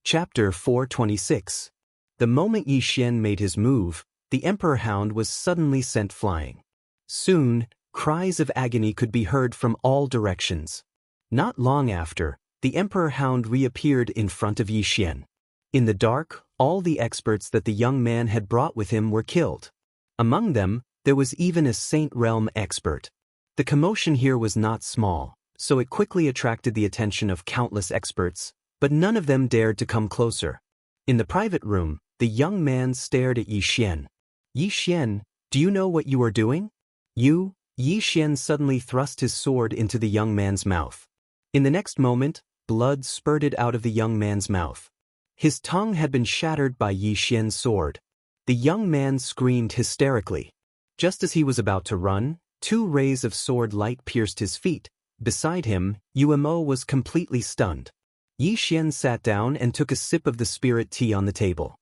Chapter 426. The moment Yi Xian made his move, the Emperor Hound was suddenly sent flying. Soon, cries of agony could be heard from all directions. Not long after, the Emperor Hound reappeared in front of Yi Xian. In the dark, all the experts that the young man had brought with him were killed. Among them, there was even a Saint Realm expert. The commotion here was not small, so it quickly attracted the attention of countless experts, but none of them dared to come closer. In the private room, the young man stared at Yi Xian. Yi Xian, do you know what you are doing? Yi Xian suddenly thrust his sword into the young man's mouth. In the next moment, blood spurted out of the young man's mouth. His tongue had been shattered by Yi Xian's sword. The young man screamed hysterically. Just as he was about to run, 2 rays of sword light pierced his feet. Beside him, Mo was completely stunned. Yi Xian sat down and took a sip of the spirit tea on the table.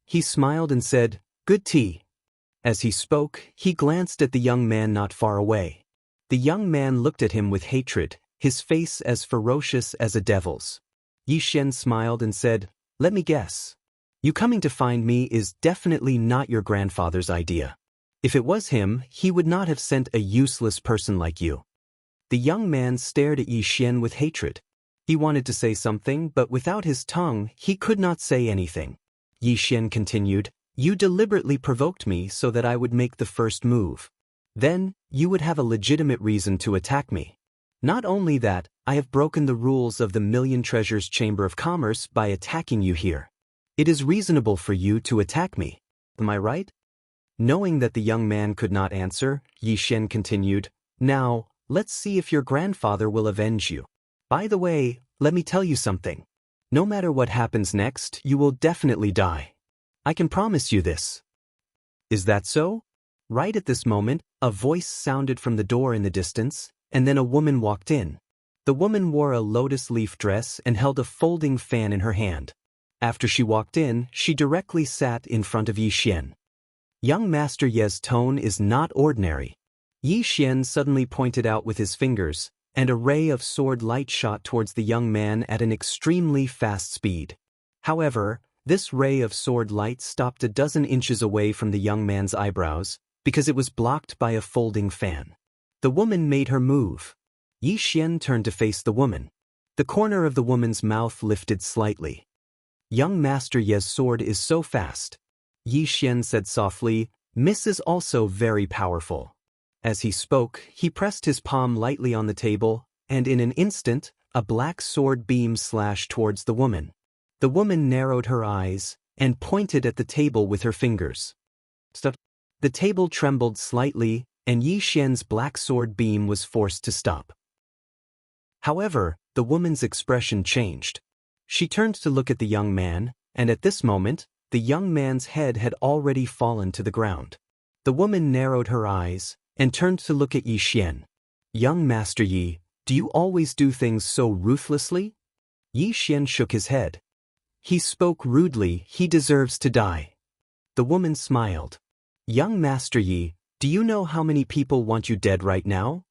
He smiled and said, "Good tea." As he spoke, he glanced at the young man not far away. The young man looked at him with hatred, his face as ferocious as a devil's. Yi Xian smiled and said, "Let me guess. You coming to find me is definitely not your grandfather's idea. If it was him, he would not have sent a useless person like you." The young man stared at Yi Xian with hatred. He wanted to say something, but without his tongue, he could not say anything. Yi Xian continued, "You deliberately provoked me so that I would make the first move. Then, you would have a legitimate reason to attack me. Not only that, I have broken the rules of the Million Treasures Chamber of Commerce by attacking you here. It is reasonable for you to attack me. Am I right?" Knowing that the young man could not answer, Yi Xian continued, "Now, let's see if your grandfather will avenge you. By the way, let me tell you something. No matter what happens next, you will definitely die. I can promise you this." "Is that so?" Right at this moment, a voice sounded from the door in the distance, and then a woman walked in. The woman wore a lotus leaf dress and held a folding fan in her hand. After she walked in, she directly sat in front of Yi Xian. Young Master Ye's tone is not ordinary. Yi Xian suddenly pointed out with his fingers, and a ray of sword light shot towards the young man at an extremely fast speed. However, this ray of sword light stopped a dozen inches away from the young man's eyebrows, because it was blocked by a folding fan. The woman made her move. Yi Xian turned to face the woman. The corner of the woman's mouth lifted slightly. "Young Master Ye's sword is so fast," Yi Xian said softly. "Miss is also very powerful." As he spoke, he pressed his palm lightly on the table, and in an instant, a black sword beam slashed towards the woman. The woman narrowed her eyes and pointed at the table with her fingers. The table trembled slightly, and Yi Xian's black sword beam was forced to stop. However, the woman's expression changed. She turned to look at the young man, and at this moment, the young man's head had already fallen to the ground. The woman narrowed her eyes and turned to look at Yi Xian. "Young Master Yi, do you always do things so ruthlessly?" Yi Xian shook his head. "He spoke rudely, he deserves to die." The woman smiled. "Young Master Yi, do you know how many people want you dead right now?"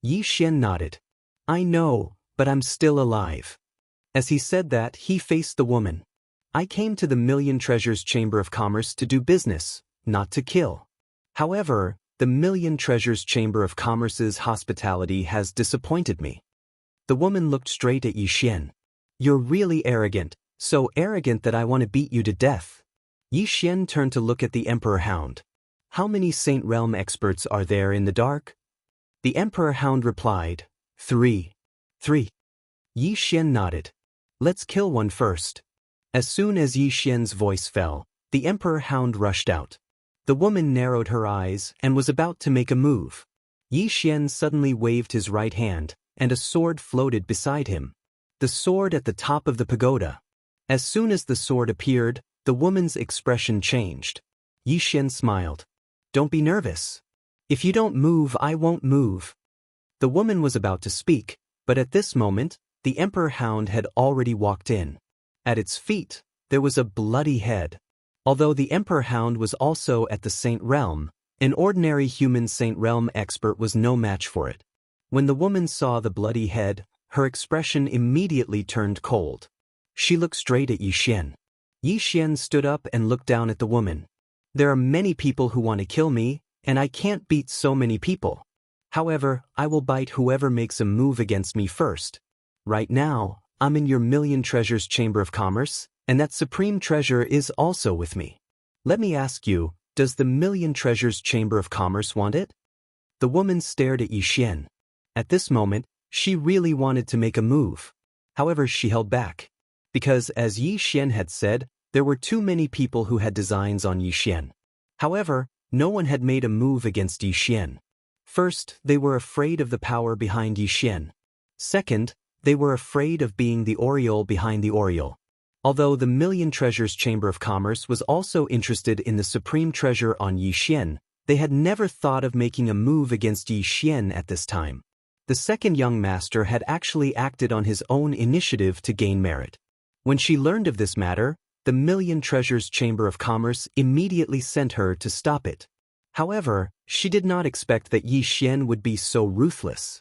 Yi Xian nodded. "I know, but I'm still alive." As he said that, he faced the woman. "I came to the Million Treasures Chamber of Commerce to do business, not to kill. However, the Million Treasures Chamber of Commerce's hospitality has disappointed me." The woman looked straight at Yi Xian. "You're really arrogant, so arrogant that I want to beat you to death." Yi Xian turned to look at the Emperor Hound. "How many Saint Realm experts are there in the dark?" The Emperor Hound replied, "3. Yi Xian nodded. "Let's kill one first." As soon as Yi Xian's voice fell, the Emperor Hound rushed out. The woman narrowed her eyes and was about to make a move. Yi Xian suddenly waved his right hand, and a sword floated beside him. The sword at the top of the pagoda. As soon as the sword appeared, the woman's expression changed. Yi Xian smiled. "Don't be nervous. If you don't move, I won't move." The woman was about to speak, but at this moment, the Emperor Hound had already walked in. At its feet, there was a bloody head. Although the Emperor Hound was also at the Saint Realm, an ordinary human Saint Realm expert was no match for it. When the woman saw the bloody head, her expression immediately turned cold. She looked straight at Yi Xian. Yi Xian stood up and looked down at the woman. There are many people who want to kill me, and I can't beat so many people. However, I will bite whoever makes a move against me first. Right now, I'm in your Million Treasures Chamber of Commerce, and that supreme treasure is also with me. Let me ask you, does the Million Treasures Chamber of Commerce want it? The woman stared at Yi Xian. At this moment, she really wanted to make a move. However, she held back. Because, as Yi Xian had said, there were too many people who had designs on Yi Xian. However, no one had made a move against Yi Xian. First, they were afraid of the power behind Yi Xian. Second, they were afraid of being the Oriole behind the Oriole. Although the Million Treasures Chamber of Commerce was also interested in the supreme treasure on Yi Xian, they had never thought of making a move against Yi Xian at this time. The second young master had actually acted on his own initiative to gain merit. When she learned of this matter, the Million Treasures Chamber of Commerce immediately sent her to stop it. However, she did not expect that Yi Xian would be so ruthless.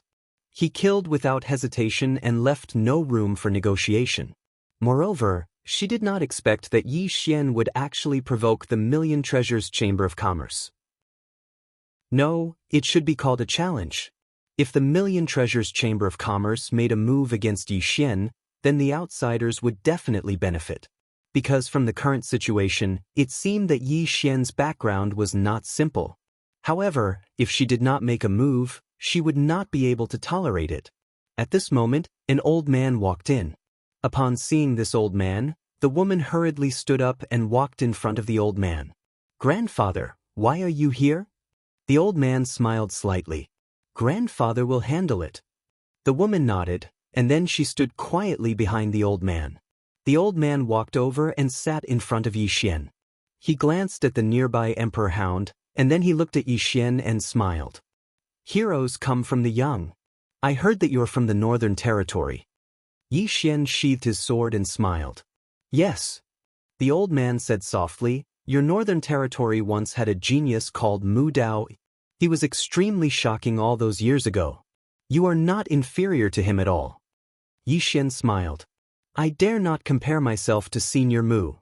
He killed without hesitation and left no room for negotiation. Moreover, she did not expect that Yi Xian would actually provoke the Million Treasures Chamber of Commerce. No, it should be called a challenge. If the Million Treasures Chamber of Commerce made a move against Yi Xian, then the outsiders would definitely benefit. Because from the current situation, it seemed that Yi Xian's background was not simple. However, if she did not make a move, she would not be able to tolerate it. At this moment, an old man walked in. Upon seeing this old man, the woman hurriedly stood up and walked in front of the old man. "Grandfather, why are you here?" The old man smiled slightly. "Grandfather will handle it." The woman nodded, and then she stood quietly behind the old man. The old man walked over and sat in front of Yi Xian. He glanced at the nearby emperor hound, and then he looked at Yi Xian and smiled. "Heroes come from the young. I heard that you're from the Northern Territory." Yi Xian sheathed his sword and smiled. "Yes." The old man said softly, "Your Northern Territory once had a genius called Mu Dao. He was extremely shocking all those years ago. You are not inferior to him at all." Yi Xian smiled. "I dare not compare myself to Senior Mu."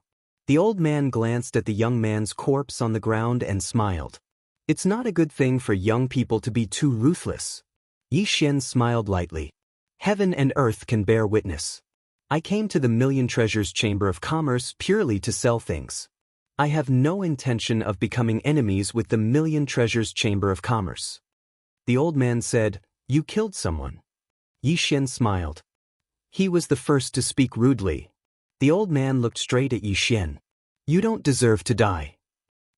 The old man glanced at the young man's corpse on the ground and smiled. "It's not a good thing for young people to be too ruthless." Yi Xian smiled lightly. "Heaven and earth can bear witness. I came to the Million Treasures Chamber of Commerce purely to sell things. I have no intention of becoming enemies with the Million Treasures Chamber of Commerce." The old man said, "You killed someone." Yi Xian smiled. He was the first to speak rudely. The old man looked straight at Yi Xian. "You don't deserve to die."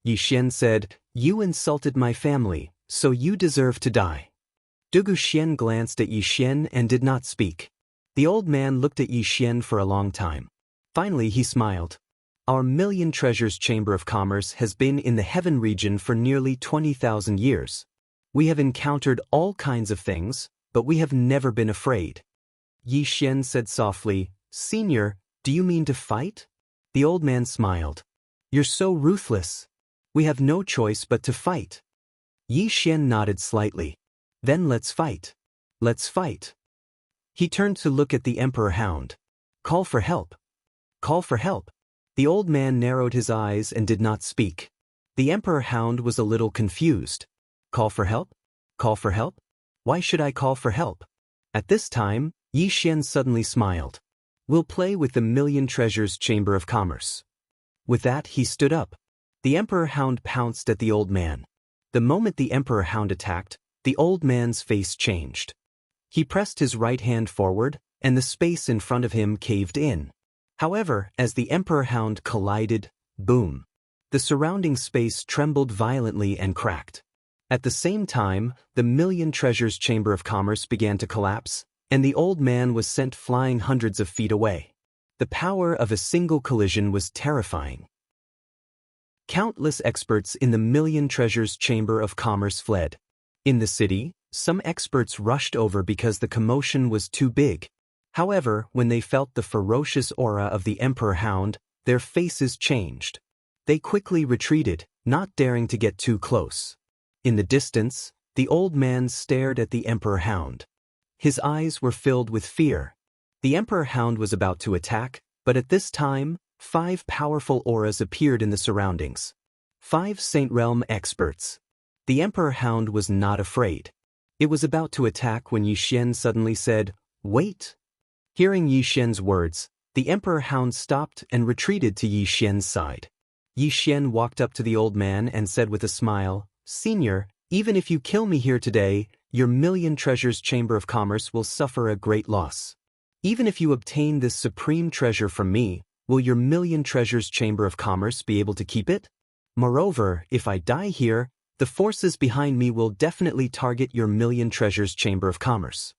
Yi Xian said, "You insulted my family, so you deserve to die." Dugu Xian glanced at Yi Xian and did not speak. The old man looked at Yi Xian for a long time. Finally he smiled. "Our Million Treasures Chamber of Commerce has been in the heaven region for nearly 20,000 years. We have encountered all kinds of things, but we have never been afraid." Yi Xian said softly, "Senior, do you mean to fight?" The old man smiled. "You're so ruthless. We have no choice but to fight." Yi Xian nodded slightly. "Then let's fight. Let's fight." He turned to look at the emperor hound. "Call for help. Call for help." The old man narrowed his eyes and did not speak. The emperor hound was a little confused. "Call for help? Call for help? Why should I call for help?" At this time, Yi Xian suddenly smiled. "We'll play with the Million Treasures Chamber of Commerce." With that, he stood up. The emperor hound pounced at the old man. The moment the emperor hound attacked, the old man's face changed. He pressed his right hand forward, and the space in front of him caved in. However, as the emperor hound collided, boom, the surrounding space trembled violently and cracked. At the same time, the Million Treasures Chamber of Commerce began to collapse, and the old man was sent flying hundreds of feet away. The power of a single collision was terrifying. Countless experts in the Million Treasures Chamber of Commerce fled. In the city, some experts rushed over because the commotion was too big. However, when they felt the ferocious aura of the emperor hound, their faces changed. They quickly retreated, not daring to get too close. In the distance, the old man stared at the emperor hound. His eyes were filled with fear. The emperor hound was about to attack, But at this time, 5 powerful auras appeared in the surroundings. 5 Saint Realm experts. The Emperor Hound was not afraid. It was about to attack when Yi Xian suddenly said, "Wait." Hearing Yi Xian's words, the Emperor Hound stopped and retreated to Yi Xian's side. Yi Xian walked up to the old man and said with a smile, "Senior, even if you kill me here today, your Million Treasures Chamber of Commerce will suffer a great loss. Even if you obtain this supreme treasure from me, will your Million Treasures Chamber of Commerce be able to keep it? Moreover, if I die here, the forces behind me will definitely target your Million Treasures Chamber of Commerce."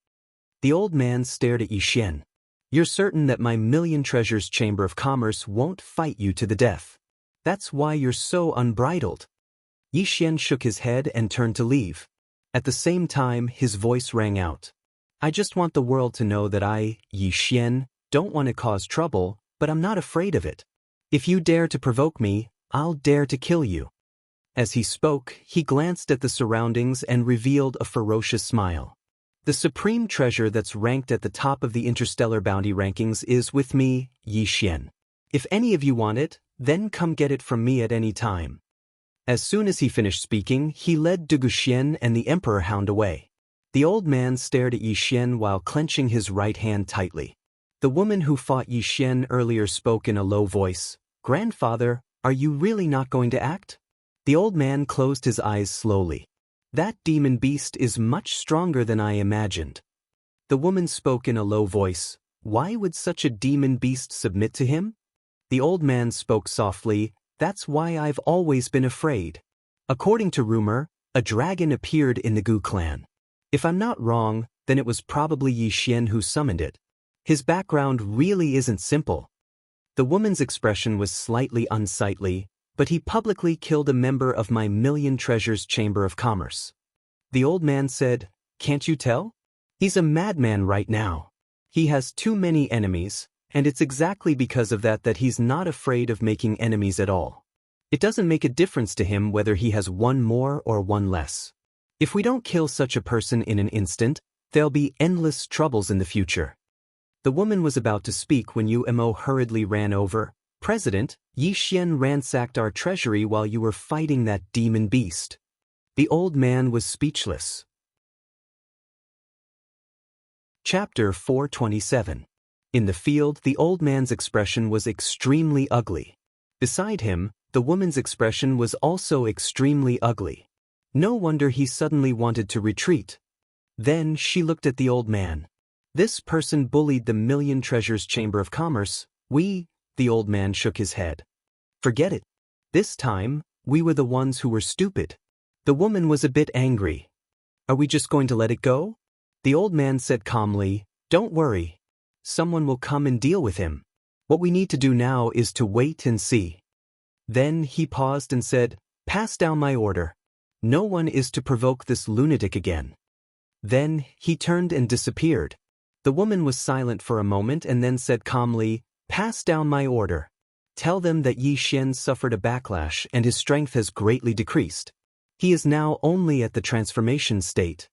The old man stared at Yi Xian. "You're certain that my Million Treasures Chamber of Commerce won't fight you to the death? That's why you're so unbridled." Yi Xian shook his head and turned to leave. At the same time, his voice rang out. "I just want the world to know that I, Yi Xian, don't want to cause trouble, but I'm not afraid of it. If you dare to provoke me, I'll dare to kill you." As he spoke, he glanced at the surroundings and revealed a ferocious smile. "The supreme treasure that's ranked at the top of the interstellar bounty rankings is with me, Yi Xian. If any of you want it, then come get it from me at any time." As soon as he finished speaking, he led Du Guxian and the Emperor Hound away. The old man stared at Yi Xian while clenching his right hand tightly. The woman who fought Yi Xian earlier spoke in a low voice, "Grandfather, are you really not going to act?" The old man closed his eyes slowly. "That demon beast is much stronger than I imagined." The woman spoke in a low voice, "Why would such a demon beast submit to him?" The old man spoke softly, "That's why I've always been afraid. According to rumor, a dragon appeared in the Gu clan. If I'm not wrong, then it was probably Yi Xian who summoned it. His background really isn't simple." The woman's expression was slightly unsightly, "But he publicly killed a member of my Million Treasures Chamber of Commerce." The old man said, "Can't you tell? He's a madman right now. He has too many enemies, and it's exactly because of that he's not afraid of making enemies at all. It doesn't make a difference to him whether he has one more or one less. If we don't kill such a person in an instant, there'll be endless troubles in the future." The woman was about to speak when Umo hurriedly ran over. "President, Yi Xian ransacked our treasury while you were fighting that demon beast." The old man was speechless. Chapter 427. In the field, the old man's expression was extremely ugly. Beside him, the woman's expression was also extremely ugly. No wonder he suddenly wanted to retreat. Then she looked at the old man. "This person bullied the Million Treasures Chamber of Commerce. The old man shook his head. "Forget it. This time, we were the ones who were stupid." The woman was a bit angry. "Are we just going to let it go?" The old man said calmly, "Don't worry. Someone will come and deal with him. What we need to do now is to wait and see." Then he paused and said, "Pass down my order. No one is to provoke this lunatic again." Then he turned and disappeared. The woman was silent for a moment and then said calmly, "Pass down my order. Tell them that Yi Xian suffered a backlash and his strength has greatly decreased. He is now only at the transformation state."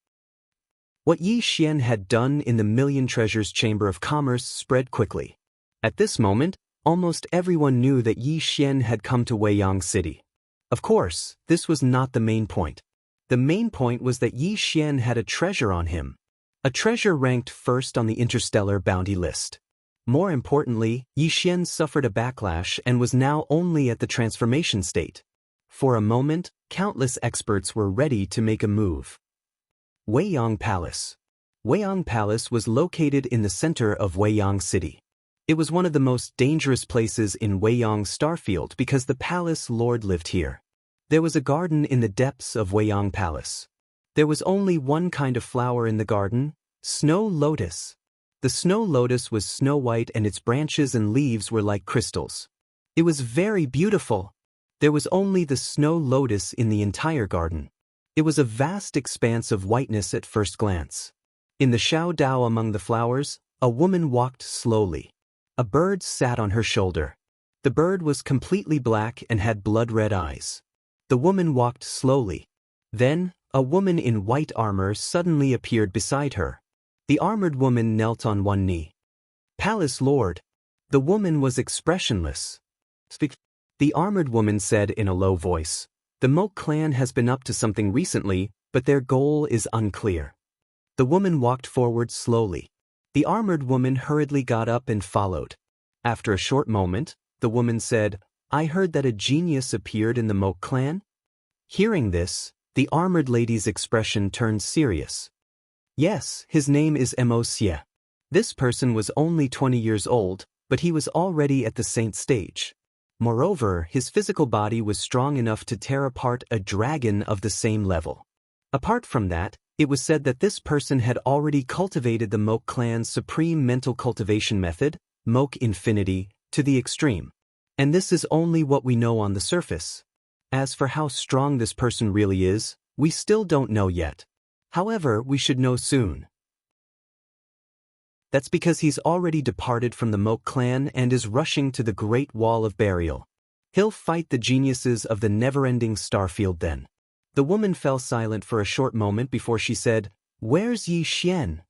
What Yi Xian had done in the Million Treasures Chamber of Commerce spread quickly. At this moment, almost everyone knew that Yi Xian had come to Weiyang City. Of course, this was not the main point. The main point was that Yi Xian had a treasure on him. A treasure ranked first on the interstellar bounty list. More importantly, Yi Xian suffered a backlash and was now only at the transformation state. For a moment, countless experts were ready to make a move. Weiyang Palace. Weiyang Palace was located in the center of Weiyang City. It was one of the most dangerous places in Weiyang Starfield because the palace lord lived here. There was a garden in the depths of Weiyang Palace. There was only one kind of flower in the garden, snow lotus. The snow lotus was snow white and its branches and leaves were like crystals. It was very beautiful. There was only the snow lotus in the entire garden. It was a vast expanse of whiteness at first glance. In the Shao Dao among the flowers, a woman walked slowly. A bird sat on her shoulder. The bird was completely black and had blood-red eyes. The woman walked slowly. Then, a woman in white armor suddenly appeared beside her. The armored woman knelt on one knee. "Palace Lord." The woman was expressionless. Speak. The armored woman said in a low voice, "The Moke clan has been up to something recently, but their goal is unclear." The woman walked forward slowly. The armored woman hurriedly got up and followed. After a short moment, the woman said, "I heard that a genius appeared in the Moke clan." Hearing this, the armored lady's expression turned serious. "Yes, his name is Moxia. This person was only 20 years old, but he was already at the saint stage. Moreover, his physical body was strong enough to tear apart a dragon of the same level. Apart from that, it was said that this person had already cultivated the Moke clan's supreme mental cultivation method, Moke Infinity, to the extreme. And this is only what we know on the surface. As for how strong this person really is, we still don't know yet. However, we should know soon. That's because he's already departed from the Moke clan and is rushing to the Great Wall of Burial. He'll fight the geniuses of the never-ending starfield then." The woman fell silent for a short moment before she said, "Where's Yi Xian?"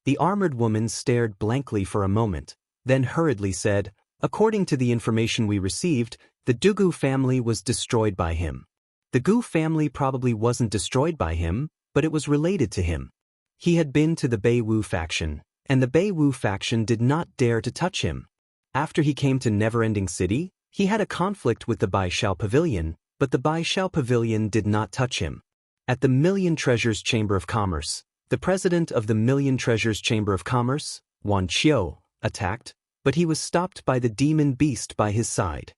The armored woman stared blankly for a moment, then hurriedly said, "According to the information we received, the Dugu family was destroyed by him." The Gu family probably wasn't destroyed by him, but it was related to him. He had been to the Beiwu faction, and the Beiwu faction did not dare to touch him. After he came to Neverending City, he had a conflict with the Baishao Pavilion, but the Baishao Pavilion did not touch him. At the Million Treasures Chamber of Commerce, the president of the Million Treasures Chamber of Commerce, Wan Qiu, attacked, but he was stopped by the demon beast by his side.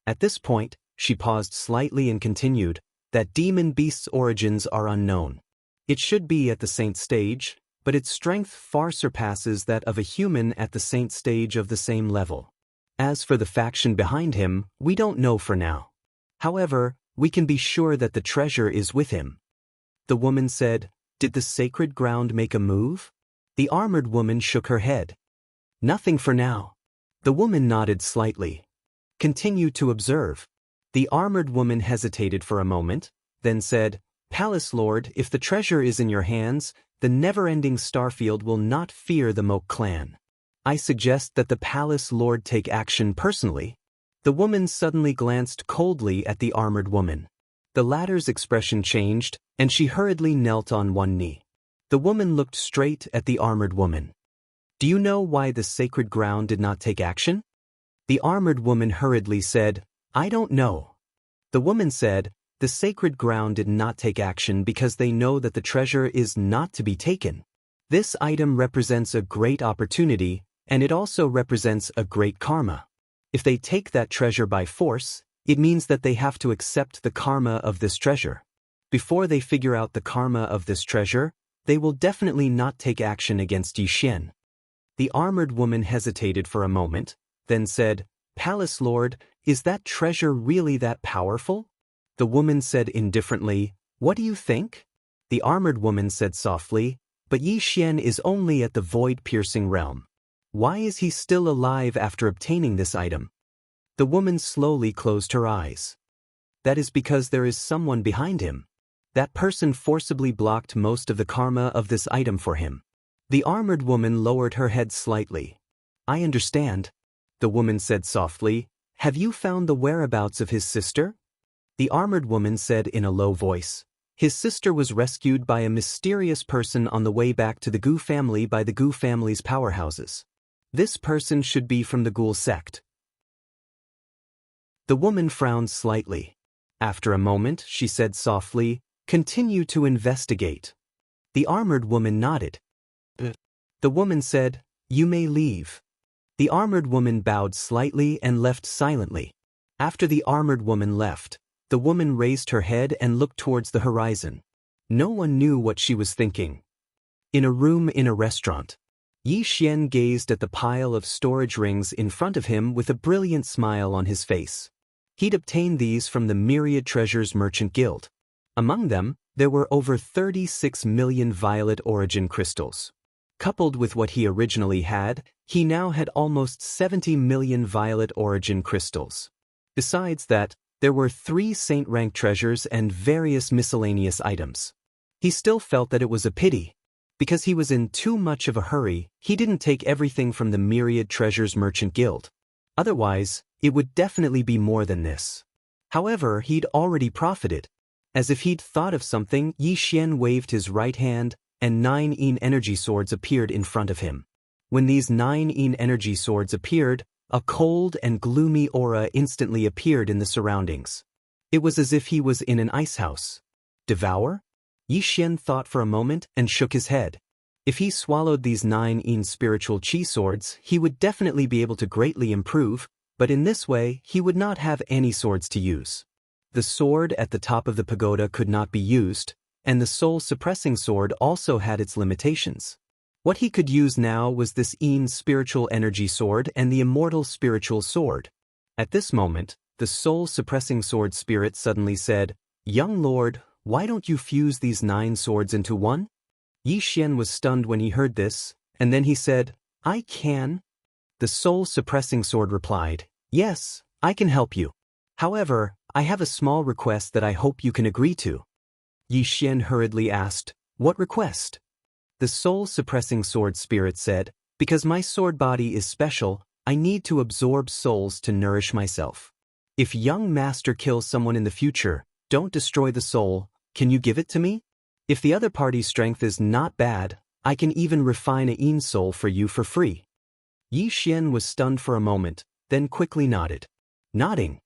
At this point, she paused slightly and continued, "That demon beast's origins are unknown. It should be at the saint stage, but its strength far surpasses that of a human at the saint stage of the same level. As for the faction behind him, we don't know for now. However, we can be sure that the treasure is with him." The woman said, "Did the sacred ground make a move?" The armored woman shook her head. "Nothing for now." The woman nodded slightly. "Continue to observe." The armored woman hesitated for a moment, then said, "Palace Lord, if the treasure is in your hands, the never-ending starfield will not fear the Moke clan. I suggest that the Palace Lord take action personally." The woman suddenly glanced coldly at the armored woman. The latter's expression changed, and she hurriedly knelt on one knee. The woman looked straight at the armored woman. "Do you know why the sacred ground did not take action?" The armored woman hurriedly said, "I don't know." The woman said, "The sacred ground did not take action because they know that the treasure is not to be taken. This item represents a great opportunity, and it also represents a great karma. If they take that treasure by force, it means that they have to accept the karma of this treasure. Before they figure out the karma of this treasure, they will definitely not take action against Yi Xian." The armored woman hesitated for a moment, then said, "Palace Lord, is that treasure really that powerful?" The woman said indifferently, "What do you think?" The armored woman said softly, "But Yi Xian is only at the void-piercing realm. Why is he still alive after obtaining this item?" The woman slowly closed her eyes. "That is because there is someone behind him. That person forcibly blocked most of the karma of this item for him." The armored woman lowered her head slightly. "I understand," the woman said softly. "Have you found the whereabouts of his sister?" The armored woman said in a low voice, "His sister was rescued by a mysterious person on the way back to the Gu family by the Gu family's powerhouses. This person should be from the Ghoul sect." The woman frowned slightly. After a moment, she said softly, "Continue to investigate." The armored woman nodded. The woman said, "You may leave." The armored woman bowed slightly and left silently. After the armored woman left, the woman raised her head and looked towards the horizon. No one knew what she was thinking. In a room in a restaurant, Yi Xian gazed at the pile of storage rings in front of him with a brilliant smile on his face. He'd obtained these from the Myriad Treasures Merchant Guild. Among them, there were over 36 million violet origin crystals. Coupled with what he originally had, he now had almost 70 million violet origin crystals. Besides that, there were 3 saint-rank treasures and various miscellaneous items. He still felt that it was a pity. Because he was in too much of a hurry, he didn't take everything from the Myriad Treasures Merchant Guild. Otherwise, it would definitely be more than this. However, he'd already profited. As if he'd thought of something, Yi Xian waved his right hand, and 9 Yin energy swords appeared in front of him. When these 9 Yin energy swords appeared, a cold and gloomy aura instantly appeared in the surroundings. It was as if he was in an ice house. Devour? Yi Xian thought for a moment and shook his head. If he swallowed these 9 Yin spiritual chi swords, he would definitely be able to greatly improve, but in this way, he would not have any swords to use. The sword at the top of the pagoda could not be used, and the soul-suppressing sword also had its limitations. What he could use now was this Yin spiritual energy sword and the immortal spiritual sword. At this moment, the soul-suppressing sword spirit suddenly said, "Young lord, why don't you fuse these 9 swords into one?" Yi Xian was stunned when he heard this, and then he said, "I can." The soul-suppressing sword replied, "Yes, I can help you. However, I have a small request that I hope you can agree to." Yi Xian hurriedly asked, "What request?" The soul-suppressing sword spirit said, "Because my sword body is special, I need to absorb souls to nourish myself. If young master kills someone in the future, don't destroy the soul. Can you give it to me? If the other party's strength is not bad, I can even refine a Yin soul for you for free." Yi Xian was stunned for a moment, then quickly nodded. Nodding.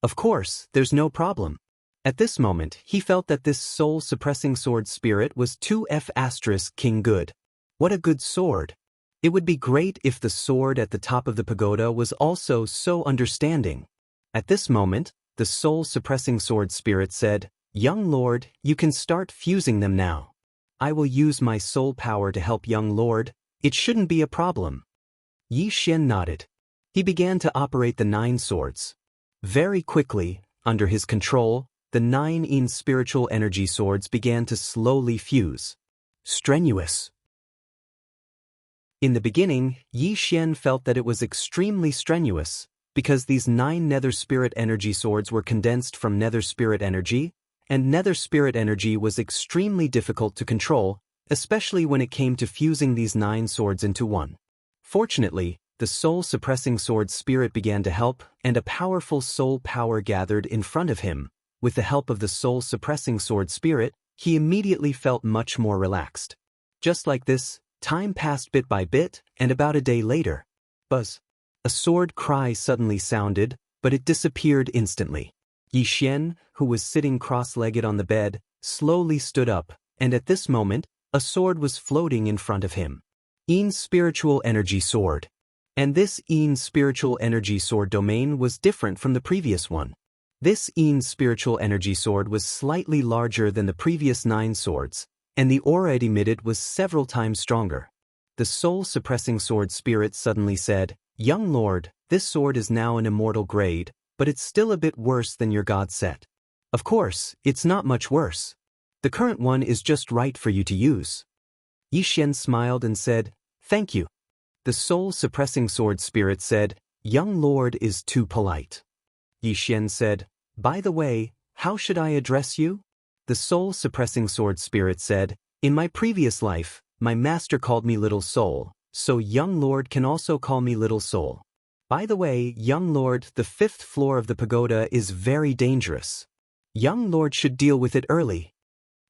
Of course, there's no problem. At this moment, he felt that this soul-suppressing sword spirit was 2F** King Good. What a good sword. It would be great if the sword at the top of the pagoda was also so understanding. At this moment, the soul-suppressing sword spirit said, "Young lord, you can start fusing them now. I will use my soul power to help young lord. It shouldn't be a problem." Yi Xian nodded. He began to operate the 9 swords. Very quickly, under his control, the 9 Yin spiritual energy swords began to slowly fuse. Strenuous. In the beginning, Yi Xian felt that it was extremely strenuous, because these 9 nether spirit energy swords were condensed from nether spirit energy, and nether spirit energy was extremely difficult to control, especially when it came to fusing these 9 swords into one. Fortunately, the soul-suppressing sword spirit began to help, and a powerful soul power gathered in front of him. With the help of the soul-suppressing sword spirit, he immediately felt much more relaxed. Just like this, time passed bit by bit, and about a day later, buzz! A sword cry suddenly sounded, but it disappeared instantly. Yi Xian, who was sitting cross-legged on the bed, slowly stood up, and at this moment, a sword was floating in front of him. Yin spiritual energy sword. And this Yin spiritual energy sword domain was different from the previous one. This Yin spiritual energy sword was slightly larger than the previous 9 swords, and the aura it emitted was several times stronger. The soul-suppressing sword spirit suddenly said, "Young lord, this sword is now an immortal grade, but it's still a bit worse than your god set. Of course, it's not much worse. The current one is just right for you to use." Yi Xian smiled and said, "Thank you." The soul-suppressing sword spirit said, "Young lord is too polite." Yi Xian said, "By the way, how should I address you?" The soul-suppressing sword spirit said, "In my previous life, my master called me Little Soul, so young lord can also call me Little Soul. By the way, young lord, the 5th floor of the pagoda is very dangerous. Young lord should deal with it early."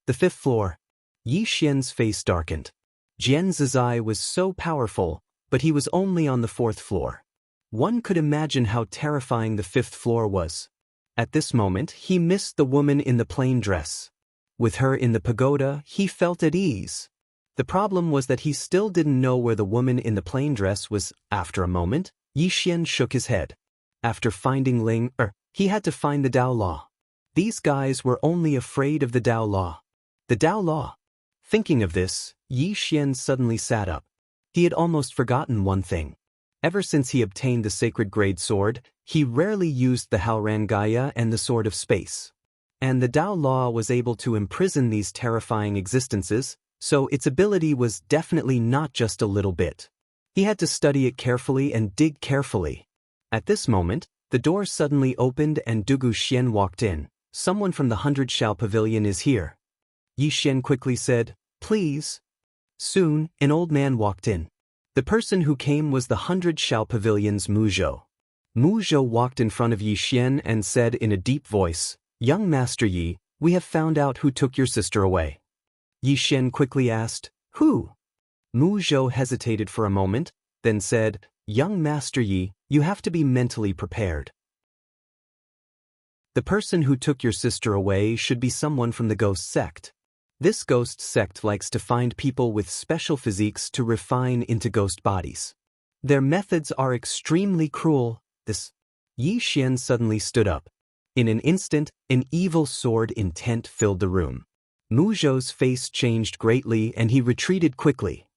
The 5th floor. Yi Xian's face darkened. Jian Zizai was so powerful, but he was only on the 4th floor. One could imagine how terrifying the 5th floor was. At this moment, he missed the woman in the plain dress. With her in the pagoda, he felt at ease. The problem was that he still didn't know where the woman in the plain dress was. After a moment, Yi Xian shook his head. After finding he had to find the Dao Law. These guys were only afraid of the Dao Law. The Dao Law. Thinking of this, Yi Xian suddenly sat up. He had almost forgotten one thing. Ever since he obtained the sacred grade sword, he rarely used the Halran Gaia and the Sword of Space. And the Dao Law was able to imprison these terrifying existences, so its ability was definitely not just a little bit. He had to study it carefully and dig carefully. At this moment, the door suddenly opened and Dugu Xian walked in. "Someone from the 100 Shao Pavilion is here." Yi Xian quickly said, "Please." Soon, an old man walked in. The person who came was the 100 Shao Pavilion's Mu Zhou. Mu Zhou walked in front of Yi Xian and said in a deep voice, "Young Master Yi, we have found out who took your sister away." Yi Xian quickly asked, "Who?" Mu Zhou hesitated for a moment, then said, "Young Master Yi, you have to be mentally prepared. The person who took your sister away should be someone from the ghost sect. This ghost sect likes to find people with special physiques to refine into ghost bodies. Their methods are extremely cruel." Yi Xian suddenly stood up. In an instant, an evil sword intent filled the room. Mu Zhou's face changed greatly and he retreated quickly.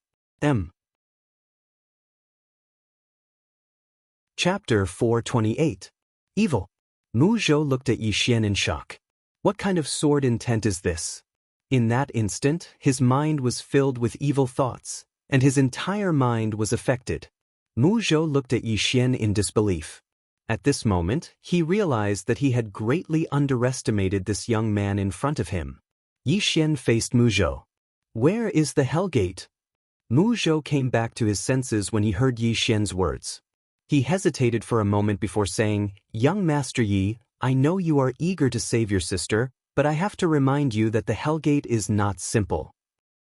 Chapter 428. Evil. Mu Zhou looked at Yi Xian in shock. What kind of sword intent is this? In that instant, his mind was filled with evil thoughts, and his entire mind was affected. Mu Zhou looked at Yi Xian in disbelief. At this moment, he realized that he had greatly underestimated this young man in front of him. Yi Xian faced Mu Zhou. "Where is the Hellgate?" Mu Zhou came back to his senses when he heard Yi Xian's words. He hesitated for a moment before saying, "Young Master Yi, I know you are eager to save your sister, but I have to remind you that the Hellgate is not simple."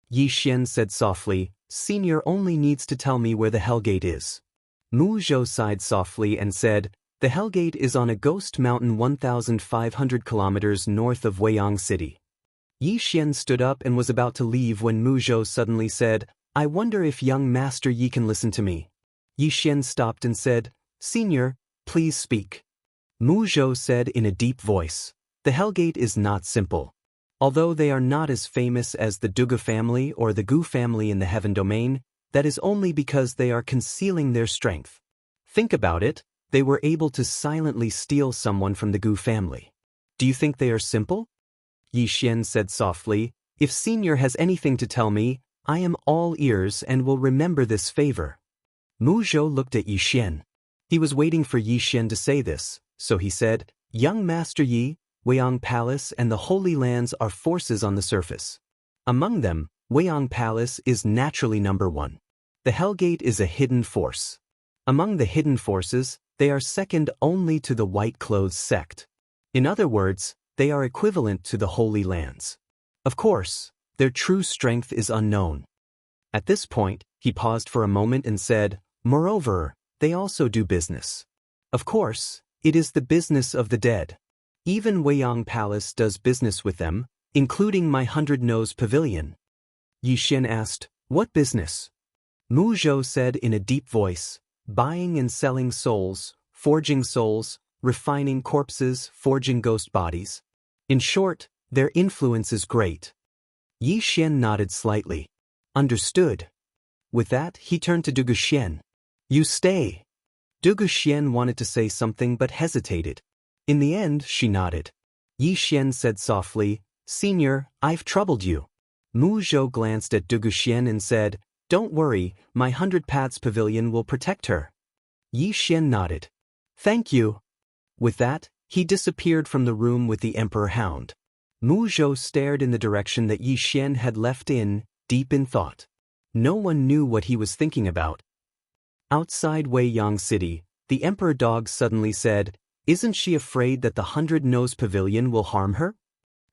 Yi Xian said softly, "Senior only needs to tell me where the Hellgate is." Mu Zhou sighed softly and said, "The Hellgate is on a ghost mountain 1,500 kilometers north of Weiyang City." Yi Xian stood up and was about to leave when Mu Zhou suddenly said, "I wonder if young Master Yi can listen to me." Yi Xian stopped and said, "Senior, please speak." Mu Zhou said in a deep voice, "The Hellgate is not simple. Although they are not as famous as the Dugu family or the Gu family in the Heaven Domain, that is only because they are concealing their strength. Think about it, they were able to silently steal someone from the Gu family. Do you think they are simple?" Yi Xian said softly, "If Senior has anything to tell me, I am all ears and will remember this favor." Mu Zhou looked at Yi Xian. He was waiting for Yi Xian to say this, so he said, "Young Master Yi, Weiyang Palace and the Holy Lands are forces on the surface. Among them, Weiyang Palace is naturally number one. The Hellgate is a hidden force. Among the hidden forces, they are second only to the White Clothes sect. In other words, they are equivalent to the Holy Lands. Of course, their true strength is unknown." At this point, he paused for a moment and said, "Moreover, they also do business. Of course, it is the business of the dead. Even Weiyang Palace does business with them, including my 100-Nose Pavilion." Yi Xian asked, "What business?" Mu Zhou said in a deep voice, "Buying and selling souls, forging souls, refining corpses, forging ghost bodies. In short, their influence is great." Yi Xian nodded slightly. "Understood." With that, he turned to Dugu Xian. "You stay." Dugu Xian wanted to say something but hesitated. In the end, she nodded. Yi Xian said softly, "Senior, I've troubled you." Mu Zhou glanced at Dugu Xian and said, "Don't worry, my 100 Paths Pavilion will protect her." Yi Xian nodded. "Thank you." With that, he disappeared from the room with the Emperor Hound. Mu Zhou stared in the direction that Yi Xian had left deep in thought. No one knew what he was thinking about. Outside Weiyang City, the Emperor Dog suddenly said, "Isn't she afraid that the 100-Nose Pavilion will harm her?"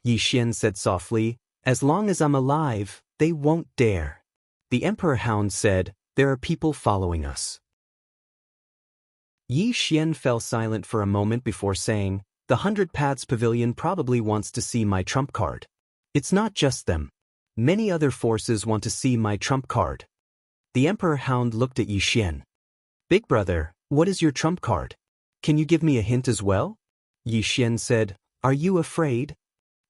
Yi Xian said softly, "As long as I'm alive, they won't dare." The Emperor Hound said, "There are people following us." Yi Xian fell silent for a moment before saying, "The 100 Paths Pavilion probably wants to see my trump card. It's not just them. Many other forces want to see my trump card." The Emperor Hound looked at Yi Xian. "Big brother, what is your trump card? Can you give me a hint as well?" Yi Xian said, "Are you afraid?"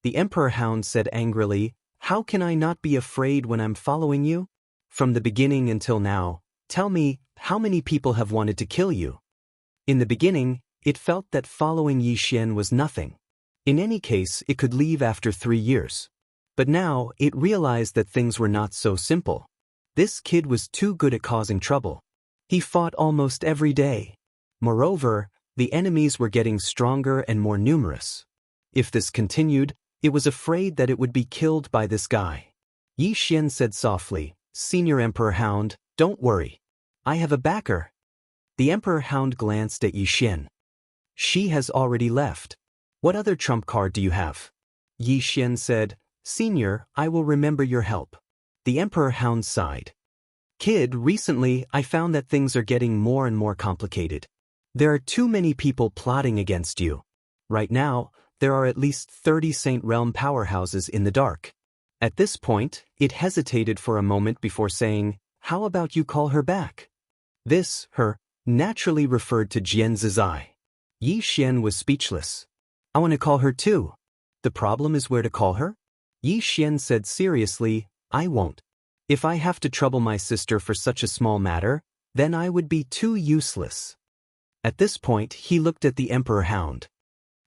The Emperor Hound said angrily, "How can I not be afraid when I'm following you? From the beginning until now, tell me, how many people have wanted to kill you?" In the beginning, it felt that following Yi Xian was nothing. In any case, it could leave after 3 years. But now, it realized that things were not so simple. This kid was too good at causing trouble. He fought almost every day. Moreover, the enemies were getting stronger and more numerous. If this continued, it was afraid that it would be killed by this guy. Yi Xian said softly, Senior Emperor Hound, don't worry. I have a backer. The Emperor Hound glanced at Yi Xian. She has already left. What other trump card do you have? Yi Xian said, Senior, I will remember your help. The Emperor Hound sighed. Kid, recently I found that things are getting more and more complicated. There are too many people plotting against you. Right now, there are at least 30 Saint Realm powerhouses in the dark. At this point, it hesitated for a moment before saying, How about you call her back? This, her, naturally referred to Jian Zizai. Yi Xian was speechless. I want to call her too. The problem is where to call her? Yi Xian said seriously, I won't. If I have to trouble my sister for such a small matter, then I would be too useless. At this point, he looked at the Emperor Hound.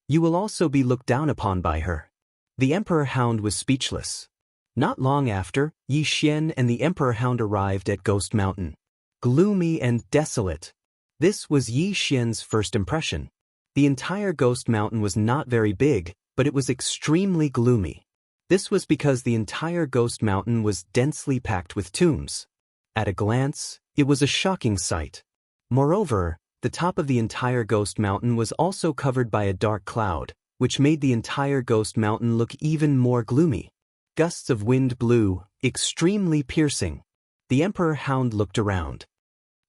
You will also be looked down upon by her. The Emperor Hound was speechless. Not long after, Yi Xian and the Emperor Hound arrived at Ghost Mountain. Gloomy and desolate. This was Yi Xian's first impression. The entire Ghost Mountain was not very big, but it was extremely gloomy. This was because the entire Ghost Mountain was densely packed with tombs. At a glance, it was a shocking sight. Moreover, the top of the entire Ghost Mountain was also covered by a dark cloud, which made the entire Ghost Mountain look even more gloomy. Gusts of wind blew, extremely piercing. The Emperor Hound looked around.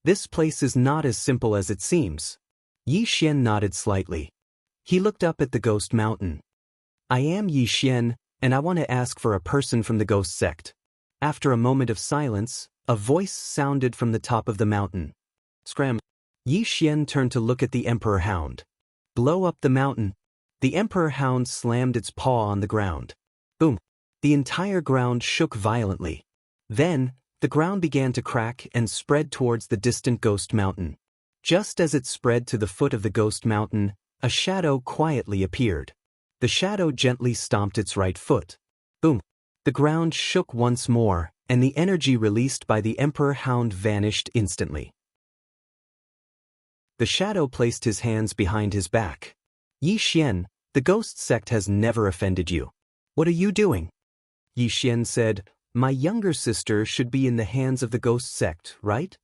This place is not as simple as it seems. Yi Xian nodded slightly. He looked up at the Ghost Mountain. I am Yi Xian, and I want to ask for a person from the Ghost sect. After a moment of silence, a voice sounded from the top of the mountain. Scram. Yi Xian turned to look at the Emperor Hound. Blow up the mountain. The Emperor Hound slammed its paw on the ground. Boom. The entire ground shook violently. Then, the ground began to crack and spread towards the distant Ghost Mountain. Just as it spread to the foot of the Ghost Mountain, a shadow quietly appeared. The shadow gently stomped its right foot. Boom. The ground shook once more, and the energy released by the Emperor Hound vanished instantly. The shadow placed his hands behind his back. Yi Xian, the Ghost sect has never offended you. What are you doing? Yi Xian said, My younger sister should be in the hands of the Ghost sect, right?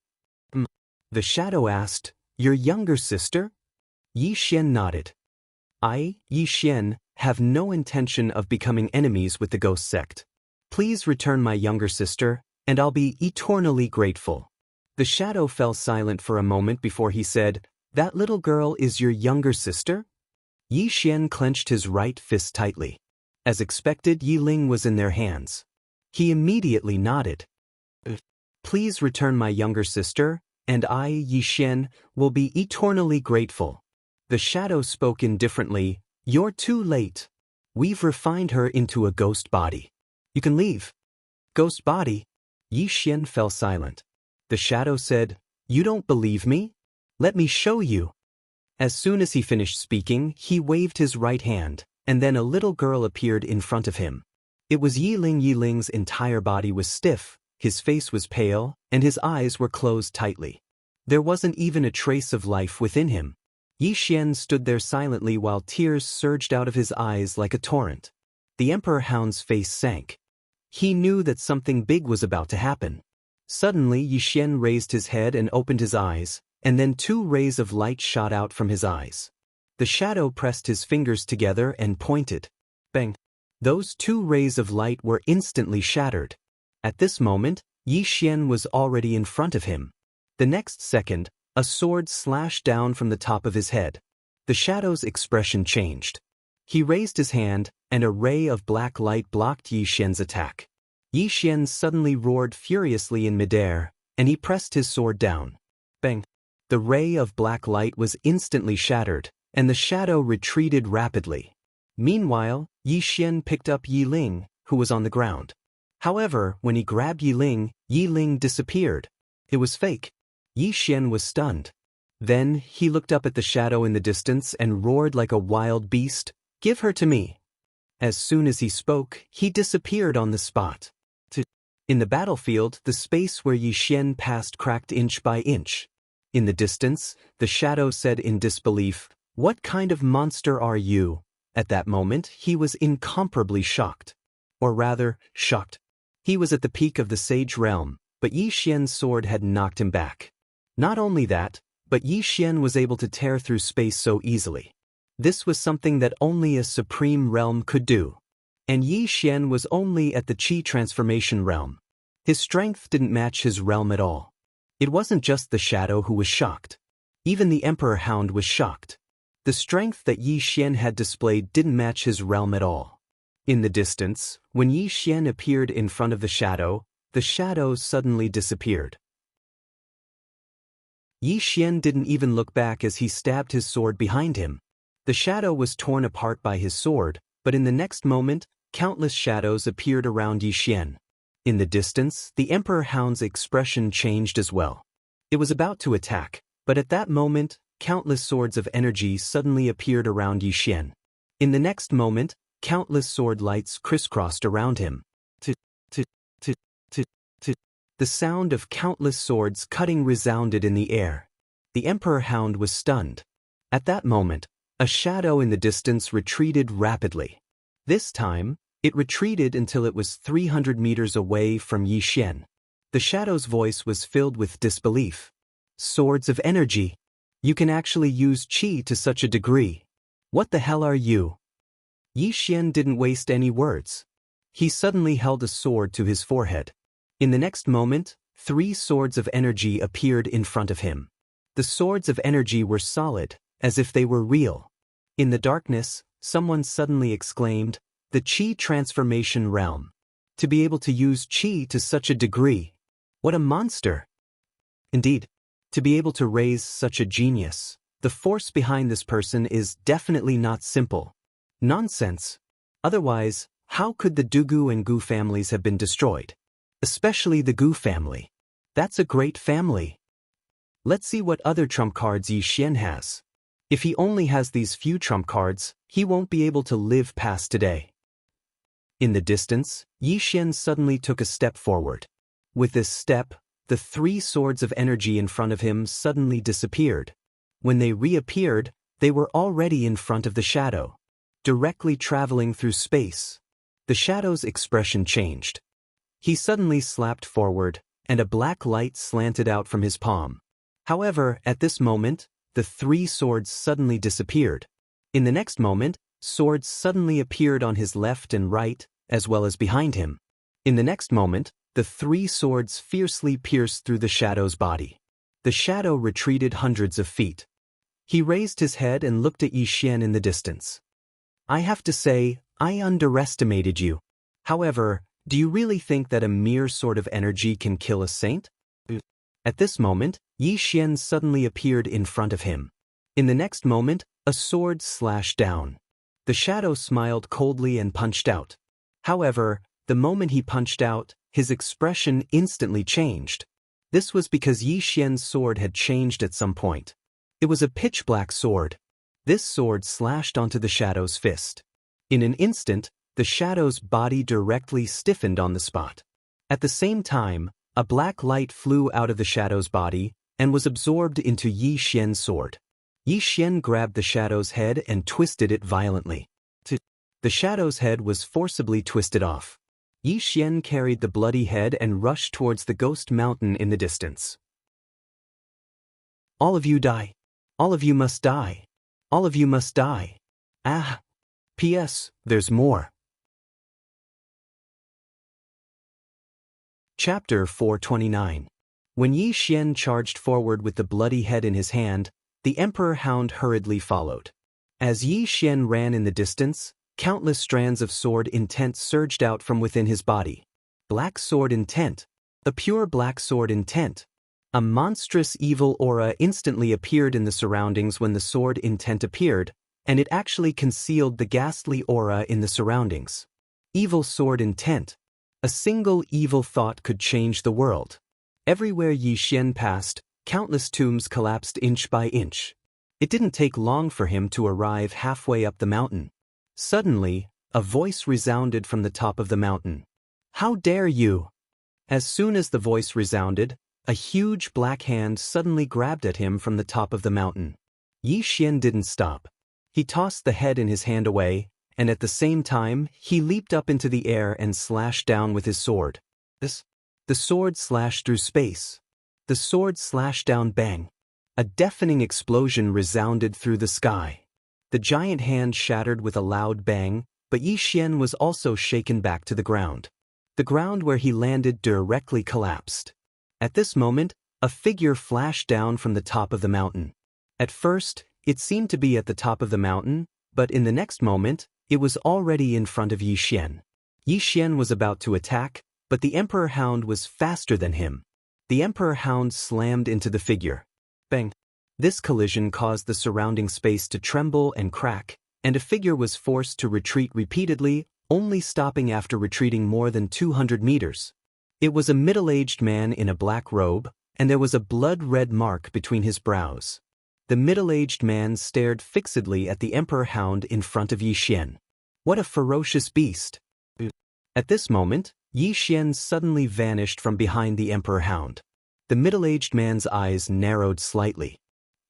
The shadow asked, Your younger sister? Yi Xian nodded. I, Yi Xian, have no intention of becoming enemies with the Ghost sect. Please return my younger sister, and I'll be eternally grateful. The shadow fell silent for a moment before he said, That little girl is your younger sister? Yi Xian clenched his right fist tightly. As expected, Yi Ling was in their hands. He immediately nodded. Please return my younger sister, and I, Yi Xian, will be eternally grateful. The shadow spoke indifferently, You're too late. We've refined her into a ghost body. You can leave. Ghost body? Yi Xian fell silent. The shadow said, You don't believe me? Let me show you. As soon as he finished speaking, he waved his right hand, and then a little girl appeared in front of him. It was Yi Ling. Yi Ling's entire body was stiff, his face was pale, and his eyes were closed tightly. There wasn't even a trace of life within him. Yi Xian stood there silently while tears surged out of his eyes like a torrent. The Emperor Hound's face sank. He knew that something big was about to happen. Suddenly Yi Xian raised his head and opened his eyes, and then 2 rays of light shot out from his eyes. The shadow pressed his fingers together and pointed. Bang! Those 2 rays of light were instantly shattered. At this moment, Yi Xian was already in front of him. The next second, a sword slashed down from the top of his head. The shadow's expression changed. He raised his hand, and a ray of black light blocked Yi Xian's attack. Yi Xian suddenly roared furiously in midair, and he pressed his sword down. Bang! The ray of black light was instantly shattered, and the shadow retreated rapidly. Meanwhile, Yi Xian picked up Yi Ling, who was on the ground. However, when he grabbed Yi Ling disappeared. It was fake. Yi Xian was stunned. Then, he looked up at the shadow in the distance and roared like a wild beast, Give her to me. As soon as he spoke, he disappeared on the spot. In the battlefield, the space where Yi Xian passed cracked inch by inch. In the distance, the shadow said in disbelief, What kind of monster are you? At that moment, he was incomparably shocked. Or rather, shocked. He was at the peak of the Sage Realm, but Yi Xian's sword had knocked him back. Not only that, but Yi Xian was able to tear through space so easily. This was something that only a supreme realm could do. And Yi Xian was only at the Qi transformation realm. His strength didn't match his realm at all. It wasn't just the shadow who was shocked. Even the Emperor Hound was shocked. The strength that Yi Xian had displayed didn't match his realm at all. In the distance, when Yi Xian appeared in front of the shadow suddenly disappeared. Yi Xian didn't even look back as he stabbed his sword behind him. The shadow was torn apart by his sword, but in the next moment, countless shadows appeared around Yi Xian. In the distance, the Emperor Hound's expression changed as well. It was about to attack, but at that moment, countless swords of energy suddenly appeared around Yi Xian. In the next moment, countless sword lights crisscrossed around him. The sound of countless swords cutting resounded in the air. The Emperor Hound was stunned. At that moment, a shadow in the distance retreated rapidly. This time, it retreated until it was 300 meters away from Yi Xian. The shadow's voice was filled with disbelief. Swords of energy. You can actually use qi to such a degree. What the hell are you? Yi Xian didn't waste any words. He suddenly held a sword to his forehead. In the next moment, 3 swords of energy appeared in front of him. The swords of energy were solid, as if they were real. In the darkness, someone suddenly exclaimed, "The Qi transformation realm. To be able to use Qi to such a degree. What a monster!" Indeed, to be able to raise such a genius, the force behind this person is definitely not simple. Nonsense. Otherwise, how could the Dugu and Gu families have been destroyed? Especially the Gu family. That's a great family. Let's see what other trump cards Yi Xian has. If he only has these few trump cards, he won't be able to live past today. In the distance, Yi Xian suddenly took a step forward. With this step, the 3 swords of energy in front of him suddenly disappeared. When they reappeared, they were already in front of the shadow, directly traveling through space. The shadow's expression changed. He suddenly slapped forward, and a black light slanted out from his palm. However, at this moment, the 3 swords suddenly disappeared. In the next moment, swords suddenly appeared on his left and right, as well as behind him. In the next moment, the 3 swords fiercely pierced through the shadow's body. The shadow retreated hundreds of feet. He raised his head and looked at Yi Xian in the distance. "I have to say, I underestimated you. However, do you really think that a mere sword of energy can kill a saint?" At this moment, Yi Xian suddenly appeared in front of him. In the next moment, a sword slashed down. The shadow smiled coldly and punched out. However, the moment he punched out, his expression instantly changed. This was because Yi Xian's sword had changed at some point. It was a pitch-black sword. This sword slashed onto the shadow's fist. In an instant, the shadow's body directly stiffened on the spot. At the same time, a black light flew out of the shadow's body and was absorbed into Yi Xian's sword. Yi Xian grabbed the shadow's head and twisted it violently. The shadow's head was forcibly twisted off. Yi Xian carried the bloody head and rushed towards the ghost mountain in the distance. "All of you die. All of you must die. All of you must die. Ah. P.S. There's more." Chapter 429. When Yi Xian charged forward with the bloody head in his hand, the Emperor Hound hurriedly followed. As Yi Xian ran in the distance, countless strands of sword intent surged out from within his body. Black sword intent. A pure black sword intent. A monstrous evil aura instantly appeared in the surroundings when the sword intent appeared, and it actually concealed the ghastly aura in the surroundings. Evil sword intent. A single evil thought could change the world. Everywhere Yi Xian passed, countless tombs collapsed inch by inch. It didn't take long for him to arrive halfway up the mountain. Suddenly, a voice resounded from the top of the mountain. "How dare you!" As soon as the voice resounded, a huge black hand suddenly grabbed at him from the top of the mountain. Yi Xian didn't stop. He tossed the head in his hand away, and at the same time, he leaped up into the air and slashed down with his sword. The sword slashed through space. The sword slashed down, bang. A deafening explosion resounded through the sky. The giant hand shattered with a loud bang, but Yi Xian was also shaken back to the ground. The ground where he landed directly collapsed. At this moment, a figure flashed down from the top of the mountain. At first, it seemed to be at the top of the mountain, but in the next moment, it was already in front of Yi Xian. Yi Xian was about to attack, but the Emperor Hound was faster than him. The Emperor Hound slammed into the figure. Bang! This collision caused the surrounding space to tremble and crack, and a figure was forced to retreat repeatedly, only stopping after retreating more than 200 meters. It was a middle-aged man in a black robe, and there was a blood-red mark between his brows. The middle-aged man stared fixedly at the Emperor Hound in front of Yi Xian. What a ferocious beast! At this moment, Yi Xian suddenly vanished from behind the Emperor Hound. The middle-aged man's eyes narrowed slightly.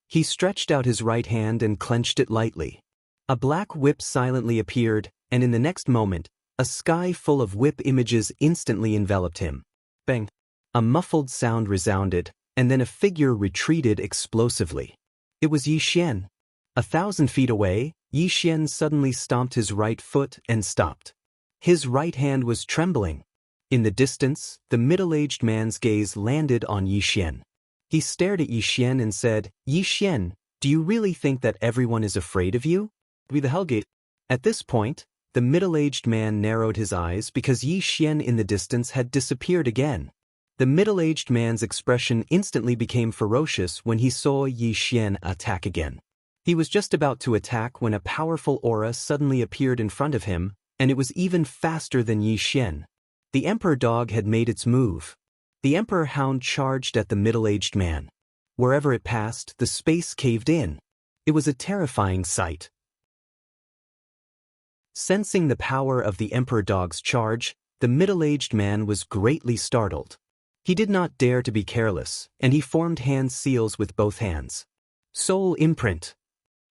He stretched out his right hand and clenched it lightly. A black whip silently appeared, and in the next moment, a sky full of whip images instantly enveloped him. Bang! A muffled sound resounded, and then a figure retreated explosively. It was Yi Xian. 1,000 feet away, Yi Xian suddenly stomped his right foot and stopped. His right hand was trembling. In the distance, the middle-aged man's gaze landed on Yi Xian. He stared at Yi Xian and said, "Yi Xian, do you really think that everyone is afraid of you?" Be the Hellgate. At this point, the middle-aged man narrowed his eyes because Yi Xian in the distance had disappeared again. The middle-aged man's expression instantly became ferocious when he saw Yi Xian attack again. He was just about to attack when a powerful aura suddenly appeared in front of him, and it was even faster than Yi Xian. The Emperor Dog had made its move. The Emperor Hound charged at the middle-aged man. Wherever it passed, the space caved in. It was a terrifying sight. Sensing the power of the Emperor Dog's charge, the middle-aged man was greatly startled. He did not dare to be careless, and he formed hand seals with both hands. Soul imprint.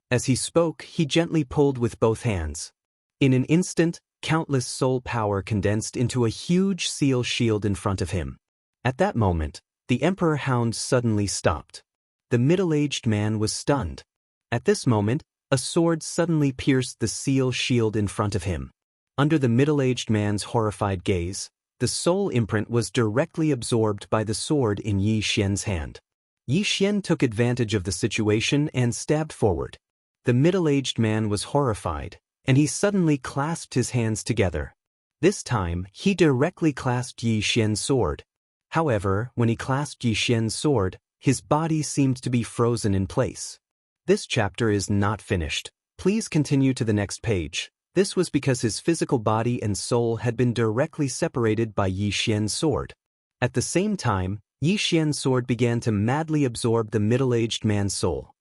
As he spoke, he gently pulled with both hands. In an instant, countless soul power condensed into a huge seal shield in front of him. At that moment, the Emperor Hound suddenly stopped. The middle-aged man was stunned. At this moment, a sword suddenly pierced the seal shield in front of him. Under the middle-aged man's horrified gaze, the soul imprint was directly absorbed by the sword in Yi Xian's hand. Yi Xian took advantage of the situation and stabbed forward. The middle-aged man was horrified, and he suddenly clasped his hands together. This time, he directly clasped Yi Xian's sword. However, when he clasped Yi Xian's sword, his body seemed to be frozen in place. This chapter is not finished. Please continue to the next page. This was because his physical body and soul had been directly separated by Yi Xian's sword. At the same time, Yi Xian's sword began to madly absorb the middle-aged man's soul.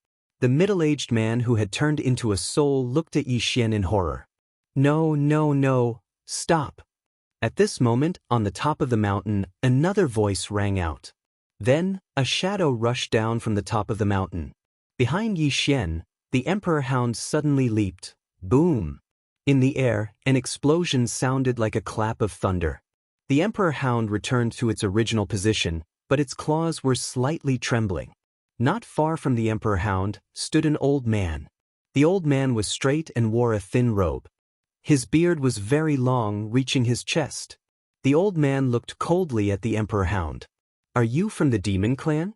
The middle-aged man who had turned into a soul looked at Yi Xian in horror. "No, no, no, stop." At this moment, on the top of the mountain, another voice rang out. Then, a shadow rushed down from the top of the mountain. Behind Yi Xian, the Emperor Hound suddenly leaped. Boom! In the air, an explosion sounded like a clap of thunder. The Emperor Hound returned to its original position, but its claws were slightly trembling. Not far from the Emperor Hound stood an old man. The old man was straight and wore a thin robe. His beard was very long, reaching his chest. The old man looked coldly at the Emperor Hound. "Are you from the Demon Clan?"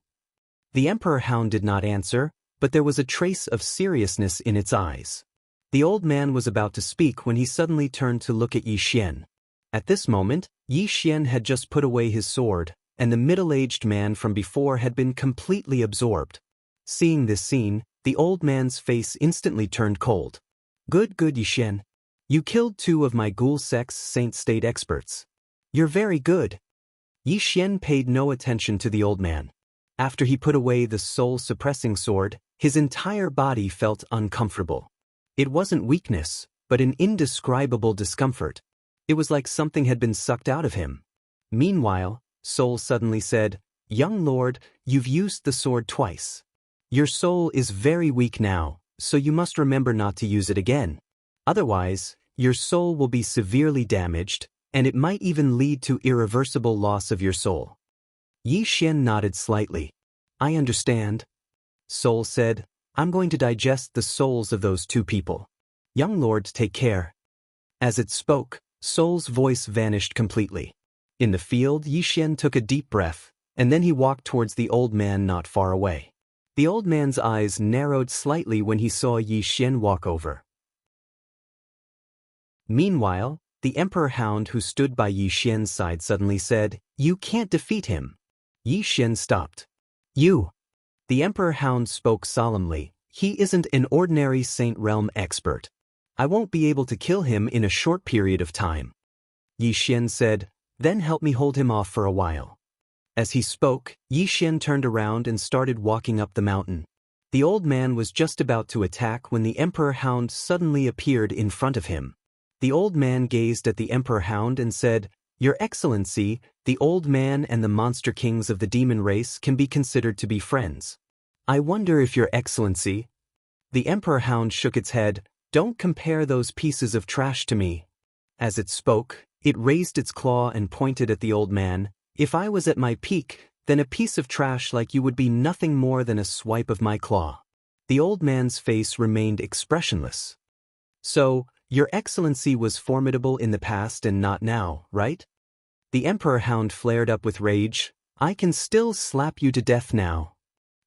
The Emperor Hound did not answer, but there was a trace of seriousness in its eyes. The old man was about to speak when he suddenly turned to look at Yi Xian. At this moment, Yi Xian had just put away his sword, and the middle-aged man from before had been completely absorbed. Seeing this scene, the old man's face instantly turned cold. Good, Yi Xian. You killed 2 of my Ghoul Sect's Saint State experts. You're very good." Yi Xian paid no attention to the old man. After he put away the soul-suppressing sword, his entire body felt uncomfortable. It wasn't weakness, but an indescribable discomfort. It was like something had been sucked out of him. Meanwhile, Soul suddenly said, "Young lord, you've used the sword twice. Your soul is very weak now, so you must remember not to use it again. Otherwise, your soul will be severely damaged, and it might even lead to irreversible loss of your soul. Yi Xian nodded slightly. I understand. Soul said, I'm going to digest the souls of those two people. Young lord, take care. As it spoke, Soul's voice vanished completely. In the field, Yi Xian took a deep breath, and then he walked towards the old man not far away. The old man's eyes narrowed slightly when he saw Yi Xian walk over. Meanwhile, the Emperor Hound who stood by Yi Xian's side suddenly said, You can't defeat him. Yi Xian stopped. You. The Emperor Hound spoke solemnly, he isn't an ordinary Saint Realm expert. I won't be able to kill him in a short period of time. Yi Xian said, Then help me hold him off for a while. As he spoke, Yi Xian turned around and started walking up the mountain. The old man was just about to attack when the Emperor Hound suddenly appeared in front of him. The old man gazed at the Emperor Hound and said, Your Excellency, the old man and the monster kings of the demon race can be considered to be friends. I wonder if Your Excellency... The Emperor Hound shook its head, Don't compare those pieces of trash to me. As it spoke, it raised its claw and pointed at the old man. If I was at my peak, then a piece of trash like you would be nothing more than a swipe of my claw. The old man's face remained expressionless. So, Your Excellency was formidable in the past and not now, right? The Emperor Hound flared up with rage. I can still slap you to death now.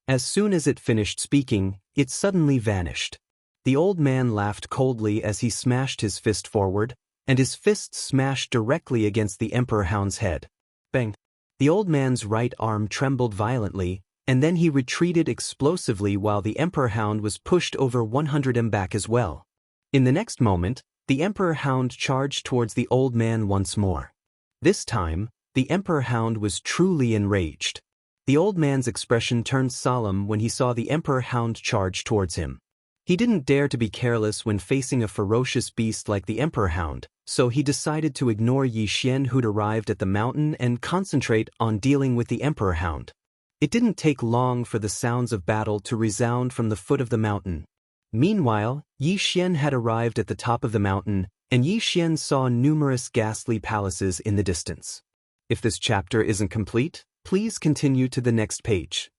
As soon as it finished speaking, it suddenly vanished. The old man laughed coldly as he smashed his fist forward, and his fist smashed directly against the Emperor Hound's head. Bang! The old man's right arm trembled violently, and then he retreated explosively while the Emperor Hound was pushed over 100 back as well. In the next moment, the Emperor Hound charged towards the old man once more. This time, the Emperor Hound was truly enraged. The old man's expression turned solemn when he saw the Emperor Hound charge towards him. He didn't dare to be careless when facing a ferocious beast like the Emperor Hound, so he decided to ignore Yi Xian who'd arrived at the mountain and concentrate on dealing with the Emperor Hound. It didn't take long for the sounds of battle to resound from the foot of the mountain. Meanwhile, Yi Xian had arrived at the top of the mountain, and Yi Xian saw numerous ghastly palaces in the distance. If this chapter isn't complete, please continue to the next page.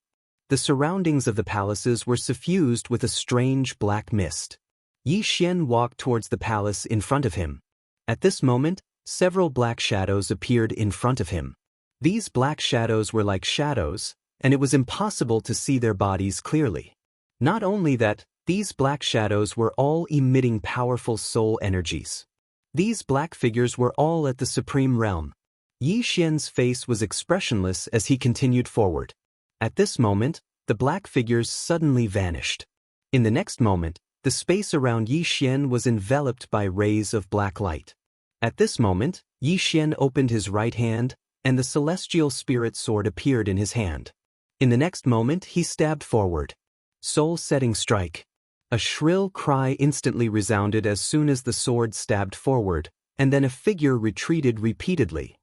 The surroundings of the palaces were suffused with a strange black mist. Yi Xian walked towards the palace in front of him. At this moment, several black shadows appeared in front of him. These black shadows were like shadows, and it was impossible to see their bodies clearly. Not only that, these black shadows were all emitting powerful soul energies. These black figures were all at the Supreme Realm. Yi Xian's face was expressionless as he continued forward. At this moment, the black figures suddenly vanished. In the next moment, the space around Yi Xian was enveloped by rays of black light. At this moment, Yi Xian opened his right hand, and the celestial spirit sword appeared in his hand. In the next moment, he stabbed forward. Soul-setting strike. A shrill cry instantly resounded as soon as the sword stabbed forward, and then a figure retreated repeatedly.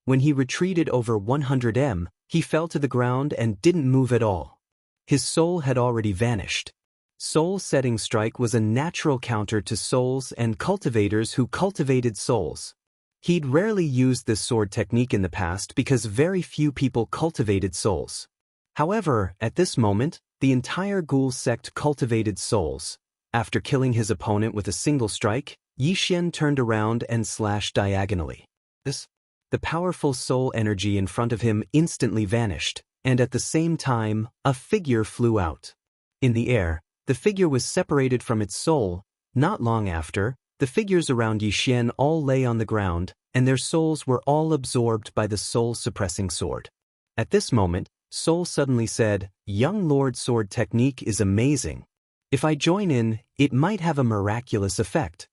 When he retreated over 100 m, he fell to the ground and didn't move at all. His soul had already vanished. Soul-setting strike was a natural counter to souls and cultivators who cultivated souls. He'd rarely used this sword technique in the past because very few people cultivated souls. However, at this moment, the entire ghoul sect cultivated souls. After killing his opponent with a single strike, Yi Xian turned around and slashed diagonally. The powerful soul energy in front of him instantly vanished, and at the same time, a figure flew out. In the air, the figure was separated from its soul. Not long after, the figures around Yi Xian all lay on the ground, and their souls were all absorbed by the soul-suppressing sword. At this moment, Soul suddenly said, Young Lord sword technique is amazing. If I join in, it might have a miraculous effect.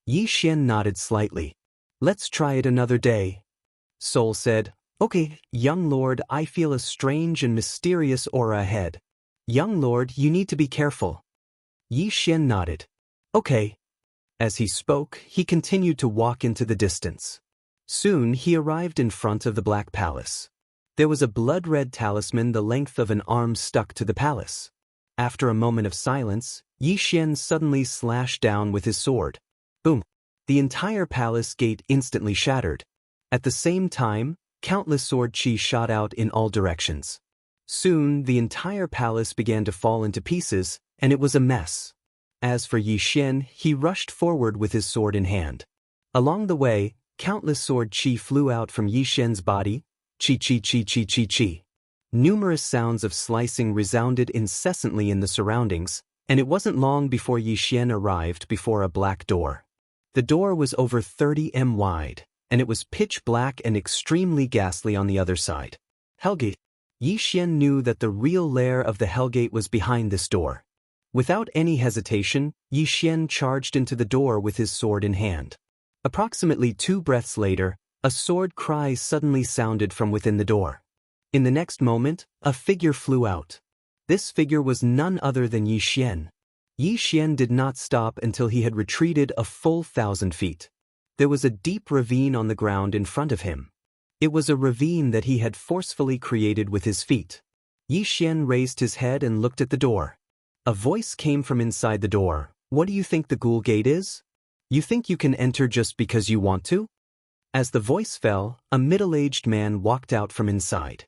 Yi Xian nodded slightly. Let's try it another day. Soul said, Okay, Young Lord, I feel a strange and mysterious aura ahead. Young Lord, you need to be careful. Yi Xian nodded. Okay. As he spoke, he continued to walk into the distance. Soon he arrived in front of the Black Palace. There was a blood-red talisman the length of an arm stuck to the palace. After a moment of silence, Yi Xian suddenly slashed down with his sword. Boom! The entire palace gate instantly shattered. At the same time, countless sword chi shot out in all directions. Soon, the entire palace began to fall into pieces, and it was a mess. As for Yi Xian, he rushed forward with his sword in hand. Along the way, countless sword chi flew out from Yi Xian's body, chi chi chi chi chi chi. Numerous sounds of slicing resounded incessantly in the surroundings, and it wasn't long before Yi Xian arrived before a black door. The door was over 30 m wide, and it was pitch black and extremely ghastly on the other side. Hellgate. Yi Xian knew that the real lair of the Hellgate was behind this door. Without any hesitation, Yi Xian charged into the door with his sword in hand. Approximately 2 breaths later, a sword cry suddenly sounded from within the door. In the next moment, a figure flew out. This figure was none other than Yi Xian. Yi Xian did not stop until he had retreated a full 1,000 feet. There was a deep ravine on the ground in front of him. It was a ravine that he had forcefully created with his feet. Yi Xian raised his head and looked at the door. A voice came from inside the door. What do you think the ghoul gate is? You think you can enter just because you want to? As the voice fell, a middle-aged man walked out from inside.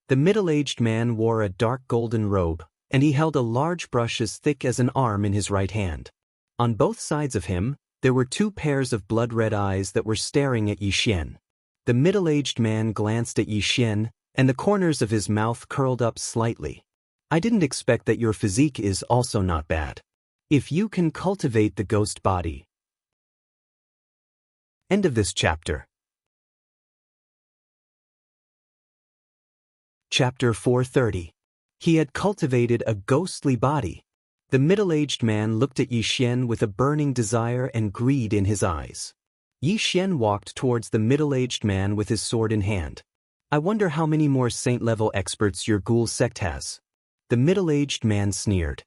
The middle-aged man wore a dark golden robe, and he held a large brush as thick as an arm in his right hand. On both sides of him, there were 2 pairs of blood-red eyes that were staring at Yi Xian. The middle-aged man glanced at Yi Xian, and the corners of his mouth curled up slightly. I didn't expect that your physique is also not bad. If you can cultivate the ghost body. End of this chapter. Chapter 430. He had cultivated a ghostly body. The middle-aged man looked at Yi Xian with a burning desire and greed in his eyes. Yi Xian walked towards the middle-aged man with his sword in hand. I wonder how many more saint-level experts your ghoul sect has. The middle-aged man sneered.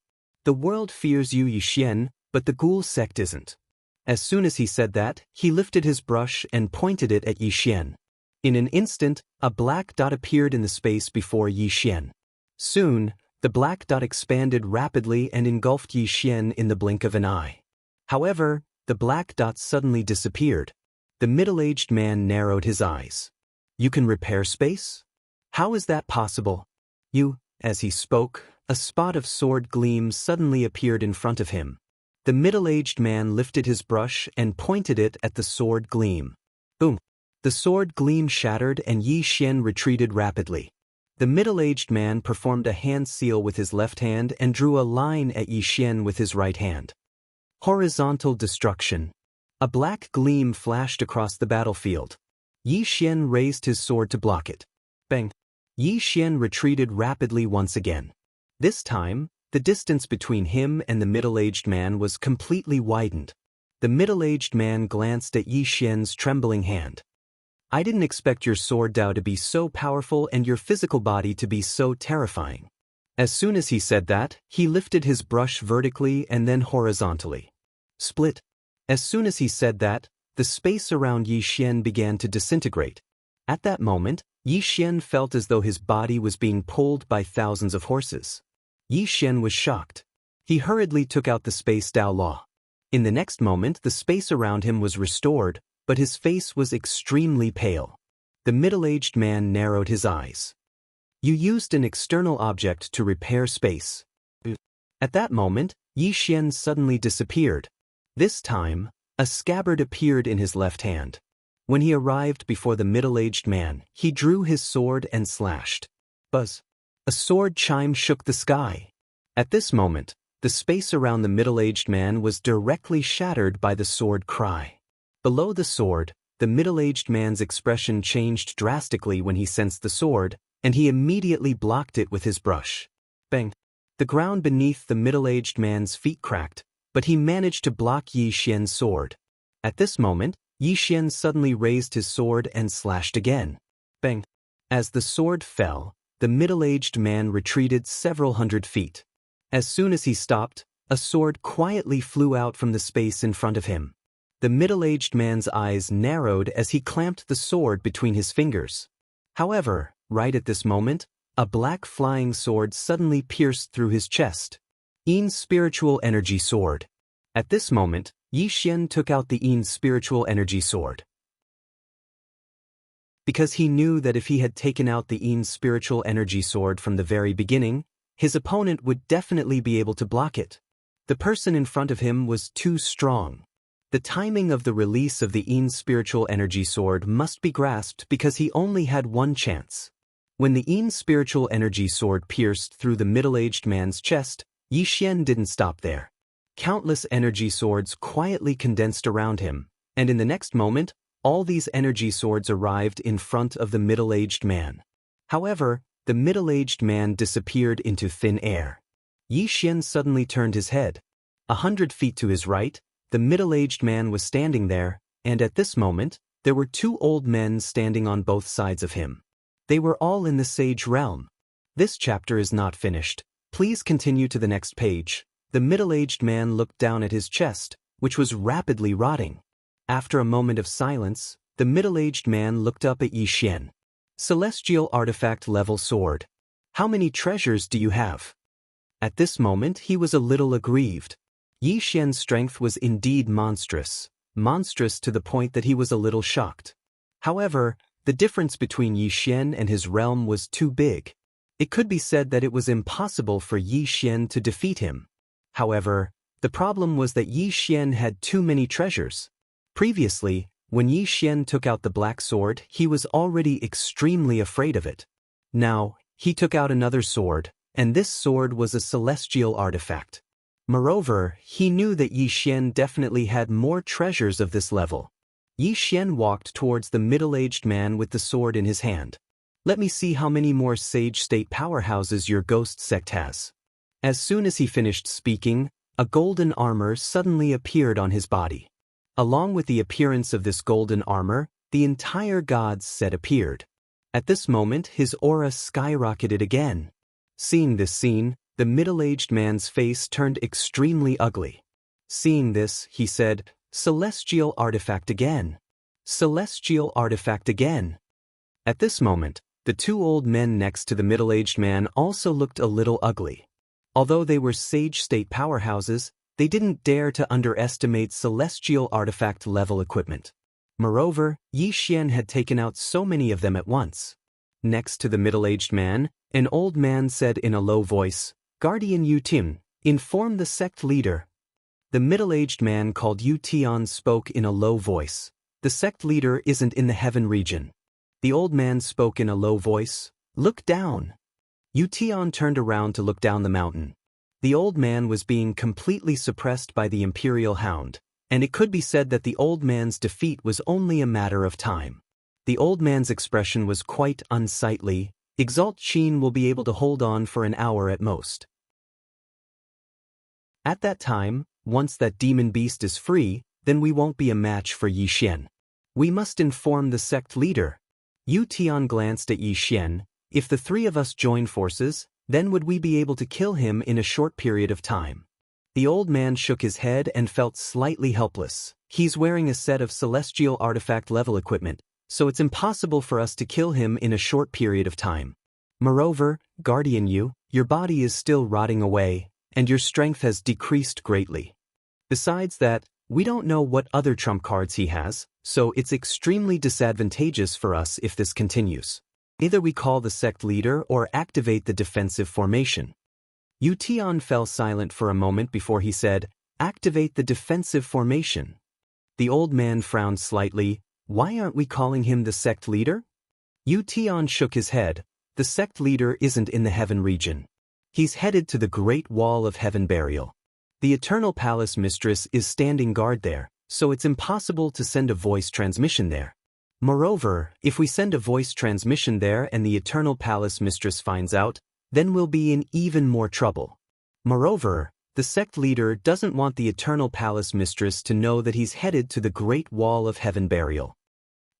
The world fears you, Yi Xian, but the ghoul sect isn't. As soon as he said that, he lifted his brush and pointed it at Yi Xian. In an instant, a black dot appeared in the space before Yi Xian. Soon, the black dot expanded rapidly and engulfed Yi Xian in the blink of an eye. However, the black dot suddenly disappeared. The middle-aged man narrowed his eyes. You can repair space? How is that possible? As he spoke, a spot of sword gleam suddenly appeared in front of him. The middle-aged man lifted his brush and pointed it at the sword gleam. Boom! The sword gleam shattered and Yi Xian retreated rapidly. The middle-aged man performed a hand seal with his left hand and drew a line at Yi Xian with his right hand. Horizontal destruction. A black gleam flashed across the battlefield. Yi Xian raised his sword to block it. Bang! Yi Xian retreated rapidly once again. This time, the distance between him and the middle-aged man was completely widened. The middle-aged man glanced at Yi Xian's trembling hand. I didn't expect your sword Dao to be so powerful and your physical body to be so terrifying. As soon as he said that, he lifted his brush vertically and then horizontally. Split. As soon as he said that, the space around Yi Xian began to disintegrate. At that moment, Yi Xian felt as though his body was being pulled by thousands of horses. Yi Xian was shocked. He hurriedly took out the space Dao Law. In the next moment, the space around him was restored, but his face was extremely pale. The middle-aged man narrowed his eyes. You used an external object to repair space. At that moment, Yi Xian suddenly disappeared. This time, a scabbard appeared in his left hand. When he arrived before the middle-aged man, he drew his sword and slashed. Buzz! A sword chime shook the sky. At this moment, the space around the middle-aged man was directly shattered by the sword cry. Below the sword, the middle-aged man's expression changed drastically when he sensed the sword, and he immediately blocked it with his brush. Bang! The ground beneath the middle-aged man's feet cracked, but he managed to block Yi Xian's sword. At this moment, Yi Xian suddenly raised his sword and slashed again. Bang! As the sword fell, the middle-aged man retreated several hundred feet. As soon as he stopped, a sword quietly flew out from the space in front of him. The middle-aged man's eyes narrowed as he clamped the sword between his fingers. However, right at this moment, a black flying sword suddenly pierced through his chest. Yin's spiritual energy sword. At this moment, Yi Xian took out the Yin's spiritual energy sword. Because he knew that if he had taken out the Yin's spiritual energy sword from the very beginning, his opponent would definitely be able to block it. The person in front of him was too strong. The timing of the release of the Yin's spiritual energy sword must be grasped because he only had one chance. When the Yin's spiritual energy sword pierced through the middle-aged man's chest, Yi Xian didn't stop there. Countless energy swords quietly condensed around him, and in the next moment, all these energy swords arrived in front of the middle-aged man. However, the middle-aged man disappeared into thin air. Yi Xian suddenly turned his head. 100 feet to his right, the middle-aged man was standing there, and at this moment, there were two old men standing on both sides of him. They were all in the sage realm. This chapter is not finished. Please continue to the next page. The middle-aged man looked down at his chest, which was rapidly rotting. After a moment of silence, the middle-aged man looked up at Yi Xian. Celestial artifact level sword. How many treasures do you have? At this moment he was a little aggrieved. Yi Xian's strength was indeed monstrous to the point that he was a little shocked. However, the difference between Yi Xian and his realm was too big. It could be said that it was impossible for Yi Xian to defeat him. However, the problem was that Yi Xian had too many treasures. Previously, when Yi Xian took out the black sword, he was already extremely afraid of it. Now, he took out another sword, and this sword was a celestial artifact. Moreover, he knew that Yi Xian definitely had more treasures of this level. Yi Xian walked towards the middle-aged man with the sword in his hand. Let me see how many more sage state powerhouses your ghost sect has. As soon as he finished speaking, a golden armor suddenly appeared on his body. Along with the appearance of this golden armor, the entire God's set appeared. At this moment his aura skyrocketed again. Seeing this scene, the middle-aged man's face turned extremely ugly. Seeing this, he said, "Celestial artifact again. Celestial artifact again." At this moment, the two old men next to the middle-aged man also looked a little ugly. Although they were sage state powerhouses, they didn't dare to underestimate celestial artifact level equipment. Moreover, Yi Xian had taken out so many of them at once. Next to the middle-aged man, an old man said in a low voice, "Guardian Yu Tian, inform the sect leader." The middle-aged man called Yu Tian spoke in a low voice. "The sect leader isn't in the heaven region." The old man spoke in a low voice, "Look down." Yu Tian turned around to look down the mountain. The old man was being completely suppressed by the Imperial Hound, and it could be said that the old man's defeat was only a matter of time. The old man's expression was quite unsightly. Exalt Qin will be able to hold on for an hour at most. At that time, once that demon beast is free, then we won't be a match for Yi Xian. We must inform the sect leader. Yu Tian glanced at Yi Xian. If the three of us join forces, then would we be able to kill him in a short period of time? The old man shook his head and felt slightly helpless. He's wearing a set of celestial artifact level equipment, so it's impossible for us to kill him in a short period of time. Moreover, Guardian Yu, your body is still rotting away, and your strength has decreased greatly. Besides that, we don't know what other trump cards he has, so it's extremely disadvantageous for us if this continues. Either we call the sect leader or activate the defensive formation. Yu Tian fell silent for a moment before he said, "Activate the defensive formation." The old man frowned slightly. "Why aren't we calling him the sect leader?" Yu Tian shook his head. "The sect leader isn't in the heaven region. He's headed to the Great Wall of Heaven Burial. The Eternal Palace Mistress is standing guard there, so it's impossible to send a voice transmission there. Moreover, if we send a voice transmission there and the Eternal Palace Mistress finds out, then we'll be in even more trouble. Moreover, the sect leader doesn't want the Eternal Palace Mistress to know that he's headed to the Great Wall of Heaven Burial."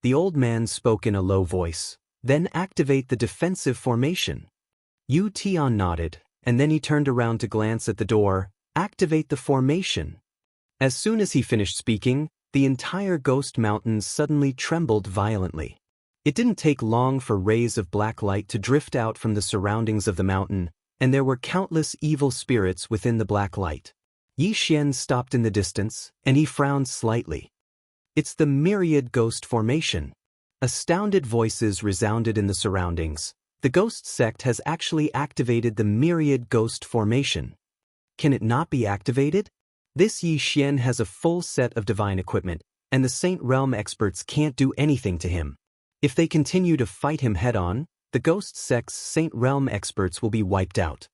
The old man spoke in a low voice. "Then activate the defensive formation." Yu Tian nodded, and then he turned around to glance at the door. "Activate the formation." As soon as he finished speaking, the entire Ghost Mountain suddenly trembled violently. It didn't take long for rays of black light to drift out from the surroundings of the mountain, and there were countless evil spirits within the black light. Yi Xian stopped in the distance, and he frowned slightly. It's the myriad ghost formation. Astounded voices resounded in the surroundings. The ghost sect has actually activated the myriad ghost formation. Can it not be activated? This Yi Xian has a full set of divine equipment, and the Saint Realm experts can't do anything to him. If they continue to fight him head-on, the ghost sect's Saint Realm experts will be wiped out.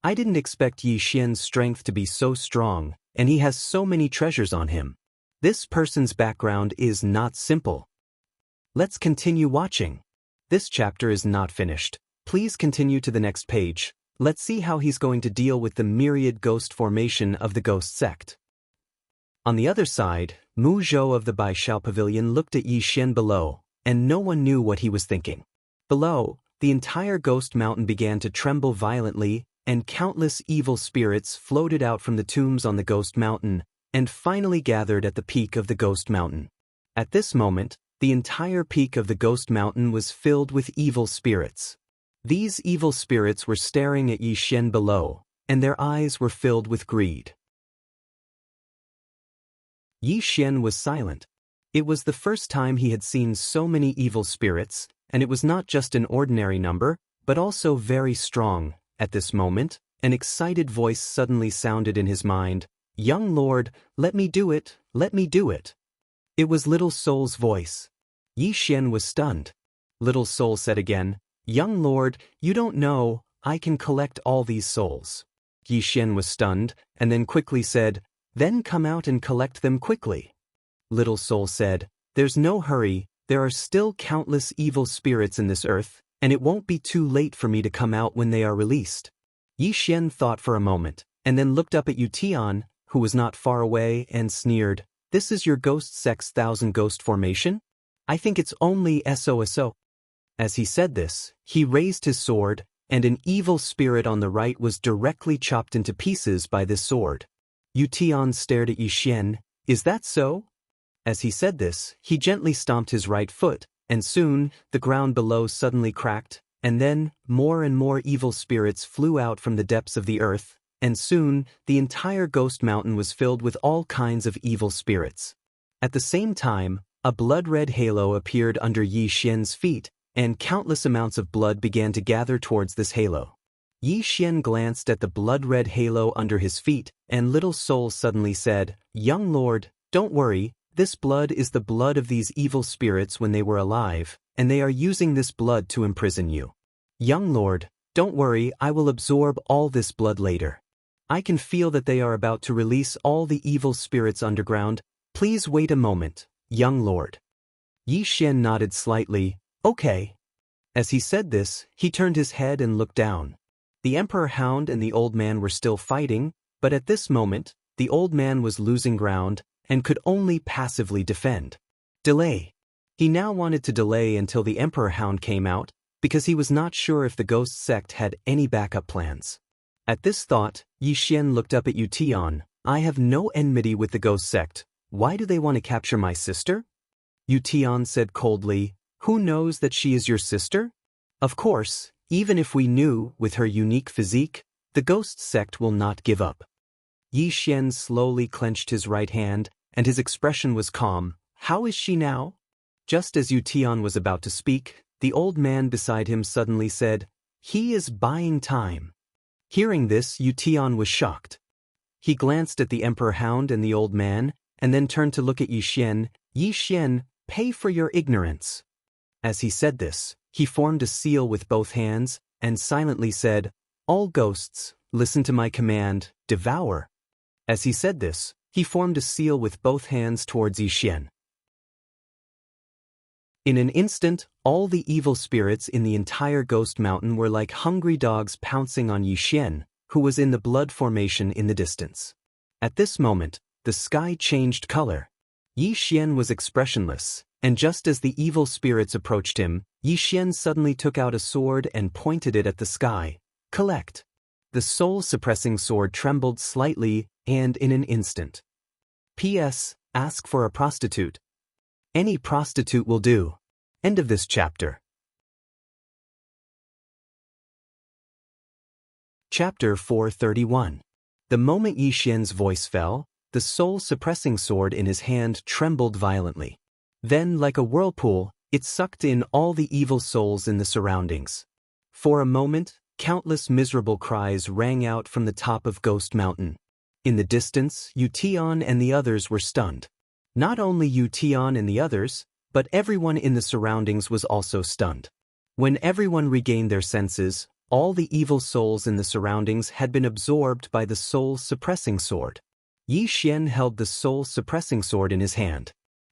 I didn't expect Yi Xian's strength to be so strong, and he has so many treasures on him. This person's background is not simple. Let's continue watching. This chapter is not finished. Please continue to the next page. Let's see how he's going to deal with the myriad ghost formation of the ghost sect. On the other side, Mu Zhou of the Baishao Pavilion looked at Yi Xian below, and no one knew what he was thinking. Below, the entire ghost mountain began to tremble violently, and countless evil spirits floated out from the tombs on the ghost mountain, and finally gathered at the peak of the ghost mountain. At this moment, the entire peak of the ghost mountain was filled with evil spirits. These evil spirits were staring at Yi Xian below, and their eyes were filled with greed. Yi Xian was silent. It was the first time he had seen so many evil spirits, and it was not just an ordinary number, but also very strong. At this moment, an excited voice suddenly sounded in his mind. "Young lord, let me do it, let me do it." It was Little Soul's voice. Yi Xian was stunned. Little Soul said again, "Young lord, you don't know, I can collect all these souls." Yi Xian was stunned, and then quickly said, "Then come out and collect them quickly." Little Soul said, "There's no hurry, there are still countless evil spirits in this earth, and it won't be too late for me to come out when they are released." Yi Xian thought for a moment, and then looked up at Yu Tian, who was not far away, and sneered, "This is your ghost sect's 1,000 ghost formation? I think it's only SOSO. As he said this, he raised his sword, and an evil spirit on the right was directly chopped into pieces by this sword. Yu Tian stared at Yi Xian. "Is that so?" As he said this, he gently stomped his right foot, and soon, the ground below suddenly cracked, and then, more and more evil spirits flew out from the depths of the earth, and soon, the entire ghost mountain was filled with all kinds of evil spirits. At the same time, a blood-red halo appeared under Yi Xian's feet, and countless amounts of blood began to gather towards this halo. Yi Xian glanced at the blood-red halo under his feet, and Little Soul suddenly said, "Young lord, don't worry, this blood is the blood of these evil spirits when they were alive, and they are using this blood to imprison you. Young lord, don't worry, I will absorb all this blood later. I can feel that they are about to release all the evil spirits underground. Please wait a moment, young lord." Yi Xian nodded slightly, "Okay." As he said this, he turned his head and looked down. The Emperor Hound and the old man were still fighting, but at this moment, the old man was losing ground, and could only passively defend. Delay. He now wanted to delay until the Emperor Hound came out, because he was not sure if the ghost sect had any backup plans. At this thought, Yi Xian looked up at Yu Tian. "I have no enmity with the ghost sect. Why do they want to capture my sister?" Yu Tian said coldly, "Who knows that she is your sister? Of course, even if we knew, with her unique physique, the ghost sect will not give up." Yi Xian slowly clenched his right hand, and his expression was calm. "How is she now?" Just as Yu Tian was about to speak, the old man beside him suddenly said, "He is buying time." Hearing this, Yu Tian was shocked. He glanced at the Emperor Hound and the old man, and then turned to look at Yi Xian. "Yi Xian, pay for your ignorance." As he said this, he formed a seal with both hands, and silently said, "All ghosts, listen to my command, devour." As he said this, he formed a seal with both hands towards Yi Xian. In an instant, all the evil spirits in the entire ghost mountain were like hungry dogs pouncing on Yi Xian, who was in the blood formation in the distance. At this moment, the sky changed color. Yi Xian was expressionless, and just as the evil spirits approached him, Yi Xian suddenly took out a sword and pointed it at the sky. "Collect." The soul-suppressing sword trembled slightly, and in an instant. P.S. Ask for a prostitute. Any prostitute will do. End of this chapter. Chapter 431. The moment Yi Xian's voice fell, the soul-suppressing sword in his hand trembled violently. Then, like a whirlpool, it sucked in all the evil souls in the surroundings. For a moment, countless miserable cries rang out from the top of Ghost Mountain. In the distance, Yu Tian and the others were stunned. Not only Yu Tian and the others, but everyone in the surroundings was also stunned. When everyone regained their senses, all the evil souls in the surroundings had been absorbed by the soul-suppressing sword. Yi Xian held the soul-suppressing sword in his hand.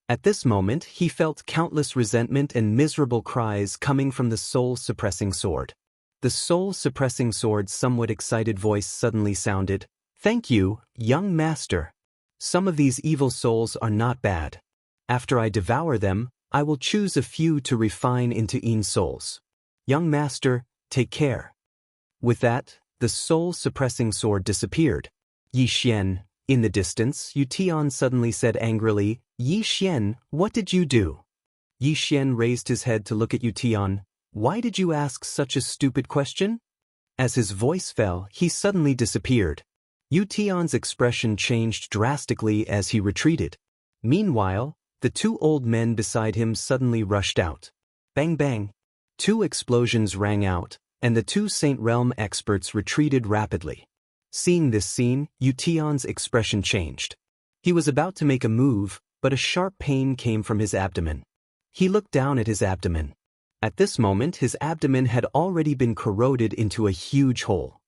At this moment, he felt countless resentment and miserable cries coming from the soul-suppressing sword. The soul-suppressing sword's somewhat excited voice suddenly sounded, "Thank you, young master. Some of these evil souls are not bad. After I devour them, I will choose a few to refine into Yin souls. Young master, take care." With that, the soul-suppressing sword disappeared. Yi Xian, in the distance, Yu Tian suddenly said angrily, "Yi Xian, what did you do?" Yi Xian raised his head to look at Yu Tian. "Why did you ask such a stupid question?" As his voice fell, he suddenly disappeared. Yu Tian's expression changed drastically as he retreated. Meanwhile, the two old men beside him suddenly rushed out. Bang bang! Two explosions rang out, and the two Saint Realm experts retreated rapidly. Seeing this scene, Yu Tian's expression changed. He was about to make a move, but a sharp pain came from his abdomen. He looked down at his abdomen. At this moment, his abdomen had already been corroded into a huge hole.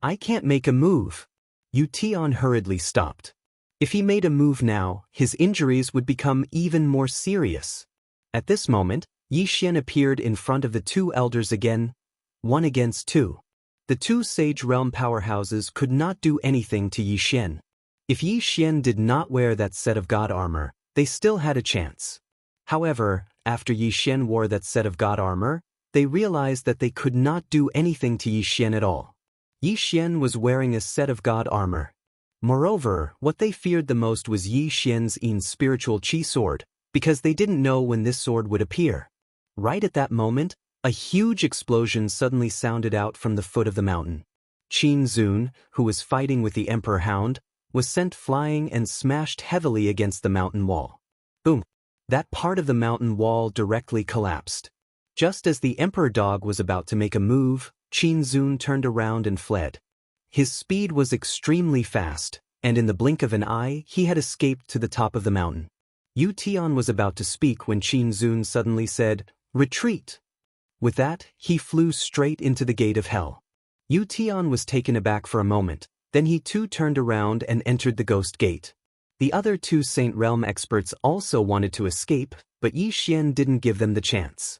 "I can't make a move." Yu Tian hurriedly stopped. If he made a move now, his injuries would become even more serious. At this moment, Yi Xian appeared in front of the two elders again, 1 against 2. The two Sage Realm powerhouses could not do anything to Yi Xian. If Yi Xian did not wear that set of god armor, they still had a chance. However, after Yi Xian wore that set of god armor, they realized that they could not do anything to Yi Xian at all. Yi Xian was wearing a set of god armor. Moreover, what they feared the most was Yi Xian's spiritual chi sword, because they didn't know when this sword would appear. Right at that moment, a huge explosion suddenly sounded out from the foot of the mountain. Qin Zun, who was fighting with the Emperor Hound, was sent flying and smashed heavily against the mountain wall. Boom! That part of the mountain wall directly collapsed. Just as the Emperor Dog was about to make a move, Qin Zun turned around and fled. His speed was extremely fast, and in the blink of an eye, he had escaped to the top of the mountain. Yu Tian was about to speak when Qin Zun suddenly said, "Retreat!" With that, he flew straight into the gate of hell. Yu Tian was taken aback for a moment, then he too turned around and entered the ghost gate. The other two Saint Realm experts also wanted to escape, but Yi Xian didn't give them the chance.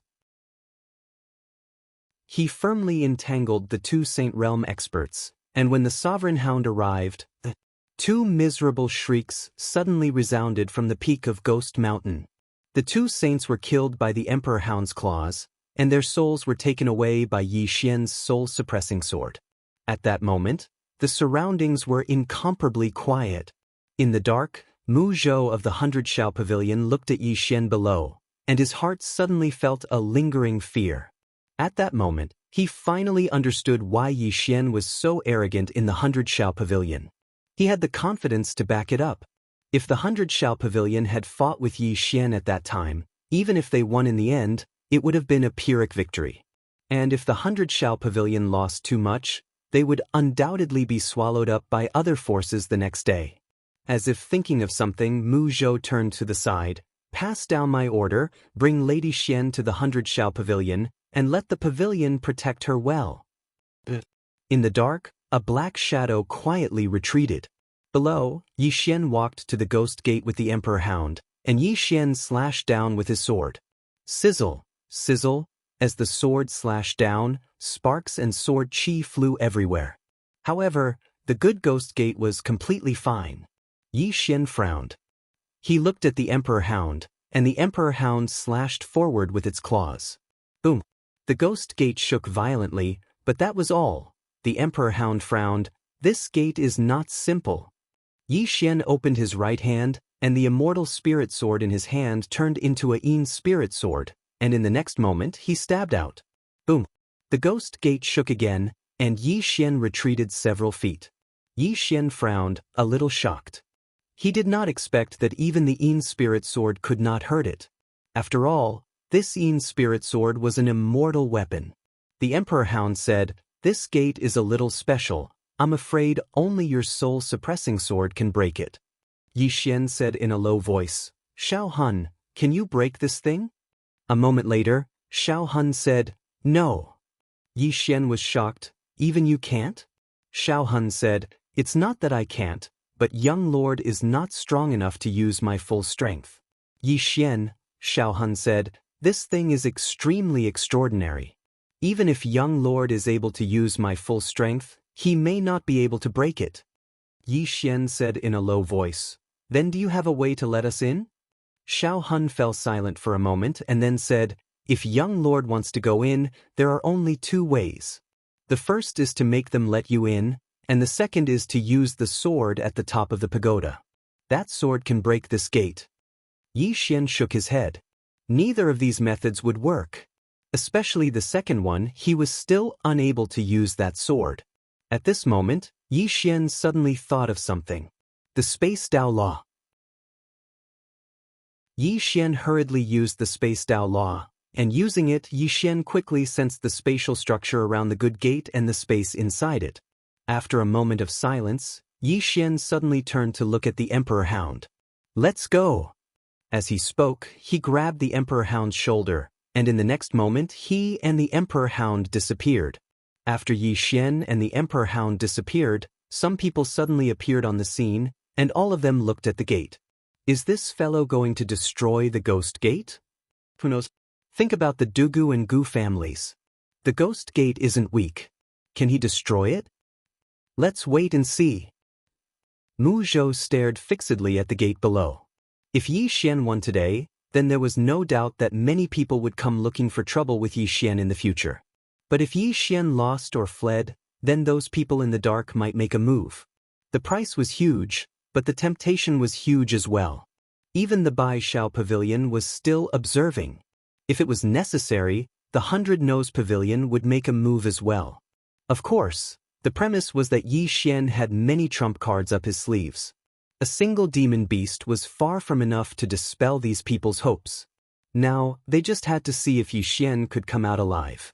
He firmly entangled the two Saint Realm experts, and when the Sovereign Hound arrived, the two miserable shrieks suddenly resounded from the peak of Ghost Mountain. The two saints were killed by the Emperor Hound's claws, and their souls were taken away by Yi Xian's soul-suppressing sword. At that moment, the surroundings were incomparably quiet. In the dark, Mu Zhou of the 100 Shao Pavilion looked at Yi Xian below, and his heart suddenly felt a lingering fear. At that moment, he finally understood why Yi Xian was so arrogant in the 100 Shao Pavilion. He had the confidence to back it up. If the 100 Shao Pavilion had fought with Yi Xian at that time, even if they won in the end, it would have been a Pyrrhic victory. And if the 100 Shao Pavilion lost too much, they would undoubtedly be swallowed up by other forces the next day. As if thinking of something, Mu Zhou turned to the side. "Pass down my order, bring Lady Xian to the 100 Shao Pavilion, and let the pavilion protect her well." In the dark, a black shadow quietly retreated. Below, Yi Xian walked to the ghost gate with the Emperor Hound, and Yi Xian slashed down with his sword. Sizzle, sizzle, as the sword slashed down, sparks and sword chi flew everywhere. However, the good ghost gate was completely fine. Yi Xian frowned. He looked at the Emperor Hound, and the Emperor Hound slashed forward with its claws. Boom! The ghost gate shook violently, but that was all. The Emperor Hound frowned. "This gate is not simple." Yi Xian opened his right hand, and the immortal spirit sword in his hand turned into a Yin spirit sword, and in the next moment he stabbed out. Boom! The ghost gate shook again, and Yi Xian retreated several feet. Yi Xian frowned, a little shocked. He did not expect that even the Yin spirit sword could not hurt it. After all, this Yin spirit sword was an immortal weapon. The Emperor Hound said, "This gate is a little special. I'm afraid only your soul-suppressing sword can break it." Yi Xian said in a low voice, "Xiao Hun, can you break this thing?" A moment later, Xiao Hun said, "No." Yi Xian was shocked, "Even you can't?" Xiao Hun said, "It's not that I can't, but young lord is not strong enough to use my full strength." Yi Xian, Xiao Hun said, "This thing is extremely extraordinary. Even if young lord is able to use my full strength, he may not be able to break it." Yi Xian said in a low voice, "Then do you have a way to let us in?" Xiao Hun fell silent for a moment and then said, "If young lord wants to go in, there are only two ways. The first is to make them let you in, and the second is to use the sword at the top of the pagoda. That sword can break this gate." Yi Xian shook his head. Neither of these methods would work. Especially the second one, he was still unable to use that sword. At this moment, Yi Xian suddenly thought of something. The Space Dao Law. Yi Xian hurriedly used the Space Dao Law, and using it, Yi Xian quickly sensed the spatial structure around the good gate and the space inside it. After a moment of silence, Yi Xian suddenly turned to look at the Emperor Hound. "Let's go." As he spoke, he grabbed the Emperor Hound's shoulder, and in the next moment he and the Emperor Hound disappeared. After Yi Xian and the Emperor Hound disappeared, some people suddenly appeared on the scene, and all of them looked at the gate. Is this fellow going to destroy the Ghost Gate? Who knows? Think about the Dugu and Gu families. The Ghost Gate isn't weak. Can he destroy it? Let's wait and see. Mu Zhou stared fixedly at the gate below. If Yi Xian won today, then there was no doubt that many people would come looking for trouble with Yi Xian in the future. But if Yi Xian lost or fled, then those people in the dark might make a move. The price was huge, but the temptation was huge as well. Even the Bai Shao Pavilion was still observing. If it was necessary, the 100-Nose Pavilion would make a move as well. Of course, the premise was that Yi Xian had many trump cards up his sleeves. A single demon beast was far from enough to dispel these people's hopes. Now, they just had to see if Yi Xian could come out alive.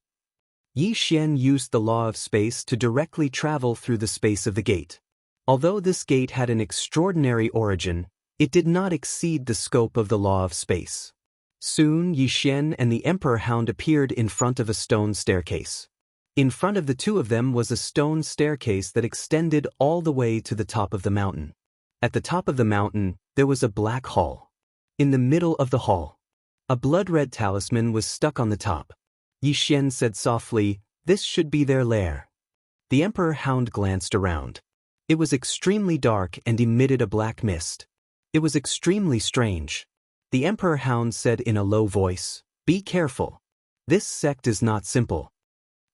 Yi Xian used the law of space to directly travel through the space of the gate. Although this gate had an extraordinary origin, it did not exceed the scope of the law of space. Soon Yi Xian and the Emperor Hound appeared in front of a stone staircase. In front of the two of them was a stone staircase that extended all the way to the top of the mountain. At the top of the mountain, there was a black hall. In the middle of the hall, a blood-red talisman was stuck on the top. Yi Xian said softly, "This should be their lair." The Emperor Hound glanced around. It was extremely dark and emitted a black mist. It was extremely strange. The Emperor Hound said in a low voice, "Be careful. This sect is not simple."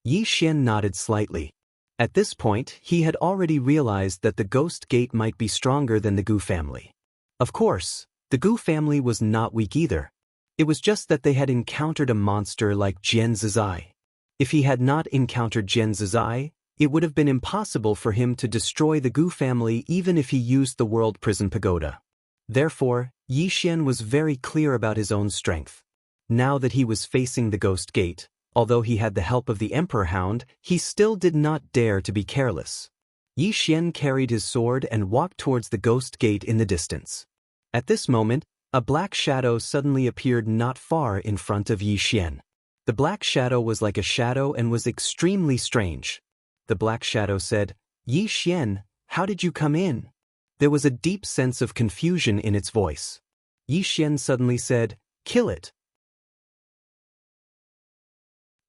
Yi Xian nodded slightly. At this point, he had already realized that the Ghost Gate might be stronger than the Gu family. Of course, the Gu family was not weak either. It was just that they had encountered a monster like Jian Zizai. If he had not encountered Jian Zizai, it would have been impossible for him to destroy the Gu family even if he used the World Prison Pagoda. Therefore, Yi Xian was very clear about his own strength. Now that he was facing the Ghost Gate, although he had the help of the Emperor Hound, he still did not dare to be careless. Yi Xian carried his sword and walked towards the Ghost Gate in the distance. At this moment, a black shadow suddenly appeared not far in front of Yi Xian. The black shadow was like a shadow and was extremely strange. The black shadow said, "Yi Xian, how did you come in?" There was a deep sense of confusion in its voice. Yi Xian suddenly said, "Kill it."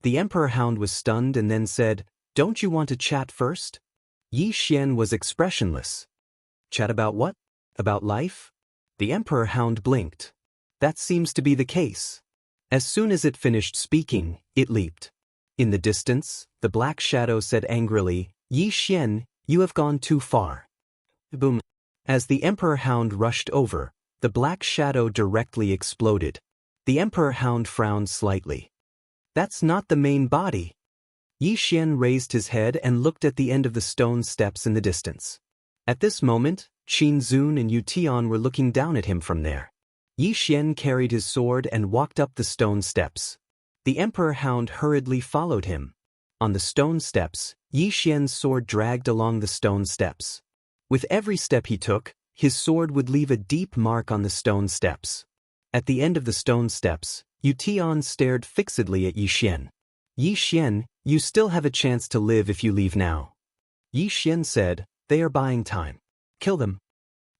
The Emperor Hound was stunned and then said, "Don't you want to chat first?" Yi Xian was expressionless. "Chat about what? About life?" The Emperor Hound blinked. "That seems to be the case." As soon as it finished speaking, it leaped. In the distance, the black shadow said angrily, "Yi Xian, you have gone too far." Boom. As the Emperor Hound rushed over, the black shadow directly exploded. The Emperor Hound frowned slightly. "That's not the main body." Yi Xian raised his head and looked at the end of the stone steps in the distance. At this moment, Qin Zun and Yu Tian were looking down at him from there. Yi Xian carried his sword and walked up the stone steps. The Emperor Hound hurriedly followed him. On the stone steps, Yi Xian's sword dragged along the stone steps. With every step he took, his sword would leave a deep mark on the stone steps. At the end of the stone steps, Yu Tian stared fixedly at Yi Xian. Yi Xian, you still have a chance to live if you leave now. Yi Xian said, they are buying time. Kill them.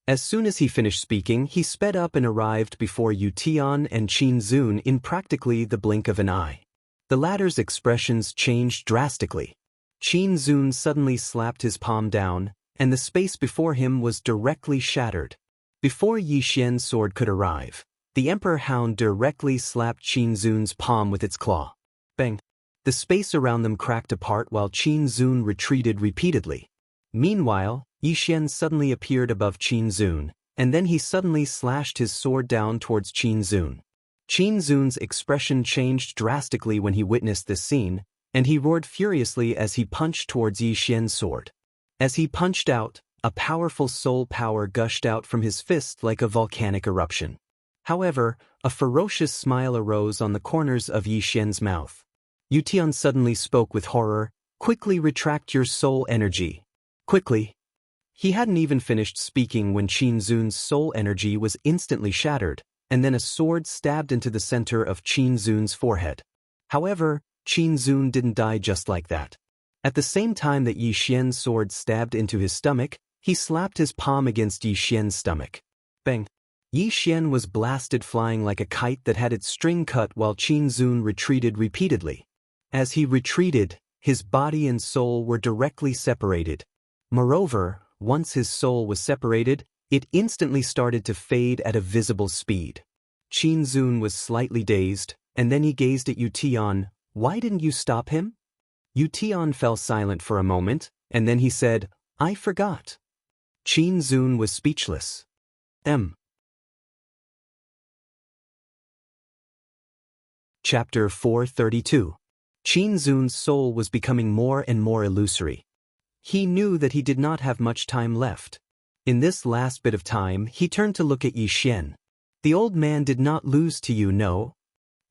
As soon as he finished speaking, he sped up and arrived before Yu Tian and Qin Zun in practically the blink of an eye. The latter's expressions changed drastically. Qin Zun suddenly slapped his palm down, and the space before him was directly shattered. Before Yi Xian's sword could arrive, the Emperor Hound directly slapped Qin Zun's palm with its claw. Bang! The space around them cracked apart while Qin Zun retreated repeatedly. Meanwhile, Yi Xian suddenly appeared above Qin Zun, and then he suddenly slashed his sword down towards Qin Zun. Qin Zun's expression changed drastically when he witnessed this scene, and he roared furiously as he punched towards Yi Xian's sword. As he punched out, a powerful soul power gushed out from his fist like a volcanic eruption. However, a ferocious smile arose on the corners of Yi Xian's mouth. Yu Tian suddenly spoke with horror, "Quickly retract your soul energy. Quickly." He hadn't even finished speaking when Qin Zun's soul energy was instantly shattered, and then a sword stabbed into the center of Qin Zun's forehead. However, Qin Zun didn't die just like that. At the same time that Yi Xian's sword stabbed into his stomach, he slapped his palm against Yi Xian's stomach. Bang! Yi Xian was blasted flying like a kite that had its string cut while Qin Zun retreated repeatedly. As he retreated, his body and soul were directly separated. Moreover, once his soul was separated, it instantly started to fade at a visible speed. Qin Zun was slightly dazed, and then he gazed at Yu Tian. "Why didn't you stop him?" Yu Tian fell silent for a moment, and then he said, "I forgot." Qin Zun was speechless. Chapter 432. Qin Zun's soul was becoming more and more illusory. He knew that he did not have much time left. In this last bit of time, he turned to look at Yi Xian. The old man did not lose to you, no?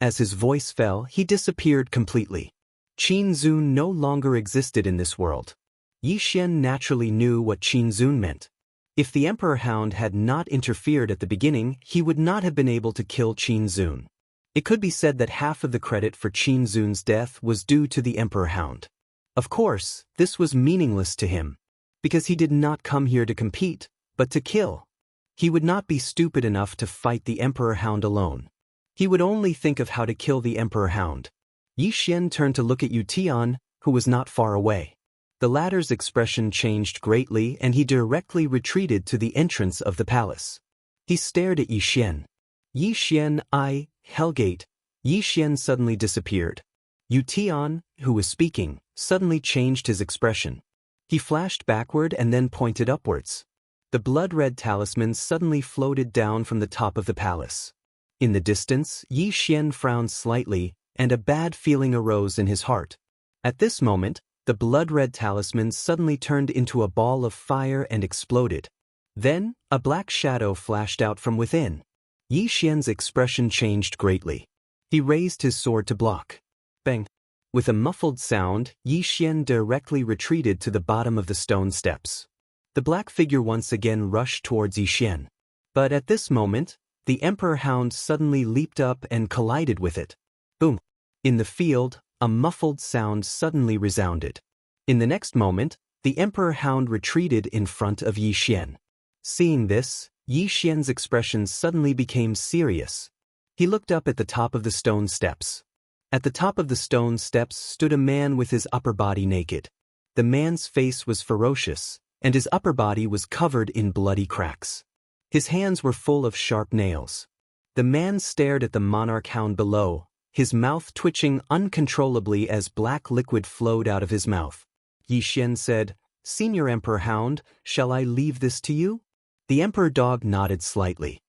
As his voice fell, he disappeared completely. Qin Zun no longer existed in this world. Yi Xian naturally knew what Qin Zun meant. If the Emperor Hound had not interfered at the beginning, he would not have been able to kill Qin Zun. It could be said that half of the credit for Qin Zun's death was due to the Emperor Hound. Of course, this was meaningless to him, because he did not come here to compete, but to kill. He would not be stupid enough to fight the Emperor Hound alone. He would only think of how to kill the Emperor Hound. Yi Xian turned to look at Yu Tian, who was not far away. The latter's expression changed greatly and he directly retreated to the entrance of the palace. He stared at Yi Xian. "Yi Xian, Hellgate." Yi Xian suddenly disappeared. Yu Tian, who was speaking, suddenly changed his expression. He flashed backward and then pointed upwards. The blood-red talisman suddenly floated down from the top of the palace. In the distance, Yi Xian frowned slightly, and a bad feeling arose in his heart. At this moment, the blood-red talisman suddenly turned into a ball of fire and exploded. Then, a black shadow flashed out from within. Yi Xian's expression changed greatly. He raised his sword to block. Bang! With a muffled sound, Yi Xian directly retreated to the bottom of the stone steps. The black figure once again rushed towards Yi Xian. But at this moment, the Emperor Hound suddenly leaped up and collided with it. Boom! In the field, a muffled sound suddenly resounded. In the next moment, the Emperor Hound retreated in front of Yi Xian. Seeing this, Yi Xian's expression suddenly became serious. He looked up at the top of the stone steps. At the top of the stone steps stood a man with his upper body naked. The man's face was ferocious, and his upper body was covered in bloody cracks. His hands were full of sharp nails. The man stared at the monarch hound below, his mouth twitching uncontrollably as black liquid flowed out of his mouth. Yi Xian said, "Senior Emperor Hound, shall I leave this to you?" The Emperor Dog nodded slightly.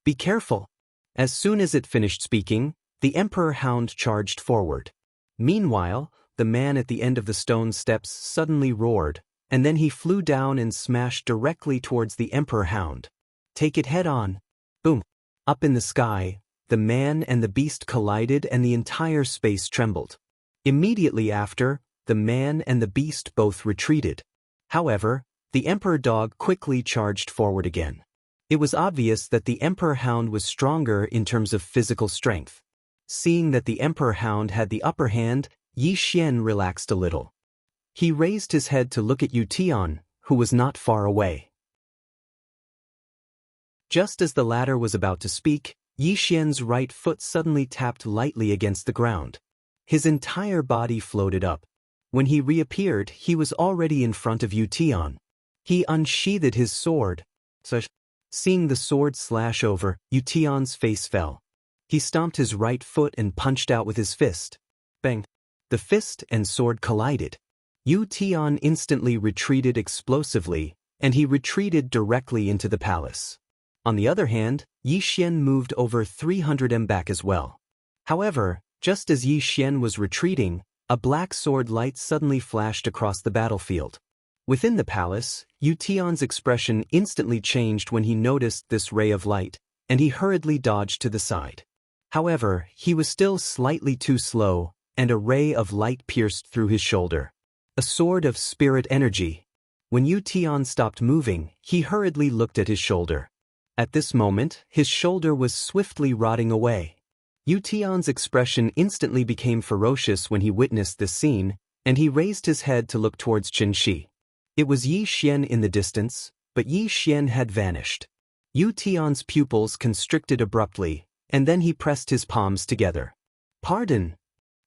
"Be careful." As soon as it finished speaking, the Emperor Hound charged forward. Meanwhile, the man at the end of the stone steps suddenly roared, and then he flew down and smashed directly towards the Emperor Hound. Take it head on. Boom. Up in the sky, the man and the beast collided and the entire space trembled. Immediately after, the man and the beast both retreated. However, the Emperor Dog quickly charged forward again. It was obvious that the Emperor Hound was stronger in terms of physical strength. Seeing that the Emperor Hound had the upper hand, Yi Xian relaxed a little. He raised his head to look at Yu Tian, who was not far away. Just as the latter was about to speak, Yi Xian's right foot suddenly tapped lightly against the ground. His entire body floated up. When he reappeared, he was already in front of Yu Tian. He unsheathed his sword. Seeing the sword slash over, Yu Tian's face fell. He stomped his right foot and punched out with his fist. Bang! The fist and sword collided. Yu Tian instantly retreated explosively, and he retreated directly into the palace. On the other hand, Yi Xian moved over 300 m back as well. However, just as Yi Xian was retreating, a black sword light suddenly flashed across the battlefield. Within the palace, Yu Tian's expression instantly changed when he noticed this ray of light, and he hurriedly dodged to the side. However, he was still slightly too slow, and a ray of light pierced through his shoulder. A sword of spirit energy. When Yu Tian stopped moving, he hurriedly looked at his shoulder. At this moment, his shoulder was swiftly rotting away. Yu Tian's expression instantly became ferocious when he witnessed this scene, and he raised his head to look towards Qinshi. It was Yi Xian in the distance, but Yi Xian had vanished. Yu Tian's pupils constricted abruptly, and then he pressed his palms together. Pardon!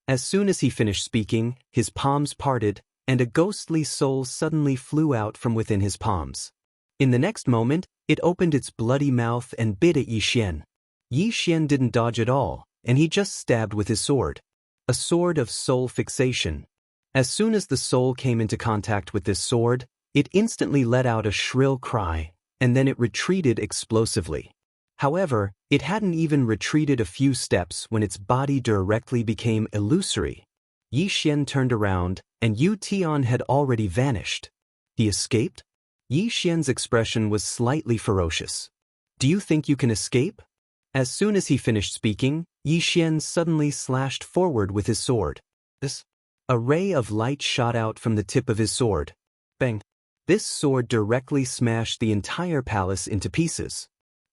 As soon as he finished speaking, his palms parted, and a ghostly soul suddenly flew out from within his palms. In the next moment, it opened its bloody mouth and bit at Yi Xian. Yi Xian didn't dodge at all, and he just stabbed with his sword. A sword of soul fixation. As soon as the soul came into contact with this sword, it instantly let out a shrill cry, and then it retreated explosively. However, it hadn't even retreated a few steps when its body directly became illusory. Yi Xian turned around, and Yu Tian had already vanished. He escaped? Yi Xian's expression was slightly ferocious. Do you think you can escape? As soon as he finished speaking, Yi Xian suddenly slashed forward with his sword. A ray of light shot out from the tip of his sword. Bang! This sword directly smashed the entire palace into pieces.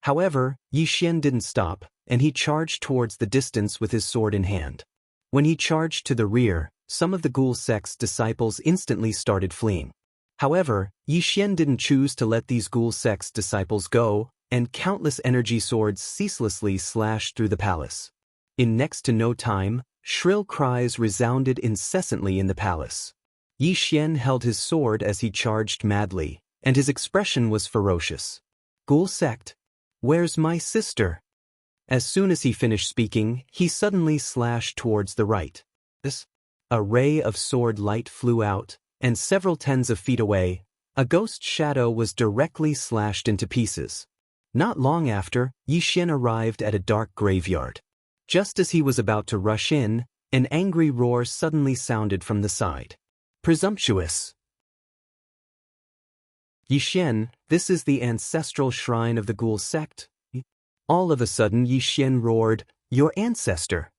However, Yi Xian didn't stop, and he charged towards the distance with his sword in hand. When he charged to the rear, some of the ghoul sect's disciples instantly started fleeing. However, Yi Xian didn't choose to let these ghoul sect's disciples go, and countless energy swords ceaselessly slashed through the palace. In next to no time, shrill cries resounded incessantly in the palace. Yi Xian held his sword as he charged madly, and his expression was ferocious. Ghoul sect, where's my sister? As soon as he finished speaking, he suddenly slashed towards the right. A ray of sword light flew out, and several tens of feet away, a ghost shadow was directly slashed into pieces. Not long after, Yi Xian arrived at a dark graveyard. Just as he was about to rush in, an angry roar suddenly sounded from the side. Presumptuous! Yi Xian, this is the ancestral shrine of the ghoul sect? All of a sudden Yi Xian roared, your ancestor!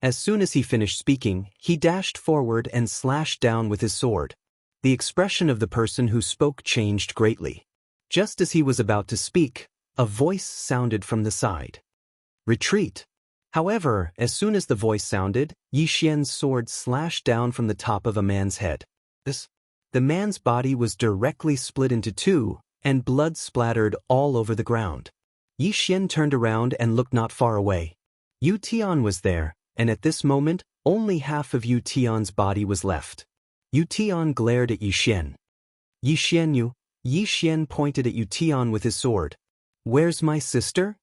As soon as he finished speaking, he dashed forward and slashed down with his sword. The expression of the person who spoke changed greatly. Just as he was about to speak, a voice sounded from the side. Retreat! However, as soon as the voice sounded, Yi Xian's sword slashed down from the top of a man's head. The man's body was directly split into two, and blood splattered all over the ground. Yi Xian turned around and looked not far away. Yu Tian was there, and at this moment, only half of Yu Tian's body was left. Yu Tian glared at Yi Xian. Yi Xian pointed at Yu Tian with his sword. Where's my sister?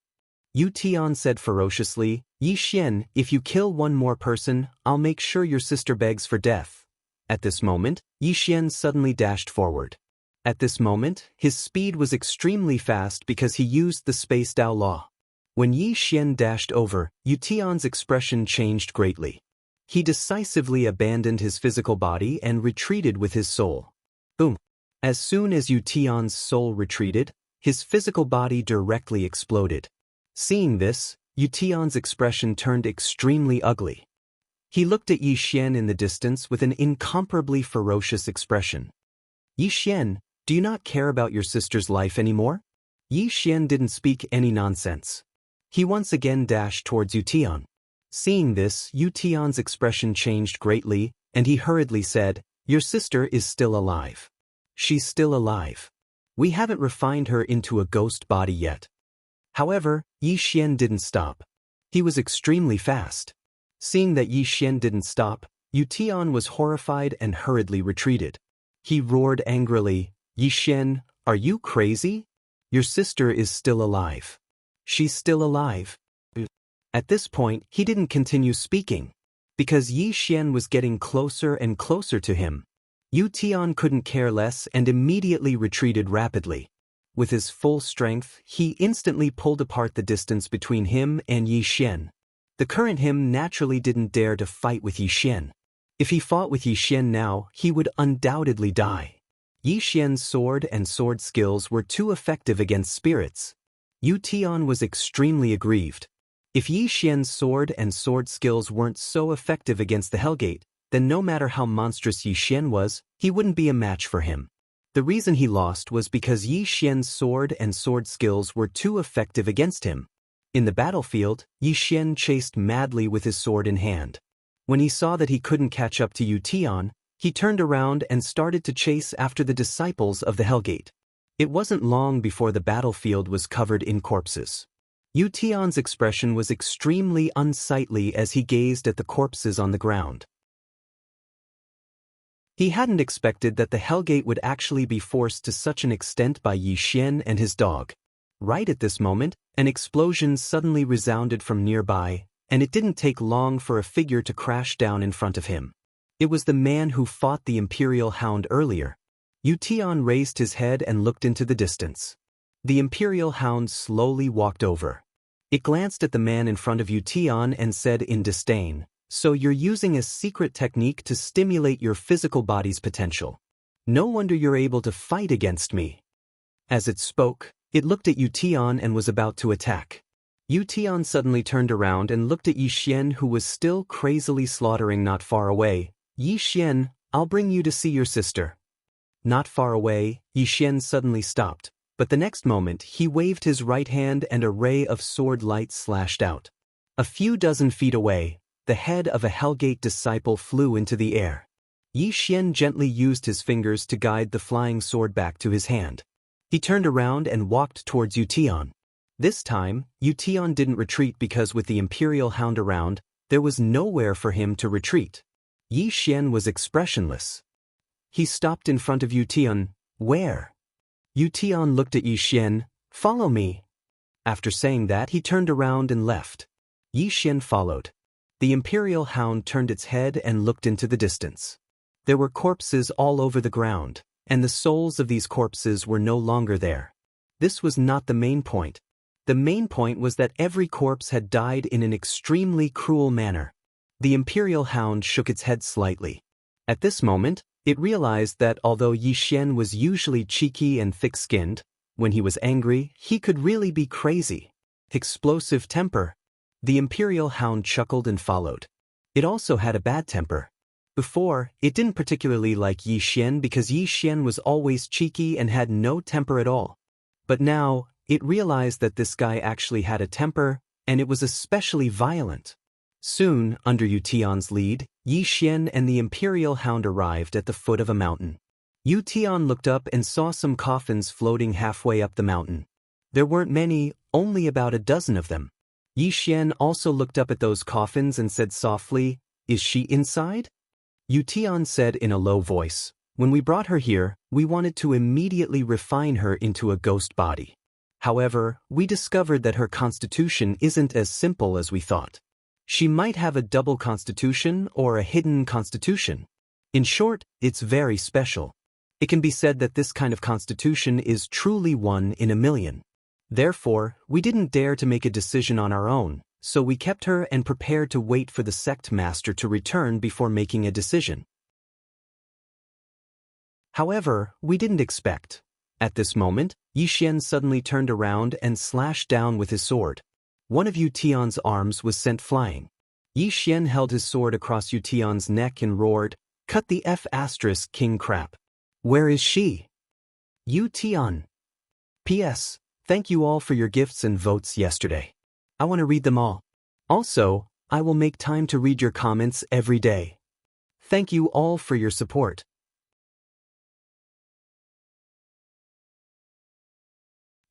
Yu Tian said ferociously, Yi Xian, if you kill one more person, I'll make sure your sister begs for death. At this moment, Yi Xian suddenly dashed forward. At this moment, his speed was extremely fast because he used the Space Dao Law. When Yi Xian dashed over, Yu Tian's expression changed greatly. He decisively abandoned his physical body and retreated with his soul. Boom! As soon as Yu Tian's soul retreated, his physical body directly exploded. Seeing this, Yu Tian's expression turned extremely ugly. He looked at Yi Xian in the distance with an incomparably ferocious expression. Yi Xian, do you not care about your sister's life anymore? Yi Xian didn't speak any nonsense. He once again dashed towards Yu Tian. Seeing this, Yu Tian's expression changed greatly, and he hurriedly said, "Your sister is still alive. She's still alive. We haven't refined her into a ghost body yet." However, Yi Xian didn't stop. He was extremely fast. Seeing that Yi Xian didn't stop, Yu Tian was horrified and hurriedly retreated. He roared angrily, "Yi Xian, are you crazy? Your sister is still alive. She's still alive." At this point, he didn't continue speaking, because Yi Xian was getting closer and closer to him. Yu Tian couldn't care less and immediately retreated rapidly. With his full strength, he instantly pulled apart the distance between him and Yi Xian. The current him naturally didn't dare to fight with Yi Xian. If he fought with Yi Xian now, he would undoubtedly die. Yi Xian's sword and sword skills were too effective against spirits. Yu Tian was extremely aggrieved. If Yi Xian's sword and sword skills weren't so effective against the Hellgate, then no matter how monstrous Yi Xian was, he wouldn't be a match for him. The reason he lost was because Yi Xian's sword and sword skills were too effective against him. In the battlefield, Yi Xian chased madly with his sword in hand. When he saw that he couldn't catch up to Yu Tian, he turned around and started to chase after the disciples of the Hellgate. It wasn't long before the battlefield was covered in corpses. Yu Tian's expression was extremely unsightly as he gazed at the corpses on the ground. He hadn't expected that the Hellgate would actually be forced to such an extent by Yi Xian and his dog. Right at this moment, an explosion suddenly resounded from nearby, and it didn't take long for a figure to crash down in front of him. It was the man who fought the Imperial Hound earlier. Yu Tian raised his head and looked into the distance. The Imperial Hound slowly walked over. It glanced at the man in front of Yu Tian and said in disdain, "So you're using a secret technique to stimulate your physical body's potential. No wonder you're able to fight against me." As it spoke, it looked at Yu Tian and was about to attack. Yu Tian suddenly turned around and looked at Yi Xian, who was still crazily slaughtering not far away. "Yi Xian, I'll bring you to see your sister." Not far away, Yi Xian suddenly stopped, but the next moment he waved his right hand and a ray of sword light slashed out. A few dozen feet away, the head of a Hellgate disciple flew into the air. Yi Xian gently used his fingers to guide the flying sword back to his hand. He turned around and walked towards Yu Tian. This time, Yu Tian didn't retreat because with the Imperial Hound around, there was nowhere for him to retreat. Yi Xian was expressionless. He stopped in front of Yu Tian. "Where?" Yu Tian looked at Yi Xian. "Follow me." After saying that, he turned around and left. Yi Xian followed. The Imperial Hound turned its head and looked into the distance. There were corpses all over the ground, and the souls of these corpses were no longer there. This was not the main point. The main point was that every corpse had died in an extremely cruel manner. The Imperial Hound shook its head slightly. At this moment, it realized that although Yi Xian was usually cheeky and thick-skinned, when he was angry, he could really be crazy. Explosive temper. The Imperial Hound chuckled and followed. It also had a bad temper. Before, it didn't particularly like Yi Xian because Yi Xian was always cheeky and had no temper at all. But now, it realized that this guy actually had a temper, and it was especially violent. Soon, under Yu Tian's lead, Yi Xian and the Imperial Hound arrived at the foot of a mountain. Yu Tian looked up and saw some coffins floating halfway up the mountain. There weren't many, only about a dozen of them. Yi Xian also looked up at those coffins and said softly, "Is she inside?" Yu Tian said in a low voice, "When we brought her here, we wanted to immediately refine her into a ghost body. However, we discovered that her constitution isn't as simple as we thought. She might have a double constitution or a hidden constitution. In short, it's very special. It can be said that this kind of constitution is truly one in a million. Therefore, we didn't dare to make a decision on our own, so we kept her and prepared to wait for the sect master to return before making a decision." However, we didn't expect. At this moment, Yi Xian suddenly turned around and slashed down with his sword. One of Yu Tian's arms was sent flying. Yi Xian held his sword across Yu Tian's neck and roared, "Cut the F*** king crap. Where is she?" Yu Tian. P.S. Thank you all for your gifts and votes yesterday. I want to read them all. Also, I will make time to read your comments every day. Thank you all for your support.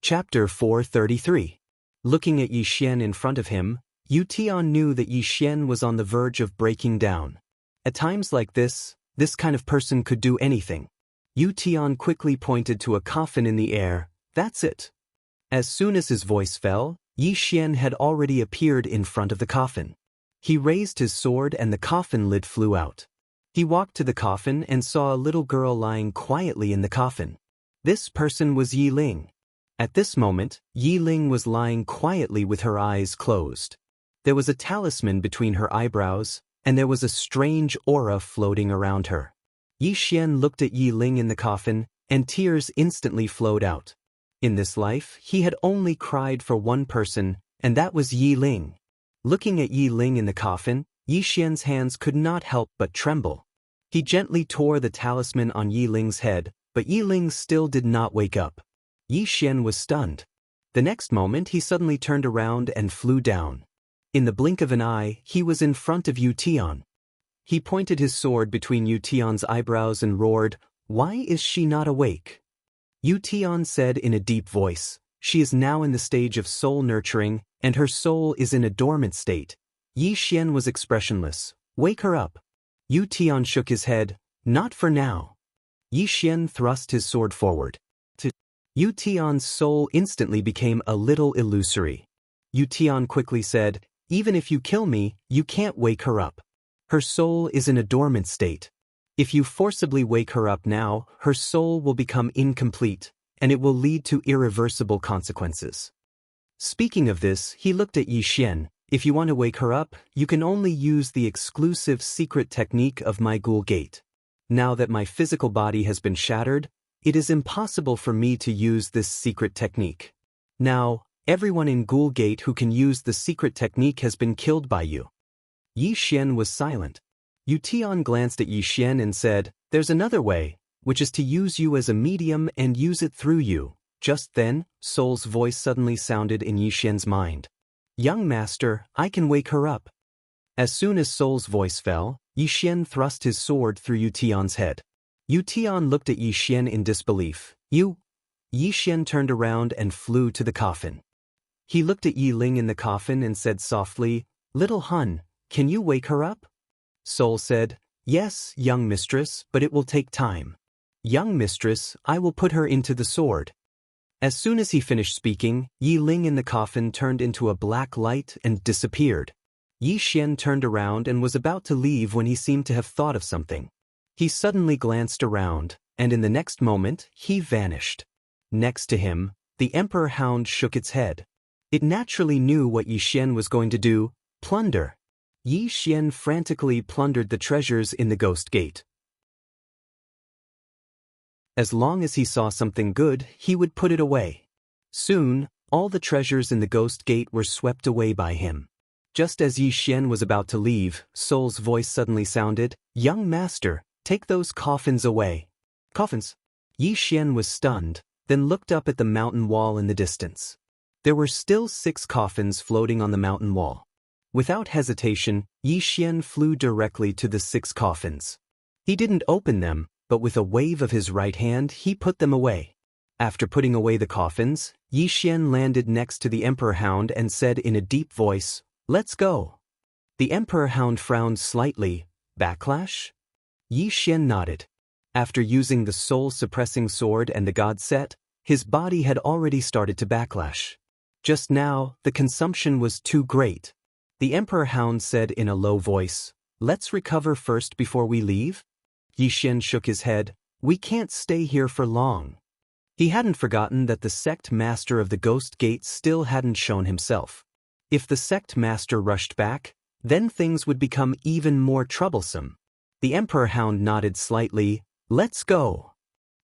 Chapter 433. Looking at Yi Xian in front of him, Yu Tian knew that Yi Xian was on the verge of breaking down. At times like this kind of person could do anything. Yu Tian quickly pointed to a coffin in the air. That's it. As soon as his voice fell, Yi Xian had already appeared in front of the coffin. He raised his sword and the coffin lid flew out. He walked to the coffin and saw a little girl lying quietly in the coffin. This person was Yi Ling. At this moment, Yi Ling was lying quietly with her eyes closed. There was a talisman between her eyebrows, and there was a strange aura floating around her. Yi Xian looked at Yi Ling in the coffin, and tears instantly flowed out. In this life, he had only cried for one person, and that was Yi Ling. Looking at Yi Ling in the coffin, Yi Xian's hands could not help but tremble. He gently tore the talisman on Yi Ling's head, but Yi Ling still did not wake up. Yi Xian was stunned. The next moment he suddenly turned around and flew down. In the blink of an eye, he was in front of Yu Tian. He pointed his sword between Yu Tian's eyebrows and roared, "Why is she not awake?" Yu Tian said in a deep voice, "She is now in the stage of soul nurturing, and her soul is in a dormant state." Yi Xian was expressionless. "Wake her up." Yu Tian shook his head, "Not for now." Yi Xian thrust his sword forward. Yu Tian's soul instantly became a little illusory. Yu Tian quickly said, "Even if you kill me, you can't wake her up. Her soul is in a dormant state. If you forcibly wake her up now, her soul will become incomplete, and it will lead to irreversible consequences." Speaking of this, he looked at Yi Xian. "If you want to wake her up, you can only use the exclusive secret technique of my ghoul gate. Now that my physical body has been shattered, it is impossible for me to use this secret technique. Now, everyone in Ghoul Gate who can use the secret technique has been killed by you." Yi Xian was silent. Yu Tian glanced at Yi Xian and said, "There's another way, which is to use you as a medium and use it through you." Just then, Soul's voice suddenly sounded in Yi Xian's mind. "Young master, I can wake her up." As soon as Soul's voice fell, Yi Xian thrust his sword through Yu Tian's head. Yu Tian looked at Yi Xian in disbelief. Yi Xian turned around and flew to the coffin. He looked at Yi Ling in the coffin and said softly, "Little Hun, can you wake her up?" Soul said, "Yes, young mistress, but it will take time." "Young mistress, I will put her into the sword." As soon as he finished speaking, Yi Ling in the coffin turned into a black light and disappeared. Yi Xian turned around and was about to leave when he seemed to have thought of something. He suddenly glanced around, and in the next moment, he vanished. Next to him, the Emperor Hound shook its head. It naturally knew what Yi Xian was going to do: plunder. Yi Xian frantically plundered the treasures in the Ghost Gate. As long as he saw something good, he would put it away. Soon, all the treasures in the Ghost Gate were swept away by him. Just as Yi Xian was about to leave, Soul's voice suddenly sounded, "Young master, take those coffins away." Coffins? Yi Xian was stunned, then looked up at the mountain wall in the distance. There were still 6 coffins floating on the mountain wall. Without hesitation, Yi Xian flew directly to the 6 coffins. He didn't open them, but with a wave of his right hand, he put them away. After putting away the coffins, Yi Xian landed next to the Emperor Hound and said in a deep voice, "Let's go." The Emperor Hound frowned slightly. "Backlash?" Yi Xian nodded. After using the soul-suppressing sword and the god set, his body had already started to backlash. Just now, the consumption was too great. The Emperor Hound said in a low voice, "Let's recover first before we leave?" Yi Xian shook his head. "We can't stay here for long." He hadn't forgotten that the sect master of the Ghost Gate still hadn't shown himself. If the sect master rushed back, then things would become even more troublesome. The Emperor Hound nodded slightly. "Let's go."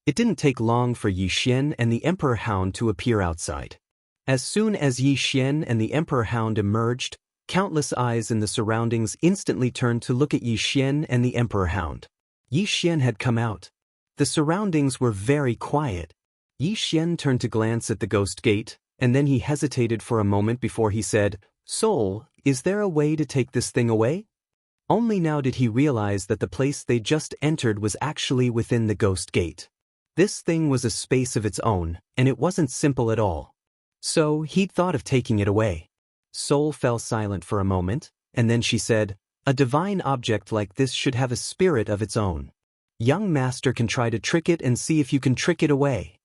It didn't take long for Yi Xian and the Emperor Hound to appear outside. As soon as Yi Xian and the Emperor Hound emerged, countless eyes in the surroundings instantly turned to look at Yi Xian and the Emperor Hound. Yi Xian had come out. The surroundings were very quiet. Yi Xian turned to glance at the ghost gate, and then he hesitated for a moment before he said, "Soul, is there a way to take this thing away?" Only now did he realize that the place they just entered was actually within the ghost gate. This thing was a space of its own, and it wasn't simple at all. So he'd thought of taking it away. Soul fell silent for a moment, and then she said, "A divine object like this should have a spirit of its own. Young master can try to trick it and see if you can trick it away."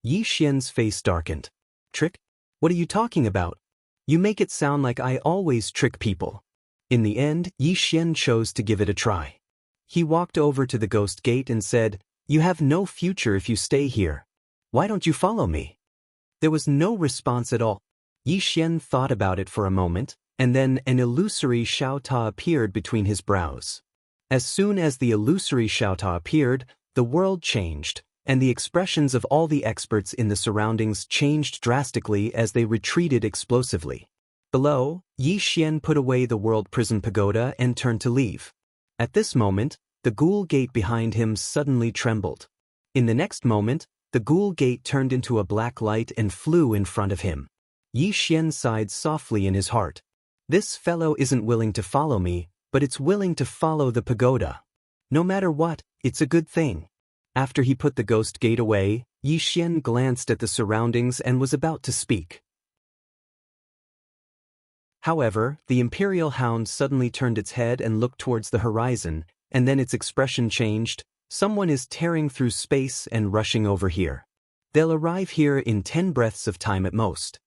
Yi Xian's face darkened. "Trick? What are you talking about? You make it sound like I always trick people." In the end, Yi Xian chose to give it a try. He walked over to the ghost gate and said, "You have no future if you stay here. Why don't you follow me?" There was no response at all. Yi Xian thought about it for a moment, and then an illusory Xiaota appeared between his brows. As soon as the illusory Xiaota appeared, the world changed, and the expressions of all the experts in the surroundings changed drastically as they retreated explosively. Below, Yi Xian put away the world prison pagoda and turned to leave. At this moment, the ghoul gate behind him suddenly trembled. In the next moment, the ghoul gate turned into a black light and flew in front of him. Yi Xian sighed softly in his heart. This fellow isn't willing to follow me, but it's willing to follow the pagoda. No matter what, it's a good thing. After he put the ghost gate away, Yi Xian glanced at the surroundings and was about to speak. However, the Imperial Hound suddenly turned its head and looked towards the horizon, and then its expression changed. "Someone is tearing through space and rushing over here. They'll arrive here in 10 breaths of time at most."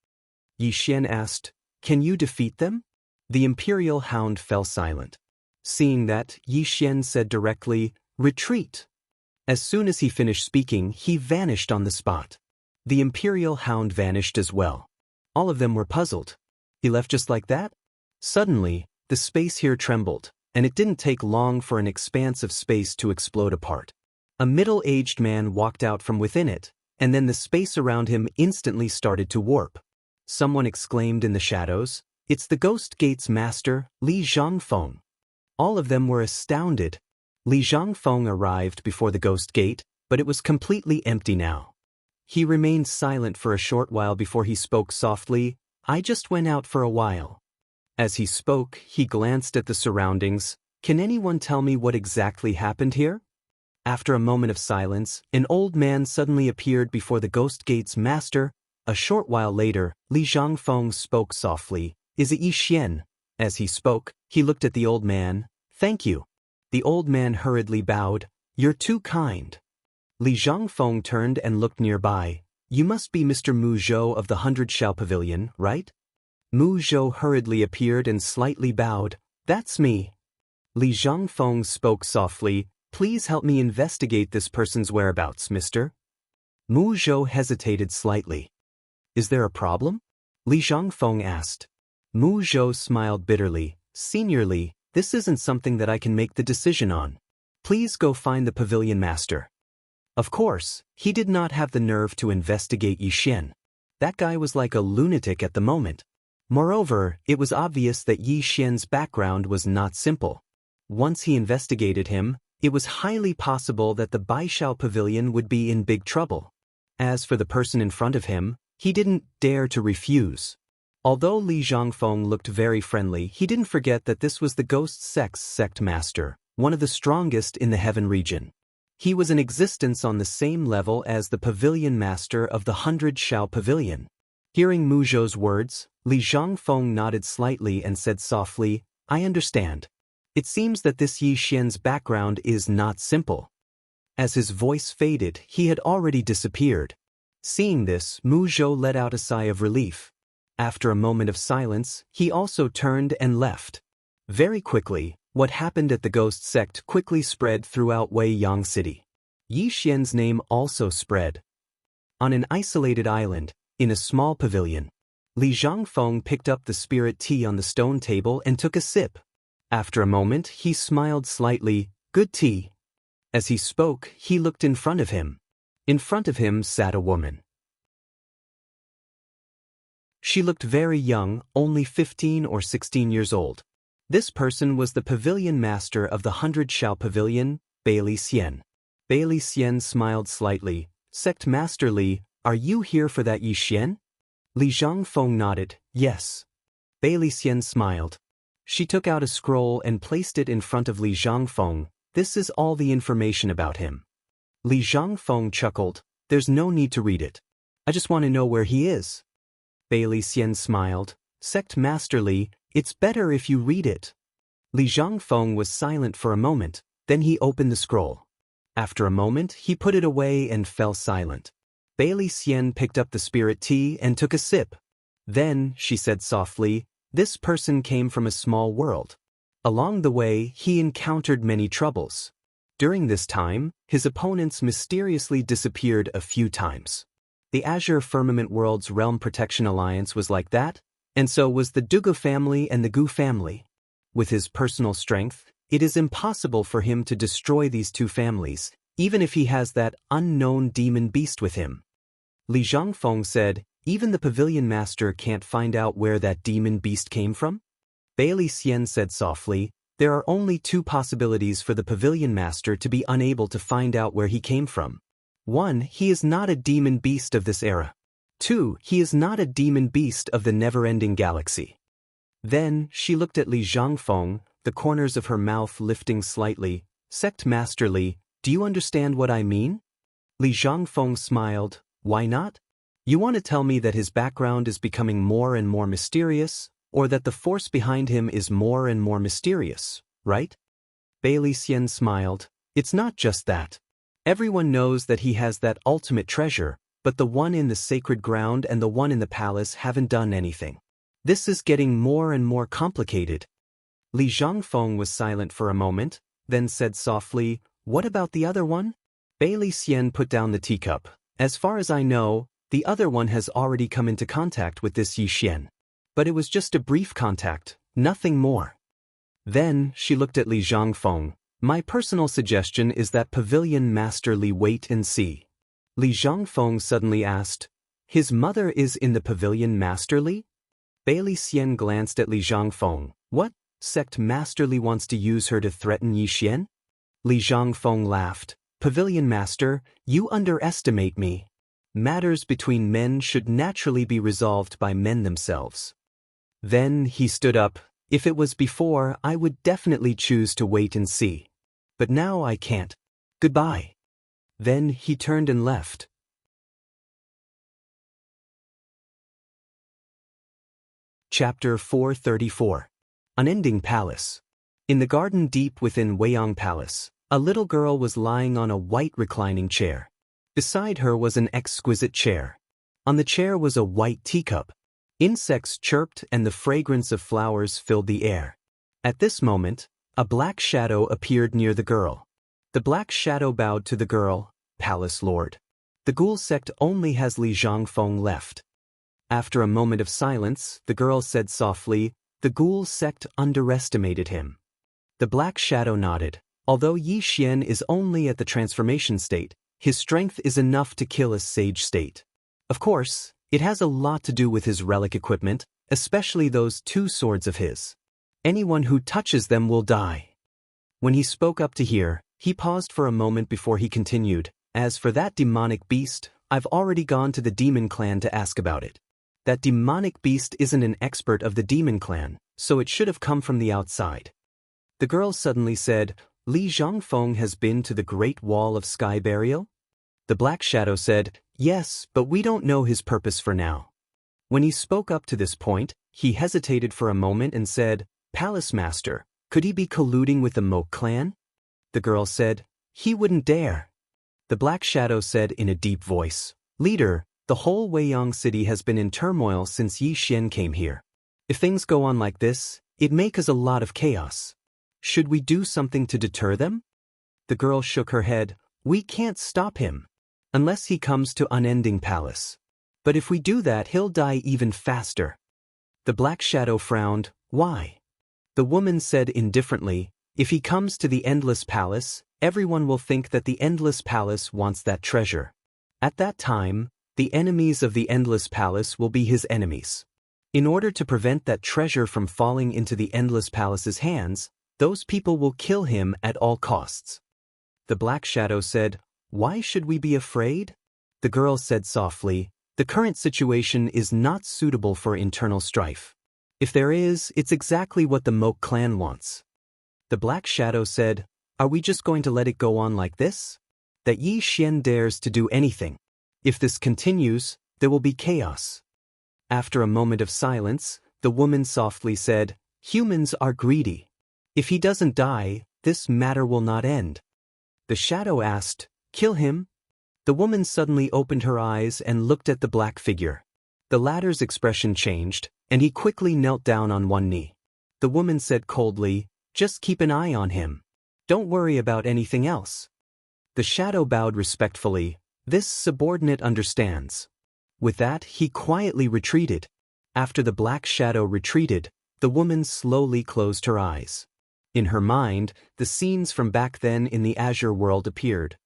Yi Xian asked, "Can you defeat them?" The Imperial Hound fell silent. Seeing that, Yi Xian said directly, "Retreat." As soon as he finished speaking, he vanished on the spot. The Imperial Hound vanished as well. All of them were puzzled. He left just like that? Suddenly, the space here trembled, and it didn't take long for an expanse of space to explode apart. A middle-aged man walked out from within it, and then the space around him instantly started to warp. Someone exclaimed in the shadows, "It's the Ghost Gate's master, Li Zhangfeng." All of them were astounded. Li Zhangfeng arrived before the Ghost Gate, but it was completely empty now. He remained silent for a short while before he spoke softly, "I just went out for a while." As he spoke, he glanced at the surroundings. "Can anyone tell me what exactly happened here?" After a moment of silence, an old man suddenly appeared before the Ghost Gate's master. A short while later, Li Zhangfeng spoke softly, "Is it Yi Xian?" As he spoke, he looked at the old man. "Thank you." The old man hurriedly bowed. "You're too kind." Li Zhangfeng turned and looked nearby. "You must be Mr. Mu Zhou of the 100 Shao Pavilion, right?" Mu Zhou hurriedly appeared and slightly bowed. "That's me." Li Zhangfeng spoke softly, "Please help me investigate this person's whereabouts, mister." Mu Zhou hesitated slightly. "Is there a problem?" Li Zhangfeng asked. Mu Zhou smiled bitterly. "Senior Li, this isn't something that I can make the decision on. Please go find the pavilion master." Of course, he did not have the nerve to investigate Yi Xian. That guy was like a lunatic at the moment. Moreover, it was obvious that Yi Xian's background was not simple. Once he investigated him, it was highly possible that the Baishao Pavilion would be in big trouble. As for the person in front of him, he didn't dare to refuse. Although Li Zhangfeng looked very friendly, he didn't forget that this was the Ghost Sect's sect master, one of the strongest in the Heaven region. He was in existence on the same level as the pavilion master of the 100 Shao Pavilion. Hearing Mu Zhou's words, Li Zhangfeng nodded slightly and said softly, "I understand. It seems that this Yi Xian's background is not simple." As his voice faded, he had already disappeared. Seeing this, Mu Zhou let out a sigh of relief. After a moment of silence, he also turned and left. Very quickly, what happened at the Ghost Sect quickly spread throughout Weiyang City. Yi Xian's name also spread. On an isolated island, in a small pavilion, Li Zhangfeng picked up the spirit tea on the stone table and took a sip. After a moment, he smiled slightly, "Good tea." As he spoke, he looked in front of him. In front of him sat a woman. She looked very young, only 15 or 16 years old. This person was the pavilion master of the 100 Xiao Pavilion, Bailey Xian. Bailey Xian smiled slightly. Sect Master Li, are you here for that Yi Xian? Li Zhangfeng nodded, yes. Bailey Xian smiled. She took out a scroll and placed it in front of Li Zhangfeng. This is all the information about him. Li Zhangfeng chuckled, there's no need to read it. I just want to know where he is. Bailey Xian smiled. Sect Master Li, it's better if you read it. Li Zhangfeng was silent for a moment, then he opened the scroll. After a moment, he put it away and fell silent. Bailey Xian picked up the spirit tea and took a sip. Then, she said softly, this person came from a small world. Along the way, he encountered many troubles. During this time, his opponents mysteriously disappeared a few times. The Azure Firmament World's Realm Protection Alliance was like that, and so was the Dugu family and the Gu family. With his personal strength, it is impossible for him to destroy these two families, even if he has that unknown demon beast with him. Li Zhangfeng said, even the pavilion master can't find out where that demon beast came from? Bailey Xian said softly, there are only two possibilities for the pavilion master to be unable to find out where he came from. 1. He is not a demon beast of this era. 2. He is not a demon beast of the never-ending galaxy. Then, she looked at Li Zhangfeng, the corners of her mouth lifting slightly. Sect Master Li, do you understand what I mean? Li Zhangfeng smiled. Why not? You want to tell me that his background is becoming more and more mysterious, or that the force behind him is more and more mysterious, right? Bailey Xian smiled. It's not just that. Everyone knows that he has that ultimate treasure, but the one in the sacred ground and the one in the palace haven't done anything. This is getting more and more complicated. Li Zhangfeng was silent for a moment, then said softly, what about the other one? Bailey Xian put down the teacup. As far as I know, the other one has already come into contact with this Yi Xian. But it was just a brief contact, nothing more. Then, she looked at Li Zhangfeng. My personal suggestion is that Pavilion Master Li wait and see. Li Zhangfeng suddenly asked, his mother is in the Pavilion Master Li? Bailey Xian glanced at Li Zhangfeng. What? Sect Master Li wants to use her to threaten Yi Xian? Li Zhangfeng laughed. Pavilion Master, you underestimate me. Matters between men should naturally be resolved by men themselves. Then he stood up. If it was before, I would definitely choose to wait and see. But now I can't. Goodbye. Then he turned and left. Chapter 434. Unending Palace. In the garden deep within Weiyang Palace, a little girl was lying on a white reclining chair. Beside her was an exquisite chair. On the chair was a white teacup. Insects chirped and the fragrance of flowers filled the air. At this moment, a black shadow appeared near the girl. The black shadow bowed to the girl, Palace Lord. The ghoul sect only has Li Zhangfeng left. After a moment of silence, the girl said softly, the ghoul sect underestimated him. The black shadow nodded. Although Yi Xian is only at the transformation state, his strength is enough to kill a sage state. Of course, it has a lot to do with his relic equipment, especially those two swords of his. Anyone who touches them will die. When he spoke up to hear, he paused for a moment before he continued. As for that demonic beast, I've already gone to the demon clan to ask about it. That demonic beast isn't an expert of the demon clan, so it should have come from the outside. The girl suddenly said, Li Zhangfeng has been to the Great Wall of Sky Burial? The black shadow said, yes, but we don't know his purpose for now. When he spoke up to this point, he hesitated for a moment and said, Palace Master, could he be colluding with the Mo clan? The girl said, he wouldn't dare. The black shadow said in a deep voice, Leader, the whole Weiyang city has been in turmoil since Yi Xian came here. If things go on like this, it may cause a lot of chaos. Should we do something to deter them? The girl shook her head. We can't stop him. Unless he comes to Unending Palace. But if we do that, he'll die even faster. The black shadow frowned. Why? The woman said indifferently, if he comes to the Endless Palace, everyone will think that the Endless Palace wants that treasure. At that time, the enemies of the Endless Palace will be his enemies. In order to prevent that treasure from falling into the Endless Palace's hands, those people will kill him at all costs. The Black Shadow said, "Why should we be afraid?" The girl said softly, "The current situation is not suitable for internal strife. If there is, it's exactly what the Moke clan wants." The Black Shadow said, "Are we just going to let it go on like this? That Yi Xian dares to do anything. If this continues, there will be chaos." After a moment of silence, the woman softly said, "Humans are greedy. If he doesn't die, this matter will not end." The shadow asked, "Kill him?" The woman suddenly opened her eyes and looked at the black figure. The latter's expression changed, and he quickly knelt down on one knee. The woman said coldly, "Just keep an eye on him. Don't worry about anything else." The shadow bowed respectfully. "This subordinate understands." With that, he quietly retreated. After the black shadow retreated, the woman slowly closed her eyes. In her mind, the scenes from back then in the Azure world appeared.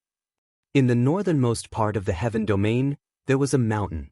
In the northernmost part of the heaven domain, there was a mountain.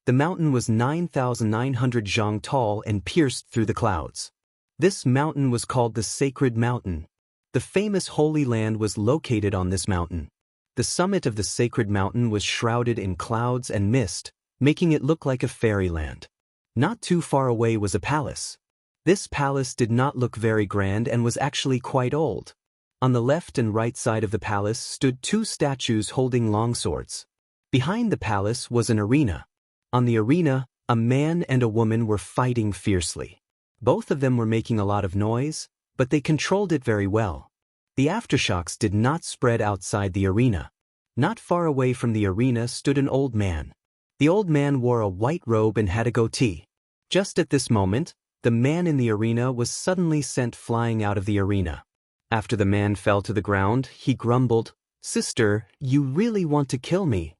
The mountain was 9,900 zhang tall and pierced through the clouds. This mountain was called the Sacred Mountain. The famous Holy Land was located on this mountain. The summit of the Sacred Mountain was shrouded in clouds and mist, making it look like a fairyland. Not too far away was a palace. This palace did not look very grand and was actually quite old. On the left and right side of the palace stood two statues holding longswords. Behind the palace was an arena. On the arena, a man and a woman were fighting fiercely. Both of them were making a lot of noise, but they controlled it very well. The aftershocks did not spread outside the arena. Not far away from the arena stood an old man. The old man wore a white robe and had a goatee. Just at this moment, the man in the arena was suddenly sent flying out of the arena. After the man fell to the ground, he grumbled, "Sister, you really want to kill me."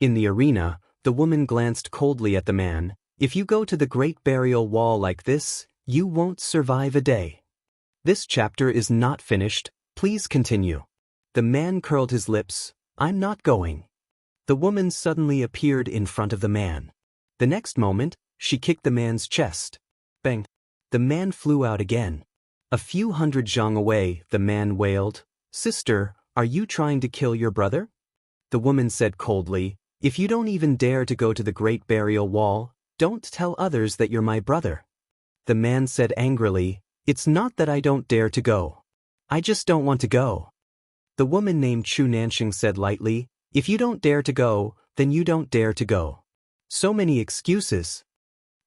In the arena, the woman glanced coldly at the man. "If you go to the Great Burial Wall like this, you won't survive a day." This chapter is not finished. Please continue. The man curled his lips. "I'm not going." The woman suddenly appeared in front of the man. The next moment, she kicked the man's chest. Bang! The man flew out again. A few hundred zhang away, the man wailed, "Sister, are you trying to kill your brother?" The woman said coldly, "If you don't even dare to go to the Great Burial Wall, don't tell others that you're my brother." The man said angrily, "It's not that I don't dare to go. I just don't want to go." The woman named Chu Nanxing said lightly, "If you don't dare to go, then you don't dare to go." So many excuses.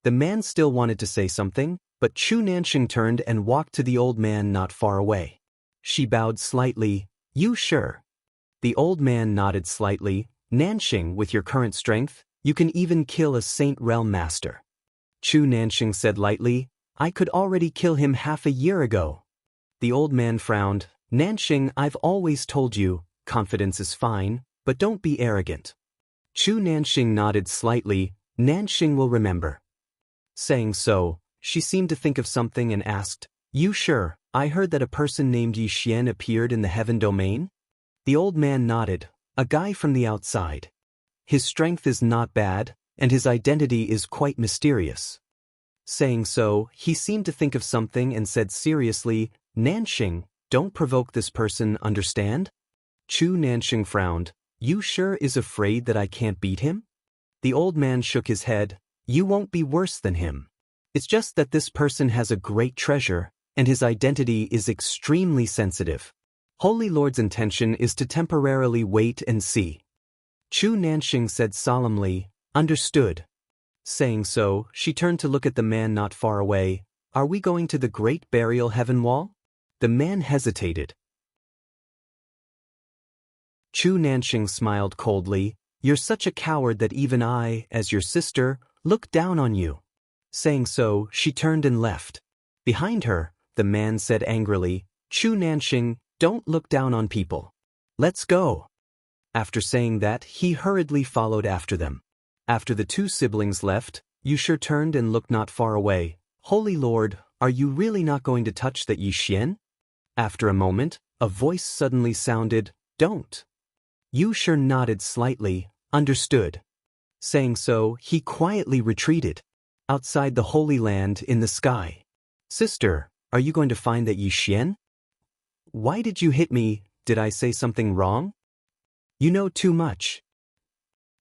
The man still wanted to say something, but Chu Nanxing turned and walked to the old man not far away. She bowed slightly. "You sure?" The old man nodded slightly. "Nanxing, with your current strength, you can even kill a Saint Realm Master." Chu Nanxing said lightly, "I could already kill him half a year ago." The old man frowned. "Nanxing, I've always told you, confidence is fine, but don't be arrogant." Chu Nanxing nodded slightly. "Nanxing will remember." Saying so, she seemed to think of something and asked, "You sure? I heard that a person named Yi Xian appeared in the heaven domain?" The old man nodded. "A guy from the outside. His strength is not bad, and his identity is quite mysterious." Saying so, he seemed to think of something and said seriously, "Nanxing, don't provoke this person, understand?" Chu Nanxing frowned. "You sure is afraid that I can't beat him?" The old man shook his head. "You won't be worse than him. It's just that this person has a great treasure, and his identity is extremely sensitive. Holy Lord's intention is to temporarily wait and see." Chu Nanxing said solemnly, "Understood." Saying so, she turned to look at the man not far away. "Are we going to the Great Burial Heaven Wall?" The man hesitated. Chu Nanxing smiled coldly. "You're such a coward that even I, as your sister, look down on you." Saying so, she turned and left. Behind her, the man said angrily, "Chu Nanxing, don't look down on people. Let's go." After saying that, he hurriedly followed after them. After the two siblings left, Yusher turned and looked not far away. "Holy Lord, are you really not going to touch that Yi Xian?" After a moment, a voice suddenly sounded, "Don't." Yu Shi nodded slightly, understood. Saying so, he quietly retreated. Outside the Holy Land in the sky. Sister, are you going to find that Yi Xian? Why did you hit me? Did I say something wrong? You know too much.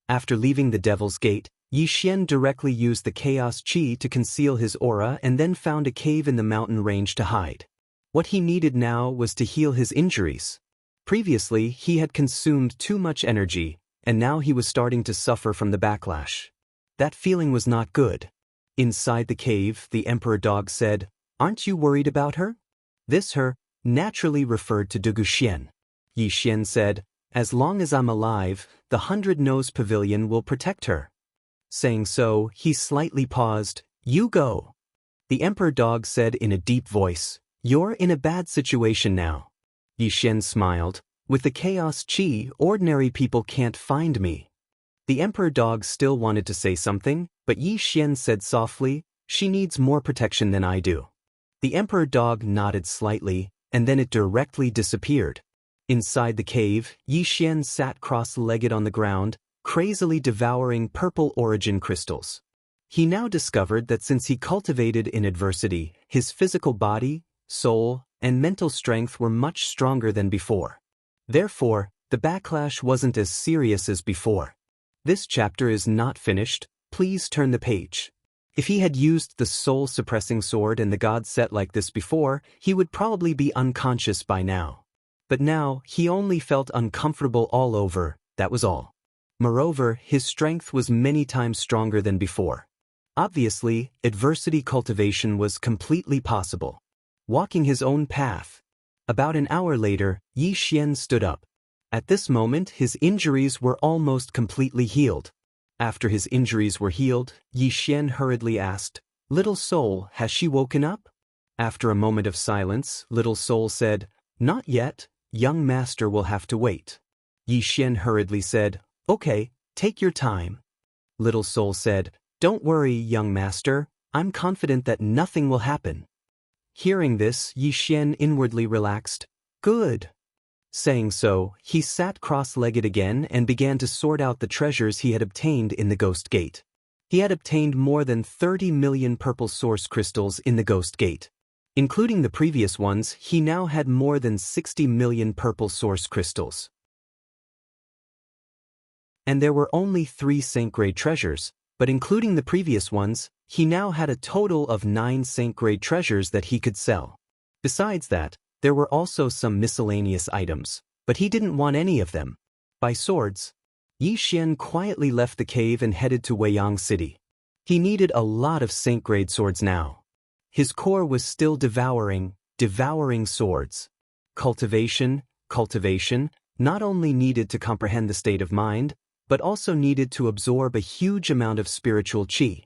After leaving the Devil's Gate, Yi Xian directly used the Chaos Qi to conceal his aura and then found a cave in the mountain range to hide. What he needed now was to heal his injuries. Previously, he had consumed too much energy, and now he was starting to suffer from the backlash. That feeling was not good. Inside the cave, the Emperor Dog said, "Aren't you worried about her?" This her naturally referred to Dugu Xian. Yi Xian said, "As long as I'm alive, the 100-Nose Pavilion will protect her." Saying so, he slightly paused. "You go." The Emperor Dog said in a deep voice, "You're in a bad situation now." Yi Xian smiled. "With the Chaos Qi, ordinary people can't find me." The Emperor Dog still wanted to say something, but Yi Xian said softly, "She needs more protection than I do." The Emperor Dog nodded slightly, and then it directly disappeared. Inside the cave, Yi Xian sat cross-legged on the ground, crazily devouring purple origin crystals. He now discovered that since he cultivated in adversity, his physical body, soul, and mental strength were much stronger than before. Therefore, the backlash wasn't as serious as before. This chapter is not finished. Please turn the page. If he had used the soul-suppressing sword and the god set like this before, he would probably be unconscious by now. But now, he only felt uncomfortable all over, that was all. Moreover, his strength was many times stronger than before. Obviously, adversity cultivation was completely possible. Walking his own path. About an hour later, Yi Xian stood up. At this moment, his injuries were almost completely healed. After his injuries were healed, Yi Xian hurriedly asked, "Little Soul, has she woken up?" After a moment of silence, Little Soul said, "Not yet, young master will have to wait." Yi Xian hurriedly said, "Okay, take your time." Little Soul said, "Don't worry, young master, I'm confident that nothing will happen." Hearing this, Yi Xian inwardly relaxed. "Good." Saying so, he sat cross-legged again and began to sort out the treasures he had obtained in the Ghost Gate. He had obtained more than 30 million purple source crystals in the Ghost Gate. Including the previous ones, he now had more than 60 million purple source crystals. And there were only 3 Saint-grade treasures, but including the previous ones, he now had a total of 9 Saint-grade treasures that he could sell. Besides that, there were also some miscellaneous items, but he didn't want any of them. By swords, Yi Xian quietly left the cave and headed to Weiyang City. He needed a lot of Saint-grade swords now. His core was still devouring swords. Cultivation, not only needed to comprehend the state of mind, but also needed to absorb a huge amount of spiritual qi.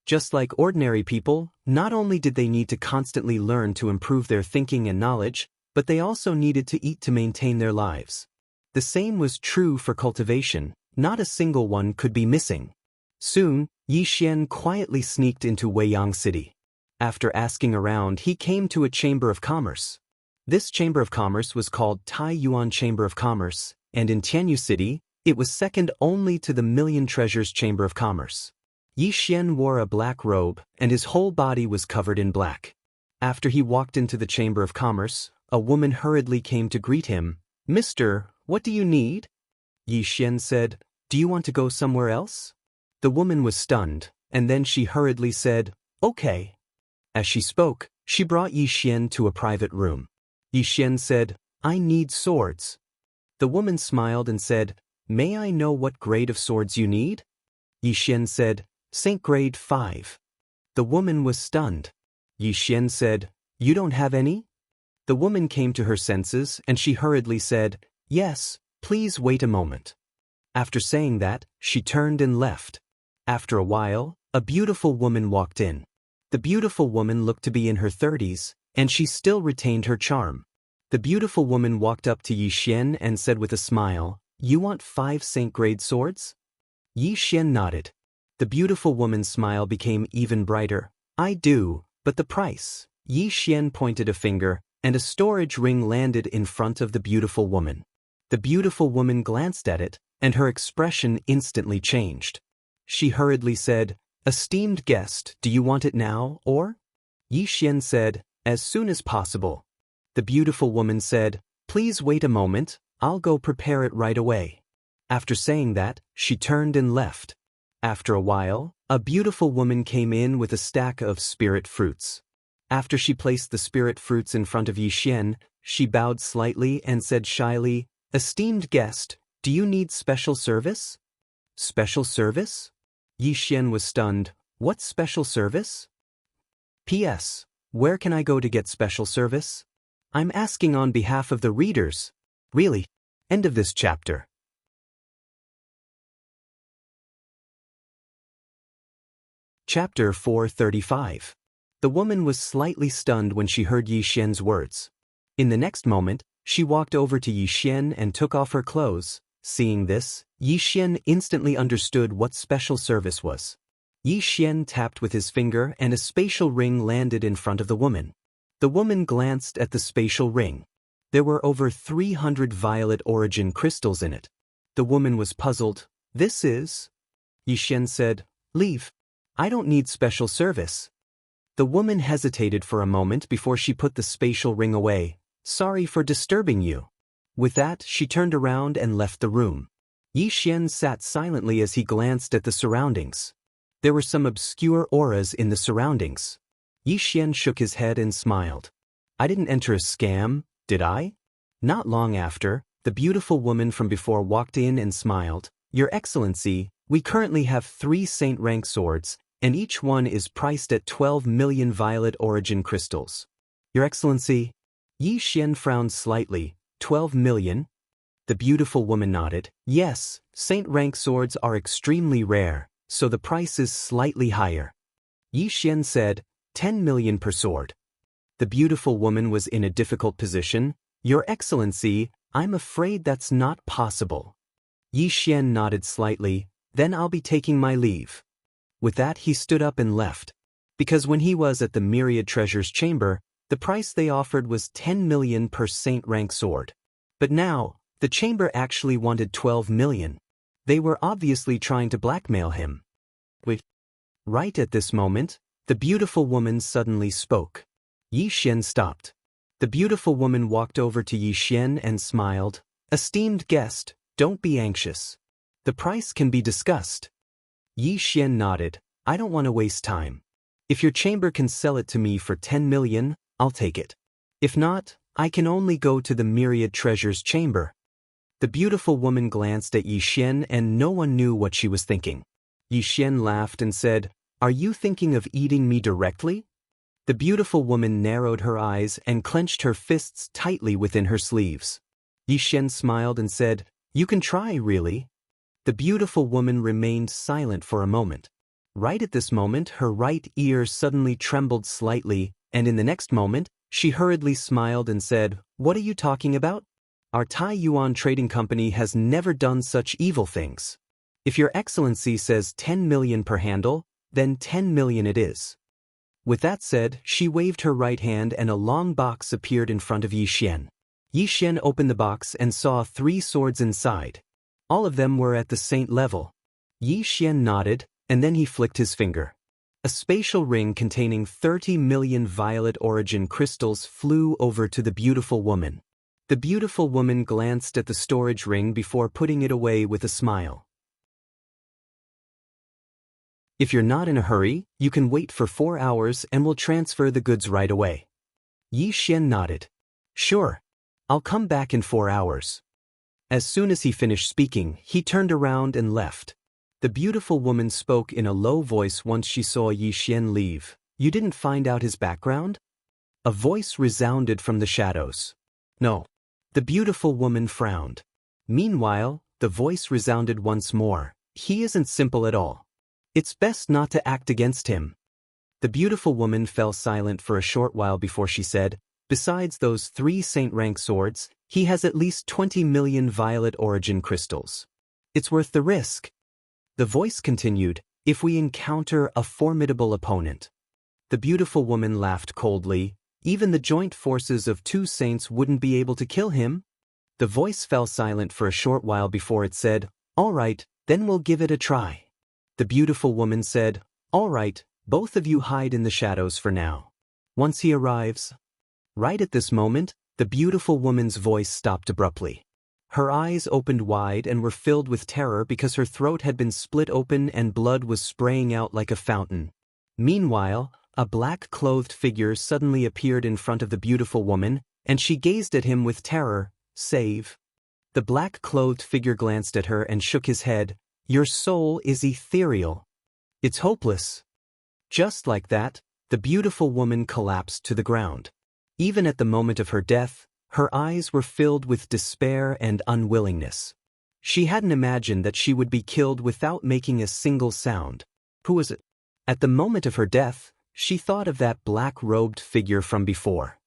Just like ordinary people, not only did they need to constantly learn to improve their thinking and knowledge, but they also needed to eat to maintain their lives. The same was true for cultivation, not a single one could be missing. Soon, Yi Xian quietly sneaked into Weiyang City. After asking around, he came to a chamber of commerce. This chamber of commerce was called Tai Yuan Chamber of Commerce, and in Tianyu City, it was second only to the Million Treasures Chamber of Commerce. Yi Xian wore a black robe, and his whole body was covered in black. After he walked into the Chamber of Commerce, a woman hurriedly came to greet him. "Mister, what do you need?" Yi Xian said, "Do you want to go somewhere else?" The woman was stunned, and then she hurriedly said, "Okay." As she spoke, she brought Yi Xian to a private room. Yi Xian said, "I need swords." The woman smiled and said, "May I know what grade of swords you need?" Yi Xian said, "Saint grade 5. The woman was stunned. Yi Xian said, "You don't have any?" The woman came to her senses and she hurriedly said, "Yes, please wait a moment." After saying that, she turned and left. After a while, a beautiful woman walked in. The beautiful woman looked to be in her 30s, and she still retained her charm. The beautiful woman walked up to Yi Xian and said with a smile, "You want 5 Saint-grade swords?" Yi Xian nodded. The beautiful woman's smile became even brighter. "I do, but the price." Yi Xian pointed a finger, and a storage ring landed in front of the beautiful woman. The beautiful woman glanced at it, and her expression instantly changed. She hurriedly said, "Esteemed guest, do you want it now, or?" Yi Xian said, "As soon as possible." The beautiful woman said, "Please wait a moment, I'll go prepare it right away." After saying that, she turned and left. After a while, a beautiful woman came in with a stack of spirit fruits. After she placed the spirit fruits in front of Yi Xian, she bowed slightly and said shyly, "Esteemed guest, do you need special service?" "Special service?" Yi Xian was stunned. "What special service?" "P.S. Where can I go to get special service? I'm asking on behalf of the readers." Really. End of this chapter. Chapter 435. The woman was slightly stunned when she heard Yi Xian's words. In the next moment, she walked over to Yi Xian and took off her clothes. Seeing this, Yi Xian instantly understood what special service was. Yi Xian tapped with his finger and a spatial ring landed in front of the woman. The woman glanced at the spatial ring. There were over 300 violet origin crystals in it. The woman was puzzled. "This is?" Yi Xian said, "Leave. I don't need special service." The woman hesitated for a moment before she put the spatial ring away. "Sorry for disturbing you." With that, she turned around and left the room. Yi Xian sat silently as he glanced at the surroundings. There were some obscure auras in the surroundings. Yi Xian shook his head and smiled. "I didn't enter a scam, did I?" Not long after, the beautiful woman from before walked in and smiled. "Your Excellency, we currently have 3 saint rank swords, and each one is priced at 12 million violet origin crystals." "Your Excellency?" Yi Xian frowned slightly. 12 million? The beautiful woman nodded. "Yes, saint rank swords are extremely rare, so the price is slightly higher." Yi Xian said, 10 million per sword. The beautiful woman was in a difficult position. "Your Excellency, I'm afraid that's not possible." Yi Xian nodded slightly. "Then I'll be taking my leave." With that, he stood up and left. Because when he was at the Myriad Treasures chamber, the price they offered was 10 million per saint rank sword. But now, the chamber actually wanted 12 million. They were obviously trying to blackmail him. Wait. Right at this moment, the beautiful woman suddenly spoke. Yi Xian stopped. The beautiful woman walked over to Yi Xian and smiled. "Esteemed guest, don't be anxious. The price can be discussed." Yi Xian nodded. "I don't want to waste time. If your chamber can sell it to me for 10 million, I'll take it. If not, I can only go to the Myriad Treasures chamber." The beautiful woman glanced at Yi Xian and no one knew what she was thinking. Yi Xian laughed and said, "Are you thinking of eating me directly?" The beautiful woman narrowed her eyes and clenched her fists tightly within her sleeves. Yi Xian smiled and said, "You can try, really." The beautiful woman remained silent for a moment. Right at this moment, her right ear suddenly trembled slightly, and in the next moment, she hurriedly smiled and said, "What are you talking about? Our Tai Yuan Trading Company has never done such evil things. If your Excellency says 10 million per handle, then 10 million it is." With that said, she waved her right hand and a long box appeared in front of Yi Xian. Yi Xian opened the box and saw 3 swords inside. All of them were at the saint level. Yi Xian nodded, and then he flicked his finger. A spatial ring containing 30 million violet origin crystals flew over to the beautiful woman. The beautiful woman glanced at the storage ring before putting it away with a smile. "If you're not in a hurry, you can wait for 4 hours and we'll transfer the goods right away." Yi Xian nodded. "Sure. I'll come back in 4 hours." As soon as he finished speaking, he turned around and left. The beautiful woman spoke in a low voice once she saw Yi Xian leave. "You didn't find out his background?" A voice resounded from the shadows. "No." The beautiful woman frowned. Meanwhile, the voice resounded once more. "He isn't simple at all. It's best not to act against him." The beautiful woman fell silent for a short while before she said, "Besides those 3 saint rank swords, he has at least 20 million violet origin crystals. It's worth the risk." The voice continued, "If we encounter a formidable opponent." The beautiful woman laughed coldly. "Even the joint forces of 2 saints wouldn't be able to kill him?" The voice fell silent for a short while before it said, "All right, then we'll give it a try." The beautiful woman said, "All right, both of you hide in the shadows for now. Once he arrives..." Right at this moment, the beautiful woman's voice stopped abruptly. Her eyes opened wide and were filled with terror because her throat had been split open and blood was spraying out like a fountain. Meanwhile, a black-clothed figure suddenly appeared in front of the beautiful woman, and she gazed at him with terror. "Save." The black-clothed figure glanced at her and shook his head. "Your soul is ethereal. It's hopeless." Just like that, the beautiful woman collapsed to the ground. Even at the moment of her death, her eyes were filled with despair and unwillingness. She hadn't imagined that she would be killed without making a single sound. Who was it? At the moment of her death, she thought of that black-robed figure from before.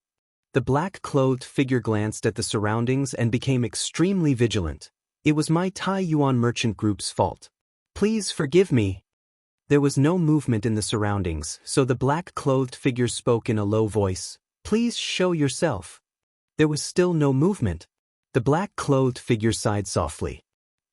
The black-clothed figure glanced at the surroundings and became extremely vigilant. "It was my Taiyuan merchant group's fault. Please forgive me." There was no movement in the surroundings, so the black-clothed figure spoke in a low voice. "Please show yourself." There was still no movement. The black-clothed figure sighed softly.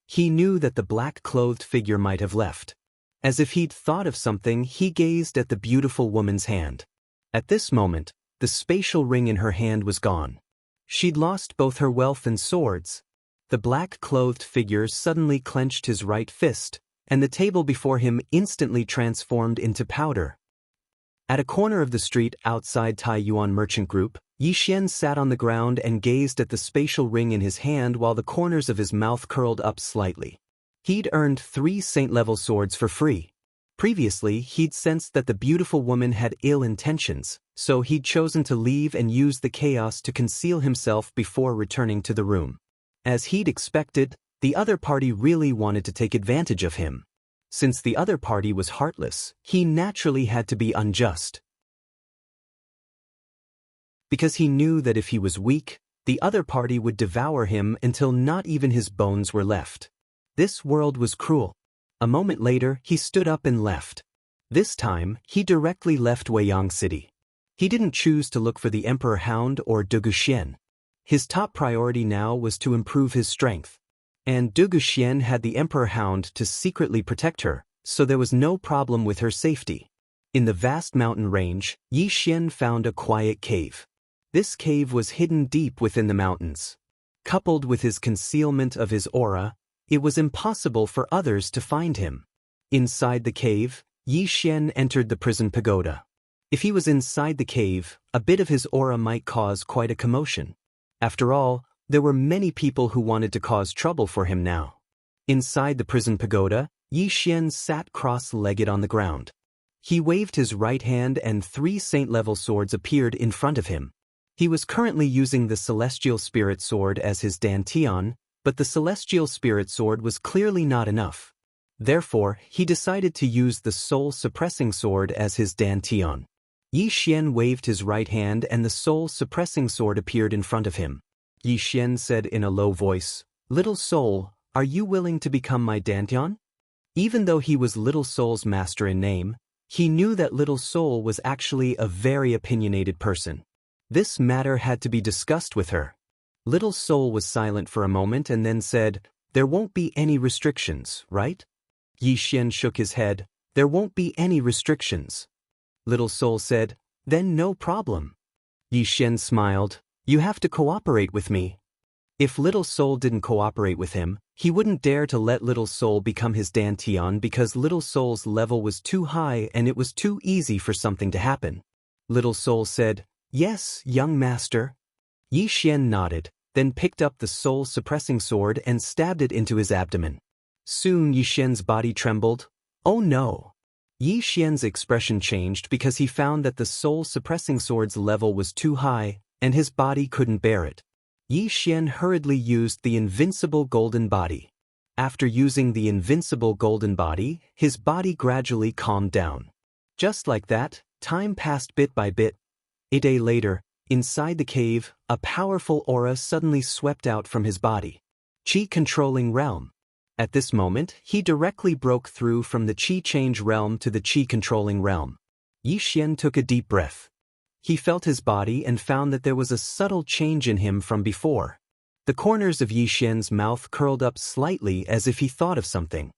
He knew that the black-clothed figure might have left. As if he'd thought of something, he gazed at the beautiful woman's hand. At this moment, the spatial ring in her hand was gone. She'd lost both her wealth and swords. The black-clothed figure suddenly clenched his right fist, and the table before him instantly transformed into powder. At a corner of the street outside Taiyuan Merchant Group, Yixian sat on the ground and gazed at the spatial ring in his hand while the corners of his mouth curled up slightly. He'd earned 3 saint-level swords for free. Previously, he'd sensed that the beautiful woman had ill intentions, so he'd chosen to leave and use the chaos to conceal himself before returning to the room. As he'd expected, the other party really wanted to take advantage of him. Since the other party was heartless, he naturally had to be unjust. Because he knew that if he was weak, the other party would devour him until not even his bones were left. This world was cruel. A moment later, he stood up and left. This time, he directly left Weiyang City. He didn't choose to look for the Emperor Hound or Duguxian. His top priority now was to improve his strength. And Duguxian had the Emperor Hound to secretly protect her, so there was no problem with her safety. In the vast mountain range, Yixian found a quiet cave. This cave was hidden deep within the mountains. Coupled with his concealment of his aura, it was impossible for others to find him. Inside the cave, Yixian entered the prison pagoda. If he was inside the cave, a bit of his aura might cause quite a commotion. After all, there were many people who wanted to cause trouble for him now. Inside the prison pagoda, Yixian sat cross-legged on the ground. He waved his right hand and 3 saint-level swords appeared in front of him. He was currently using the Celestial Spirit Sword as his dantian, but the Celestial Spirit Sword was clearly not enough. Therefore, he decided to use the Soul-Suppressing Sword as his dantian. Yixian waved his right hand and the Soul-Suppressing Sword appeared in front of him. Yixian said in a low voice, "Little Soul, are you willing to become my dantian?" Even though he was Little Soul's master in name, he knew that Little Soul was actually a very opinionated person. This matter had to be discussed with her. Little Soul was silent for a moment and then said, "There won't be any restrictions, right?" Yixian shook his head. "There won't be any restrictions." Little Soul said, "Then no problem." Yixian smiled. "You have to cooperate with me." If Little Soul didn't cooperate with him, he wouldn't dare to let Little Soul become his dantian because Little Soul's level was too high and it was too easy for something to happen. Little Soul said, "Yes, young master." Yixian nodded, then picked up the soul-suppressing sword and stabbed it into his abdomen. Soon Yixian's body trembled. Oh no! Yixian's expression changed because he found that the soul-suppressing sword's level was too high, and his body couldn't bear it. Yixian hurriedly used the invincible golden body. After using the invincible golden body, his body gradually calmed down. Just like that, time passed bit by bit. A day later, inside the cave, a powerful aura suddenly swept out from his body. Qi-controlling realm. At this moment, he directly broke through from the Qi-change realm to the Qi-controlling realm. Yixian took a deep breath. He felt his body and found that there was a subtle change in him from before. The corners of Yi Xian's mouth curled up slightly as if he thought of something.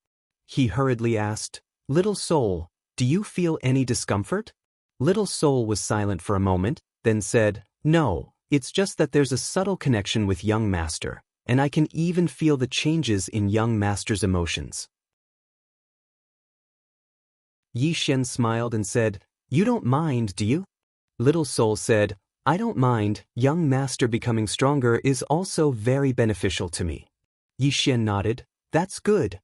He hurriedly asked, "Little soul, do you feel any discomfort?" Little soul was silent for a moment, then said, "No, it's just that there's a subtle connection with young master, and I can even feel the changes in young master's emotions." Yi Xian smiled and said, "You don't mind, do you?" Little soul said, "I don't mind, young master becoming stronger is also very beneficial to me." Yi Xian nodded, "That's good."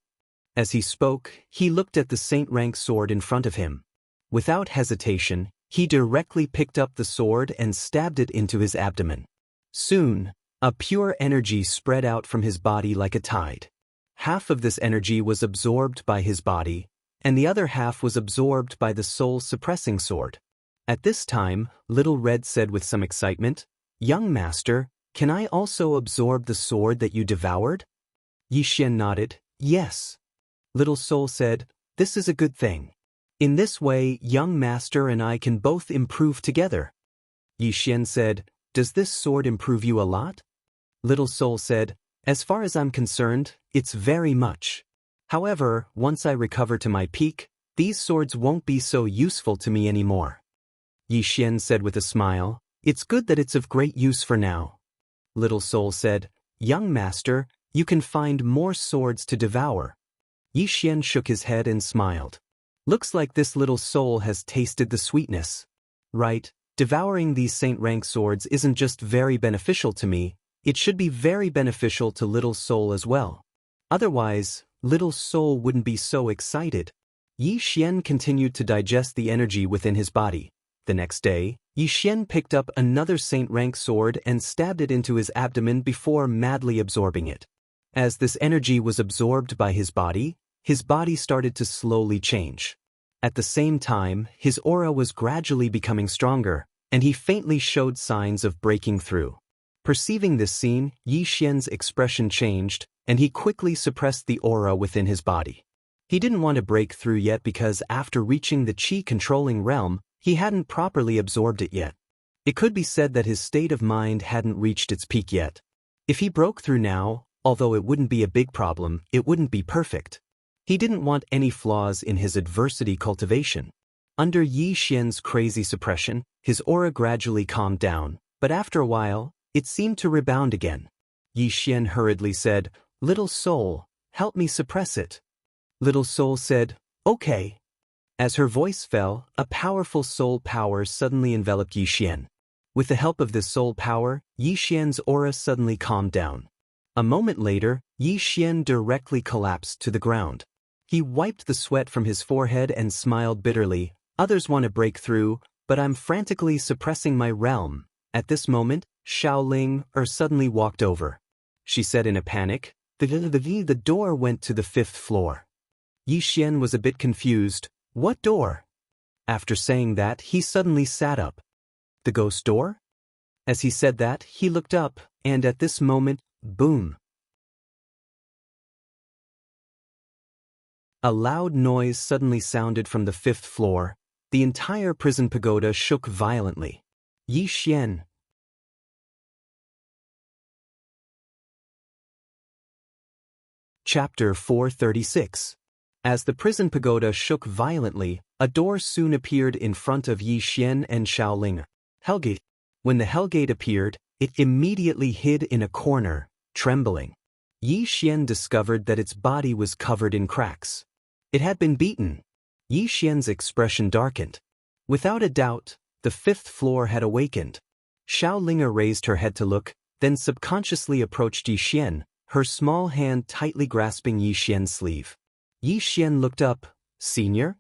As he spoke, he looked at the saint-rank sword in front of him. Without hesitation, he directly picked up the sword and stabbed it into his abdomen. Soon, a pure energy spread out from his body like a tide. Half of this energy was absorbed by his body, and the other half was absorbed by the soul-suppressing sword. At this time, Little Red said with some excitement, "Young master, can I also absorb the sword that you devoured?" Yi Xian nodded, "Yes." Little Soul said, "This is a good thing. In this way, young master and I can both improve together." Yi Xian said, "Does this sword improve you a lot?" Little Soul said, "As far as I'm concerned, it's very much. However, once I recover to my peak, these swords won't be so useful to me anymore." Yi Xian said with a smile, "It's good that it's of great use for now." Little Soul said, "Young master, you can find more swords to devour." Yi Xian shook his head and smiled. "Looks like this little soul has tasted the sweetness. Right, devouring these saint-rank swords isn't just very beneficial to me, it should be very beneficial to Little Soul as well. Otherwise, Little Soul wouldn't be so excited." Yi Xian continued to digest the energy within his body. The next day, Yi Xian picked up another saint-rank sword and stabbed it into his abdomen before madly absorbing it. As this energy was absorbed by his body started to slowly change. At the same time, his aura was gradually becoming stronger, and he faintly showed signs of breaking through. Perceiving this scene, Yi Xian's expression changed, and he quickly suppressed the aura within his body. He didn't want to break through yet because after reaching the qi-controlling realm, he hadn't properly absorbed it yet. It could be said that his state of mind hadn't reached its peak yet. If he broke through now, although it wouldn't be a big problem, it wouldn't be perfect. He didn't want any flaws in his adversity cultivation. Under Yi Xian's crazy suppression, his aura gradually calmed down, but after a while, it seemed to rebound again. Yi Xian hurriedly said, "Little soul, help me suppress it." Little soul said, "Okay." As her voice fell, a powerful soul power suddenly enveloped Yi Xian. With the help of this soul power, Yi Xian's aura suddenly calmed down. A moment later, Yi Xian directly collapsed to the ground. He wiped the sweat from his forehead and smiled bitterly. "Others want to break through, but I'm frantically suppressing my realm." At this moment, Xiaoling suddenly walked over. She said in a panic, The door went to the 5th floor." Yi Xian was a bit confused. "What door?" After saying that, he suddenly sat up. "The ghost door?" As he said that, he looked up, and at this moment, boom! A loud noise suddenly sounded from the 5th floor. The entire prison pagoda shook violently. Yi Xian. Chapter 436. As the prison pagoda shook violently, a door soon appeared in front of Yi Xian and Xiaoling. Hellgate. When the Hellgate appeared, it immediately hid in a corner, trembling. Yi Xian discovered that its body was covered in cracks. It had been beaten. Yi Xian's expression darkened. Without a doubt, the 5th floor had awakened. Xiaoling raised her head to look, then subconsciously approached Yi Xian, her small hand tightly grasping Yi Xian's sleeve. Yi Xian looked up. "Senior?"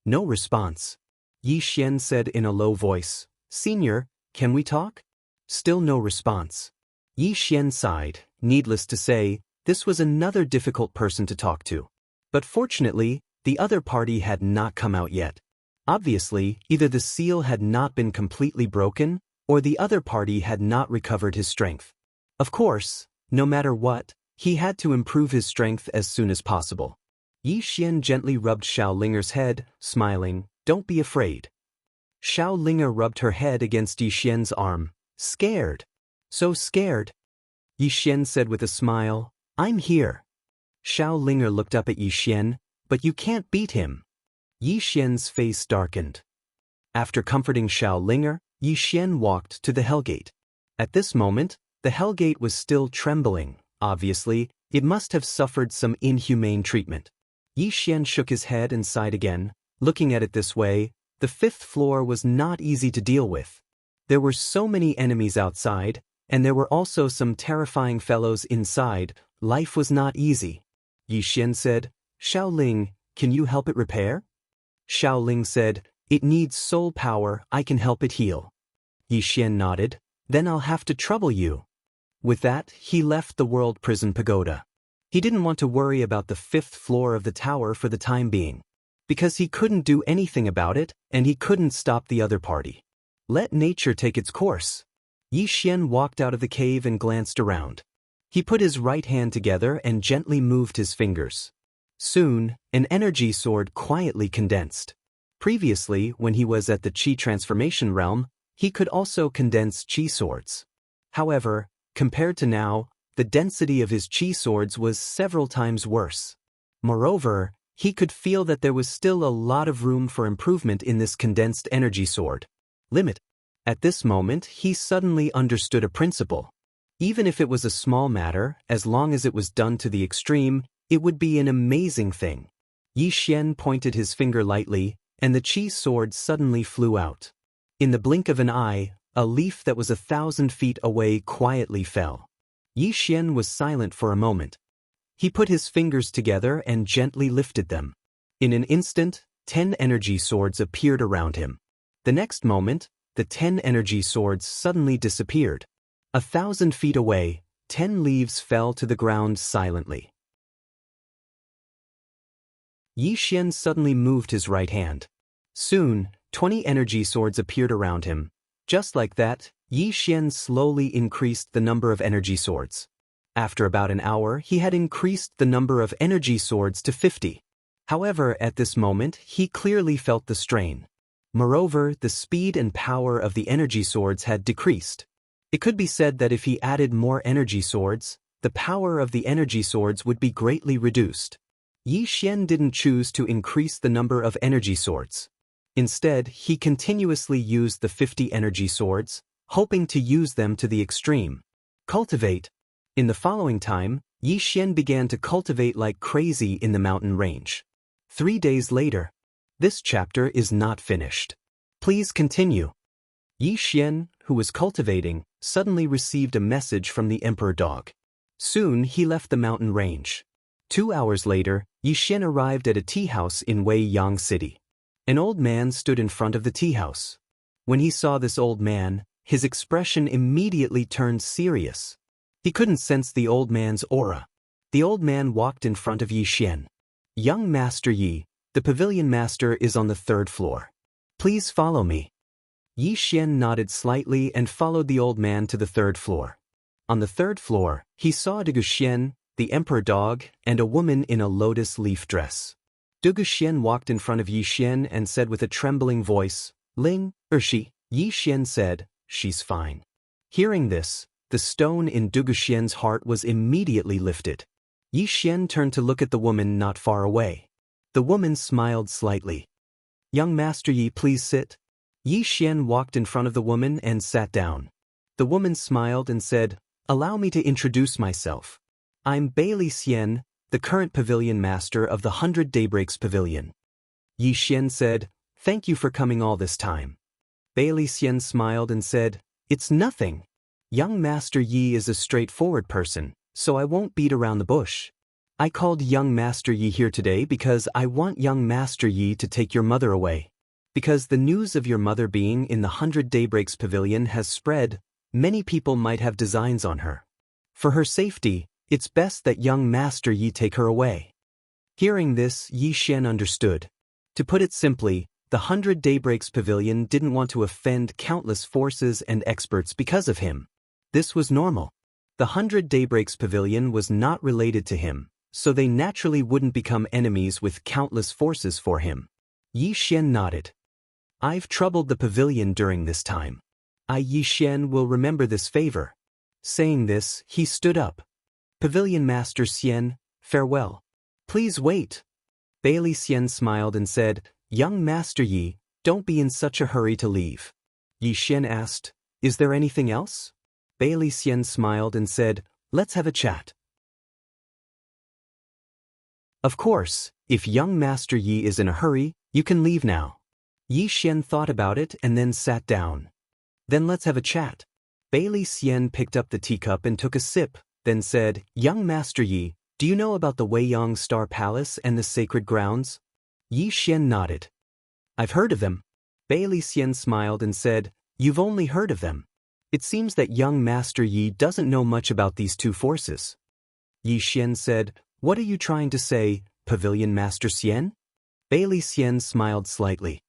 No response. Yi Xian said in a low voice, "Senior, can we talk?" Still no response. Yi Xian sighed. Needless to say, this was another difficult person to talk to. But fortunately, the other party had not come out yet. Obviously, either the seal had not been completely broken, or the other party had not recovered his strength. Of course, no matter what, he had to improve his strength as soon as possible. Yi Xian gently rubbed Xiaolinger's head, smiling, "Don't be afraid." Xiaolinger rubbed her head against Yi Xian's arm. "Scared? So scared?" Yi Xian said with a smile, I'm here. Xiao Linger looked up at Yi Xian, but you can't beat him. Yi Xian's face darkened. After comforting Xiao Linger, Yi Xian walked to the Hellgate. At this moment, the Hellgate was still trembling. Obviously, it must have suffered some inhumane treatment. Yi Xian shook his head and sighed again. Looking at it this way, the 5th floor was not easy to deal with. There were so many enemies outside, and there were also some terrifying fellows inside. Life was not easy. Yi Xian said, Xiao Ling, can you help it repair? Xiao Ling said, it needs soul power, I can help it heal. Yi Xian nodded, then I'll have to trouble you. With that, he left the World Prison Pagoda. He didn't want to worry about the 5th floor of the tower for the time being, because he couldn't do anything about it, and he couldn't stop the other party. Let nature take its course. Yi Xian walked out of the cave and glanced around. He put his right hand together and gently moved his fingers. Soon, an energy sword quietly condensed. Previously, when he was at the Qi transformation realm, he could also condense Qi swords. However, compared to now, the density of his Qi swords was several times worse. Moreover, he could feel that there was still a lot of room for improvement in this condensed energy sword. Limit. At this moment, he suddenly understood a principle. Even if it was a small matter, as long as it was done to the extreme, it would be an amazing thing. Yi Xian pointed his finger lightly, and the Qi sword suddenly flew out. In the blink of an eye, a leaf that was 1,000 feet away quietly fell. Yi Xian was silent for a moment. He put his fingers together and gently lifted them. In an instant, 10 energy swords appeared around him. The next moment, the 10 energy swords suddenly disappeared. 1,000 feet away, 10 leaves fell to the ground silently. Yi Xian suddenly moved his right hand. Soon, 20 energy swords appeared around him. Just like that, Yi Xian slowly increased the number of energy swords. After about an hour, he had increased the number of energy swords to 50. However, at this moment, he clearly felt the strain. Moreover, the speed and power of the energy swords had decreased. It could be said that if he added more energy swords, the power of the energy swords would be greatly reduced. Yi Xian didn't choose to increase the number of energy swords. Instead, he continuously used the 50 energy swords, hoping to use them to the extreme. Cultivate. In the following time, Yi Xian began to cultivate like crazy in the mountain range. 3 days later. This chapter is not finished. Please continue. Yi Xian, who was cultivating, suddenly received a message from the Emperor Dog. Soon he left the mountain range. 2 hours later, Yi Xian arrived at a tea house in Weiyang City. An old man stood in front of the tea house. When he saw this old man, his expression immediately turned serious. He couldn't sense the old man's aura. The old man walked in front of Yi Xian. Young Master Yi, the pavilion master is on the 3rd floor. Please follow me. Yi Xian nodded slightly and followed the old man to the 3rd floor. On the 3rd floor, he saw Duguxian, the Emperor Dog, and a woman in a lotus leaf dress. Duguxian walked in front of Yi Xian and said with a trembling voice, Ling, she? Yi Xian said, she's fine. Hearing this, the stone in Duguxian's heart was immediately lifted. Yi Xian turned to look at the woman not far away. The woman smiled slightly. Young Master Yi, please sit. Yi Xian walked in front of the woman and sat down. The woman smiled and said, allow me to introduce myself. I'm Bailey Xian, the current pavilion master of the 100 Daybreaks Pavilion. Yi Xian said, thank you for coming all this time. Bailey Xian smiled and said, it's nothing. Young Master Yi is a straightforward person, so I won't beat around the bush. I called young Master Yi here today because I want young Master Yi to take your mother away. Because the news of your mother being in the 100 Daybreaks Pavilion has spread, many people might have designs on her. For her safety, it's best that young Master Yi take her away. Hearing this, Yi Xian understood. To put it simply, the 100 Daybreaks Pavilion didn't want to offend countless forces and experts because of him. This was normal. The 100 Daybreaks Pavilion was not related to him, so they naturally wouldn't become enemies with countless forces for him. Yi Xian nodded. I've troubled the pavilion during this time. Yi Xian will remember this favor. Saying this, he stood up. Pavilion Master Xian, farewell. Please wait. Bailey Xian smiled and said, Young Master Yi, don't be in such a hurry to leave. Yi Xian asked, Is there anything else? Bailey Xian smiled and said, Let's have a chat. Of course, if young Master Yi is in a hurry, you can leave now. Yi Xian thought about it and then sat down. Then let's have a chat. Bailey Xian picked up the teacup and took a sip, then said, Young Master Yi, do you know about the Weiyang Star Palace and the sacred grounds? Yi Xian nodded. I've heard of them. Bailey Xian smiled and said, You've only heard of them. It seems that young Master Yi doesn't know much about these two forces. Yi Xian said, What are you trying to say, Pavilion Master Xian? Bailey Xian smiled slightly.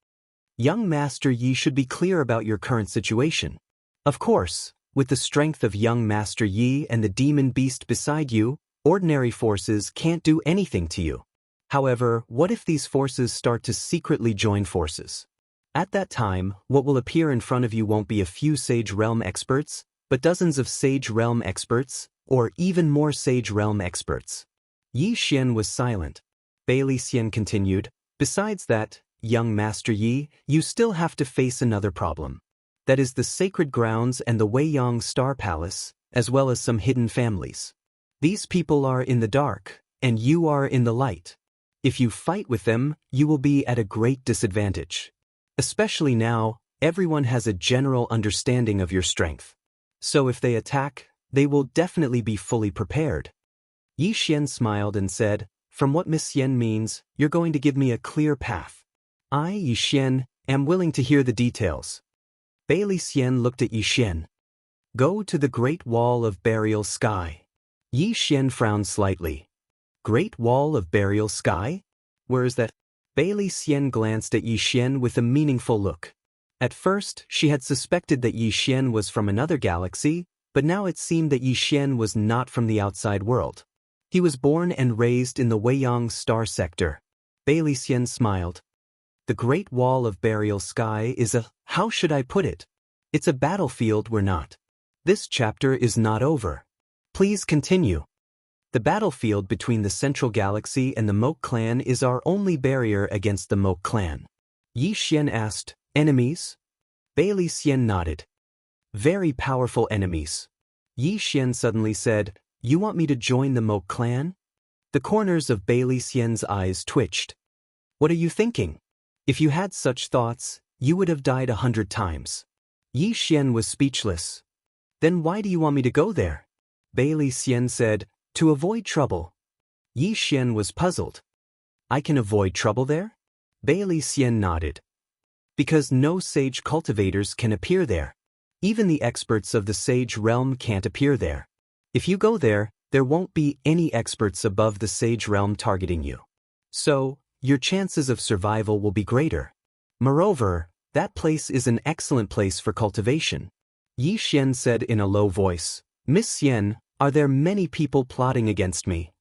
Young Master Yi should be clear about your current situation. Of course, with the strength of young Master Yi and the demon beast beside you, ordinary forces can't do anything to you. However, what if these forces start to secretly join forces? At that time, what will appear in front of you won't be a few Sage Realm experts, but dozens of Sage Realm experts, or even more Sage Realm experts. Yi Xian was silent. Bailey Xian continued, Besides that, young Master Yi, you still have to face another problem. That is the sacred grounds and the Weiyang Star Palace, as well as some hidden families. These people are in the dark, and you are in the light. If you fight with them, you will be at a great disadvantage. Especially now, everyone has a general understanding of your strength. So if they attack, they will definitely be fully prepared. Yi Xian smiled and said, From what Miss Xian means, you're going to give me a clear path. I, Yi Xian, am willing to hear the details. Bailey Xian looked at Yi Xian. Go to the Great Wall of Burial Sky. Yi Xian frowned slightly. Great Wall of Burial Sky? Where is that? Bailey Xian glanced at Yi Xian with a meaningful look. At first, she had suspected that Yi Xian was from another galaxy, but now it seemed that Yi Xian was not from the outside world. He was born and raised in the Weiyang Star Sector. Bailey Xian smiled. The Great Wall of Burial Sky is how should I put it? It's a battlefield we're not. This chapter is not over. Please continue. The battlefield between the Central Galaxy and the Moke Clan is our only barrier against the Moke Clan. Yi Xian asked, Enemies? Bailey Xian nodded. Very powerful enemies. Yi Xian suddenly said, You want me to join the Moke Clan? The corners of Bailey Xian's eyes twitched. What are you thinking? If you had such thoughts, you would have died 100 times. Yi Xian was speechless. Then why do you want me to go there? Bailey Xian said, To avoid trouble. Yi Xian was puzzled. I can avoid trouble there? Bailey Xian nodded. Because no sage cultivators can appear there. Even the experts of the sage realm can't appear there. If you go there, there won't be any experts above the sage realm targeting you. So, your chances of survival will be greater. Moreover, that place is an excellent place for cultivation. Yi Xian said in a low voice, Miss Xian, are there many people plotting against me?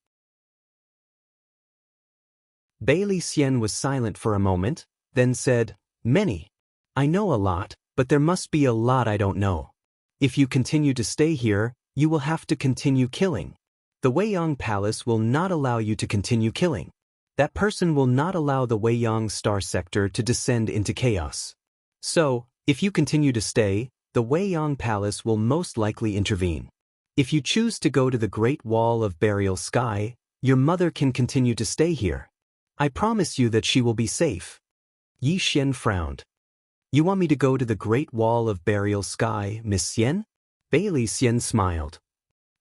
Bailey Xian was silent for a moment, then said, Many. I know a lot, but there must be a lot I don't know. If you continue to stay here, you will have to continue killing. The Weiyang Palace will not allow you to continue killing. That person will not allow the Weiyang Star Sector to descend into chaos. So, if you continue to stay, the Weiyang Palace will most likely intervene. If you choose to go to the Great Wall of Burial Sky, your mother can continue to stay here. I promise you that she will be safe. Yi Xian frowned. You want me to go to the Great Wall of Burial Sky, Miss Xian? Bailey Xian smiled.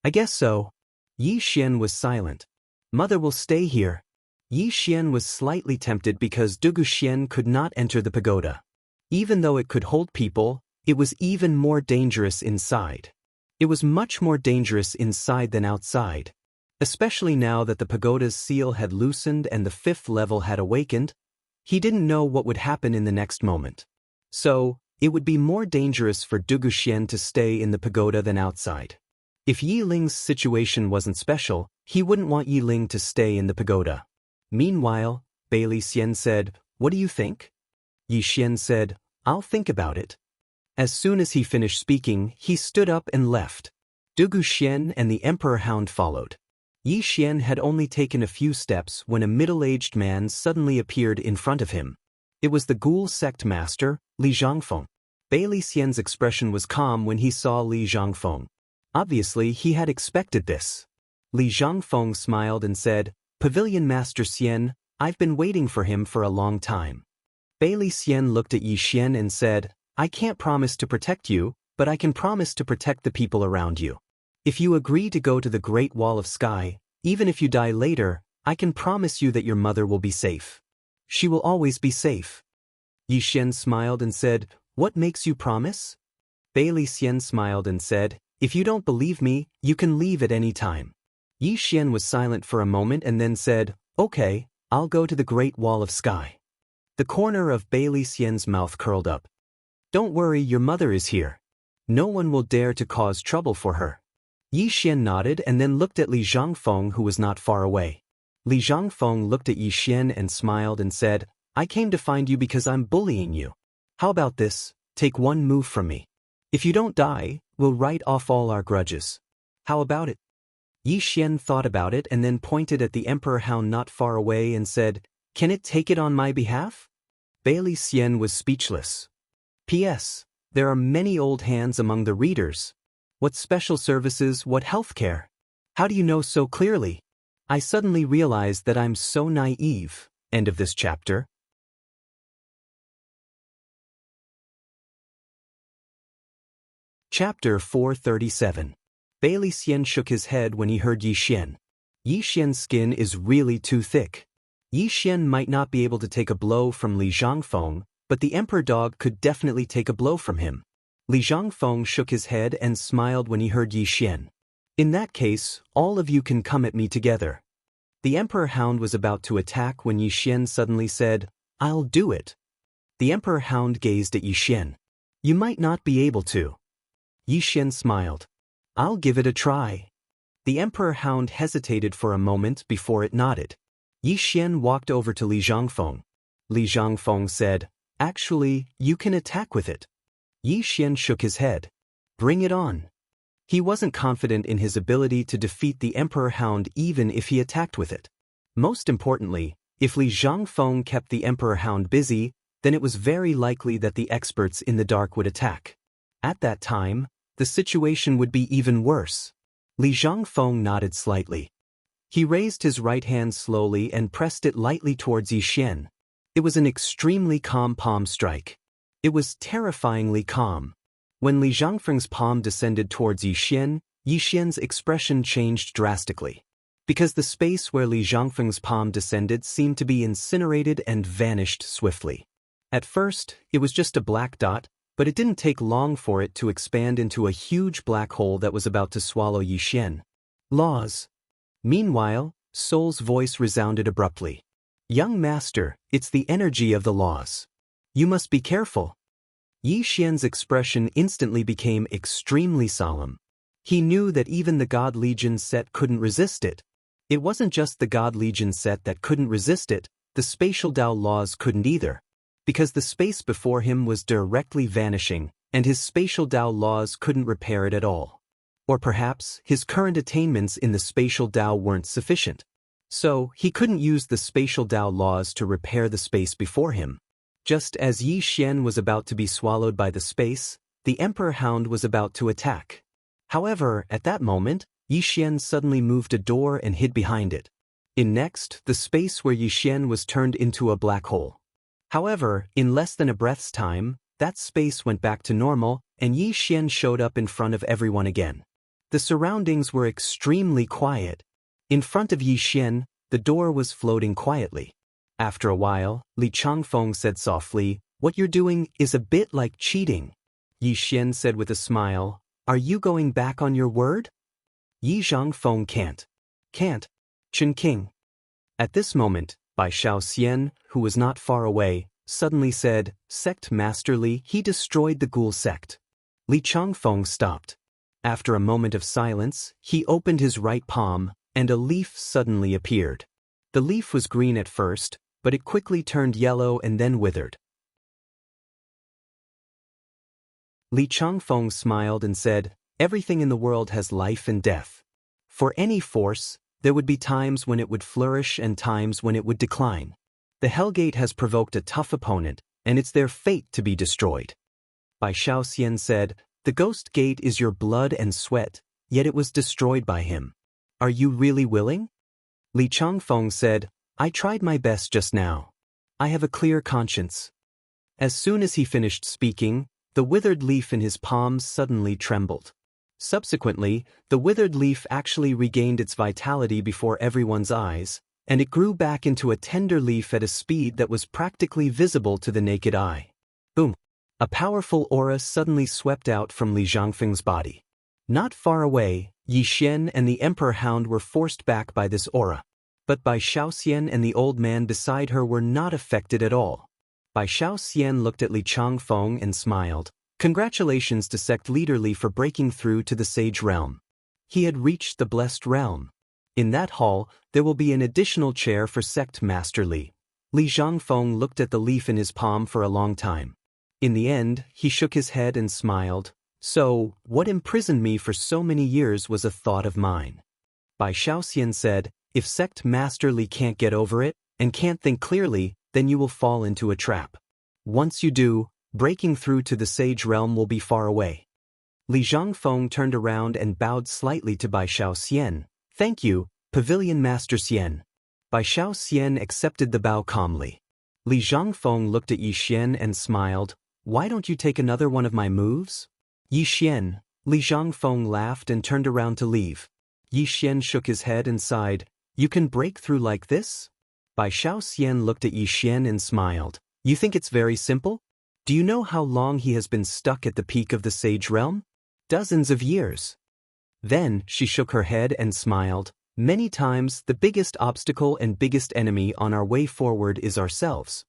I guess so. Yi Xian was silent. Mother will stay here. Yi Xian was slightly tempted because Dugu Xian could not enter the pagoda. Even though it could hold people, it was even more dangerous inside. It was much more dangerous inside than outside. Especially now that the pagoda's seal had loosened and the 5th level had awakened, he didn't know what would happen in the next moment. So, it would be more dangerous for Dugu Xian to stay in the pagoda than outside. If Yi Ling's situation wasn't special, he wouldn't want Yi Ling to stay in the pagoda. Meanwhile, Bailey Xian said, What do you think? Yi Xian said, I'll think about it. As soon as he finished speaking, he stood up and left. Dugu Xian and the Emperor Hound followed. Yi Xian had only taken a few steps when a middle-aged man suddenly appeared in front of him. It was the Ghoul sect master, Li Zhangfeng. Bei Li Xian's expression was calm when he saw Li Zhangfeng. Obviously, he had expected this. Li Zhangfeng smiled and said, "Pavilion Master Xian, I've been waiting for him for a long time." Bei Li Xian looked at Yi Xian and said, "I can't promise to protect you, but I can promise to protect the people around you. If you agree to go to the Great Wall of Sky, even if you die later, I can promise you that your mother will be safe. She will always be safe." Yi Xian smiled and said, "What makes you promise?" Bei Li Xian smiled and said, "If you don't believe me, you can leave at any time." Yi Xian was silent for a moment and then said, "Okay, I'll go to the Great Wall of Sky." The corner of Bei Li Xian's mouth curled up. "Don't worry, your mother is here. No one will dare to cause trouble for her." Yi Xian nodded and then looked at Li Zhangfeng, who was not far away. Li Zhangfeng looked at Yi Xian and smiled and said, "I came to find you because I'm bullying you. How about this? Take one move from me. If you don't die, we'll write off all our grudges. How about it?" Yi Xian thought about it and then pointed at the Emperor Hound not far away and said, "Can it take it on my behalf?" Bei Li Xian was speechless. P.S. There are many old hands among the readers. What special services, what healthcare? How do you know so clearly? I suddenly realized that I'm so naive. End of this chapter. Chapter 437. Bei Li Xian shook his head when he heard Yi Xian. Yi Xian's skin is really too thick. Yi Xian might not be able to take a blow from Li Zhangfeng, but the Emperor Dog could definitely take a blow from him. Li Zhangfeng shook his head and smiled when he heard Yi Xian. "In that case, all of you can come at me together." The Emperor Hound was about to attack when Yi Xian suddenly said, "I'll do it." The Emperor Hound gazed at Yi Xian. "You might not be able to." Yi Xian smiled. "I'll give it a try." The Emperor Hound hesitated for a moment before it nodded. Yi Xian walked over to Li Zhangfeng. Li Zhangfeng said, "Actually, you can attack with it." Yi Xian shook his head. "Bring it on." He wasn't confident in his ability to defeat the Emperor Hound even if he attacked with it. Most importantly, if Li Zhangfeng kept the Emperor Hound busy, then it was very likely that the experts in the dark would attack. At that time, the situation would be even worse. Li Zhangfeng nodded slightly. He raised his right hand slowly and pressed it lightly towards Yi Xian. It was an extremely calm palm strike. It was terrifyingly calm. When Li Zhangfeng's palm descended towards Yi Xian's expression changed drastically. Because the space where Li Zhangfeng's palm descended seemed to be incinerated and vanished swiftly. At first, it was just a black dot, but it didn't take long for it to expand into a huge black hole that was about to swallow Yi Xian. "Laws." Meanwhile, Soul's voice resounded abruptly. "Young master, it's the energy of the laws. You must be careful." Yi Xian's expression instantly became extremely solemn. He knew that even the God Legion set couldn't resist it. It wasn't just the God Legion set that couldn't resist it, the spatial Dao laws couldn't either. Because the space before him was directly vanishing, and his spatial Dao laws couldn't repair it at all. Or perhaps his current attainments in the spatial Dao weren't sufficient. So, he couldn't use the spatial Dao laws to repair the space before him. Just as Yi Xian was about to be swallowed by the space, the Emperor Hound was about to attack. However, at that moment, Yi Xian suddenly moved a door and hid behind it. Next, the space where Yi Xian was turned into a black hole. However, in less than a breath's time, that space went back to normal, and Yi Xian showed up in front of everyone again. The surroundings were extremely quiet. In front of Yi Xian, the door was floating quietly. After a while, Li Zhangfeng said softly, "What you're doing is a bit like cheating." Yi Xian said with a smile, "Are you going back on your word?" Yi Zhangfeng can't. Chen King. At this moment, Bai Xian, who was not far away, suddenly said, "Sect Master Li, he destroyed the Ghoul sect." Li Zhangfeng stopped. After a moment of silence, he opened his right palm, and a leaf suddenly appeared. The leaf was green at first, but it quickly turned yellow and then withered. Li Zhangfeng smiled and said, Everything in the world has life and death. For any force, there would be times when it would flourish and times when it would decline. The Hellgate has provoked a tough opponent, and it's their fate to be destroyed. Bai Xian said, "The Ghost Gate is your blood and sweat, yet it was destroyed by him. Are you really willing?" Li Changfeng said, "I tried my best just now. I have a clear conscience." As soon as he finished speaking, the withered leaf in his palms suddenly trembled. Subsequently, the withered leaf actually regained its vitality before everyone's eyes, and it grew back into a tender leaf at a speed that was practically visible to the naked eye. Boom! A powerful aura suddenly swept out from Li Zhangfeng's body. Not far away, Yi Xian and the Emperor Hound were forced back by this aura. But Bai Xian and the old man beside her were not affected at all. Bai Xian looked at Li Changfeng and smiled. Congratulations to Sect Leader Li for breaking through to the Sage Realm. He had reached the Blessed Realm. In that hall, there will be an additional chair for Sect Master Li. Li Zhangfeng looked at the leaf in his palm for a long time. In the end, he shook his head and smiled. So, what imprisoned me for so many years was a thought of mine. Bai Xian said, "If Sect Master Li can't get over it, and can't think clearly, then you will fall into a trap. Once you do, breaking through to the Sage Realm will be far away." Li Zhangfeng turned around and bowed slightly to Bai Xian. "Thank you, Pavilion Master Xian." Bai Xian accepted the bow calmly. Li Zhangfeng looked at Yi Xian and smiled. "Why don't you take another one of my moves?" "Yi Xian." Li Zhangfeng laughed and turned around to leave. Yi Xian shook his head and sighed. "You can break through like this?" Bai Xian looked at Yi Xian and smiled. "You think it's very simple? Do you know how long he has been stuck at the peak of the Sage Realm? Dozens of years." Then she shook her head and smiled. "Many times, the biggest obstacle and biggest enemy on our way forward is ourselves."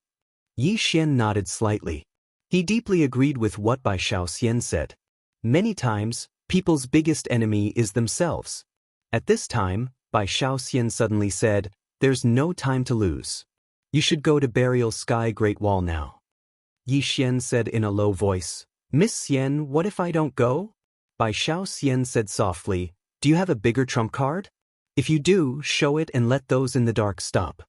Yi Xian nodded slightly. He deeply agreed with what Bai Xian said. Many times, people's biggest enemy is themselves. At this time, Bai Xian suddenly said, "There's no time to lose. You should go to Burial Sky Great Wall now." Yi Xian said in a low voice, "Miss Xian, what if I don't go?" Bai Xian said softly, "Do you have a bigger trump card? If you do, show it and let those in the dark stop."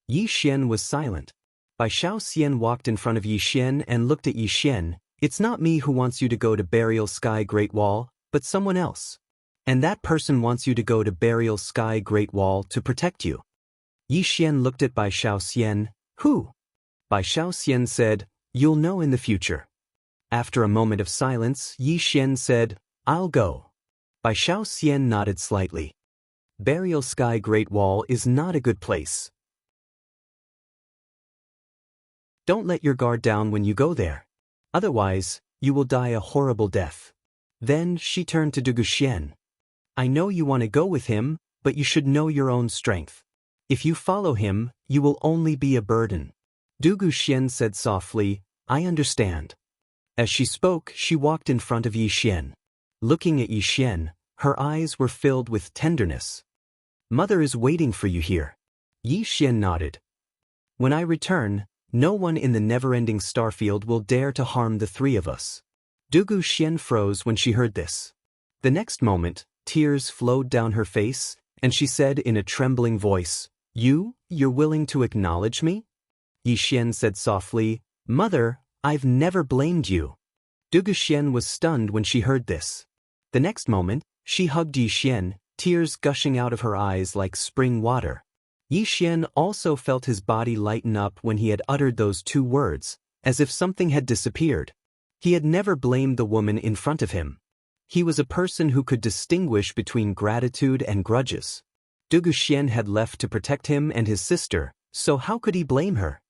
Yi Xian was silent. Bai Xian walked in front of Yi Xian and looked at Yi Xian. "It's not me who wants you to go to Burial Sky Great Wall, but someone else. And that person wants you to go to Burial Sky Great Wall to protect you." Yi Xian looked at Bai Xian. "Who?" Bai Xian said, "You'll know in the future." After a moment of silence, Yi Xian said, "I'll go." Bai Xian nodded slightly. Burial Sky Great Wall is not a good place. Don't let your guard down when you go there. Otherwise, you will die a horrible death. Then she turned to Dugu Xian. "I know you want to go with him, but you should know your own strength. If you follow him, you will only be a burden." Dugu Xian said softly, "I understand." As she spoke, she walked in front of Yi Xian. Looking at Yi Xian, her eyes were filled with tenderness. "Mother is waiting for you here." Yi Xian nodded. "When I return, no one in the never-ending starfield will dare to harm the three of us." Dugu Xian froze when she heard this. The next moment, tears flowed down her face, and she said in a trembling voice, You're willing to acknowledge me?" Yi Xian said softly, "Mother, I've never blamed you." Dugu Xian was stunned when she heard this. The next moment, she hugged Yi Xian, tears gushing out of her eyes like spring water. Yi Xian also felt his body lighten up when he had uttered those two words, as if something had disappeared. He had never blamed the woman in front of him. He was a person who could distinguish between gratitude and grudges. Dugu Xian had left to protect him and his sister, so how could he blame her?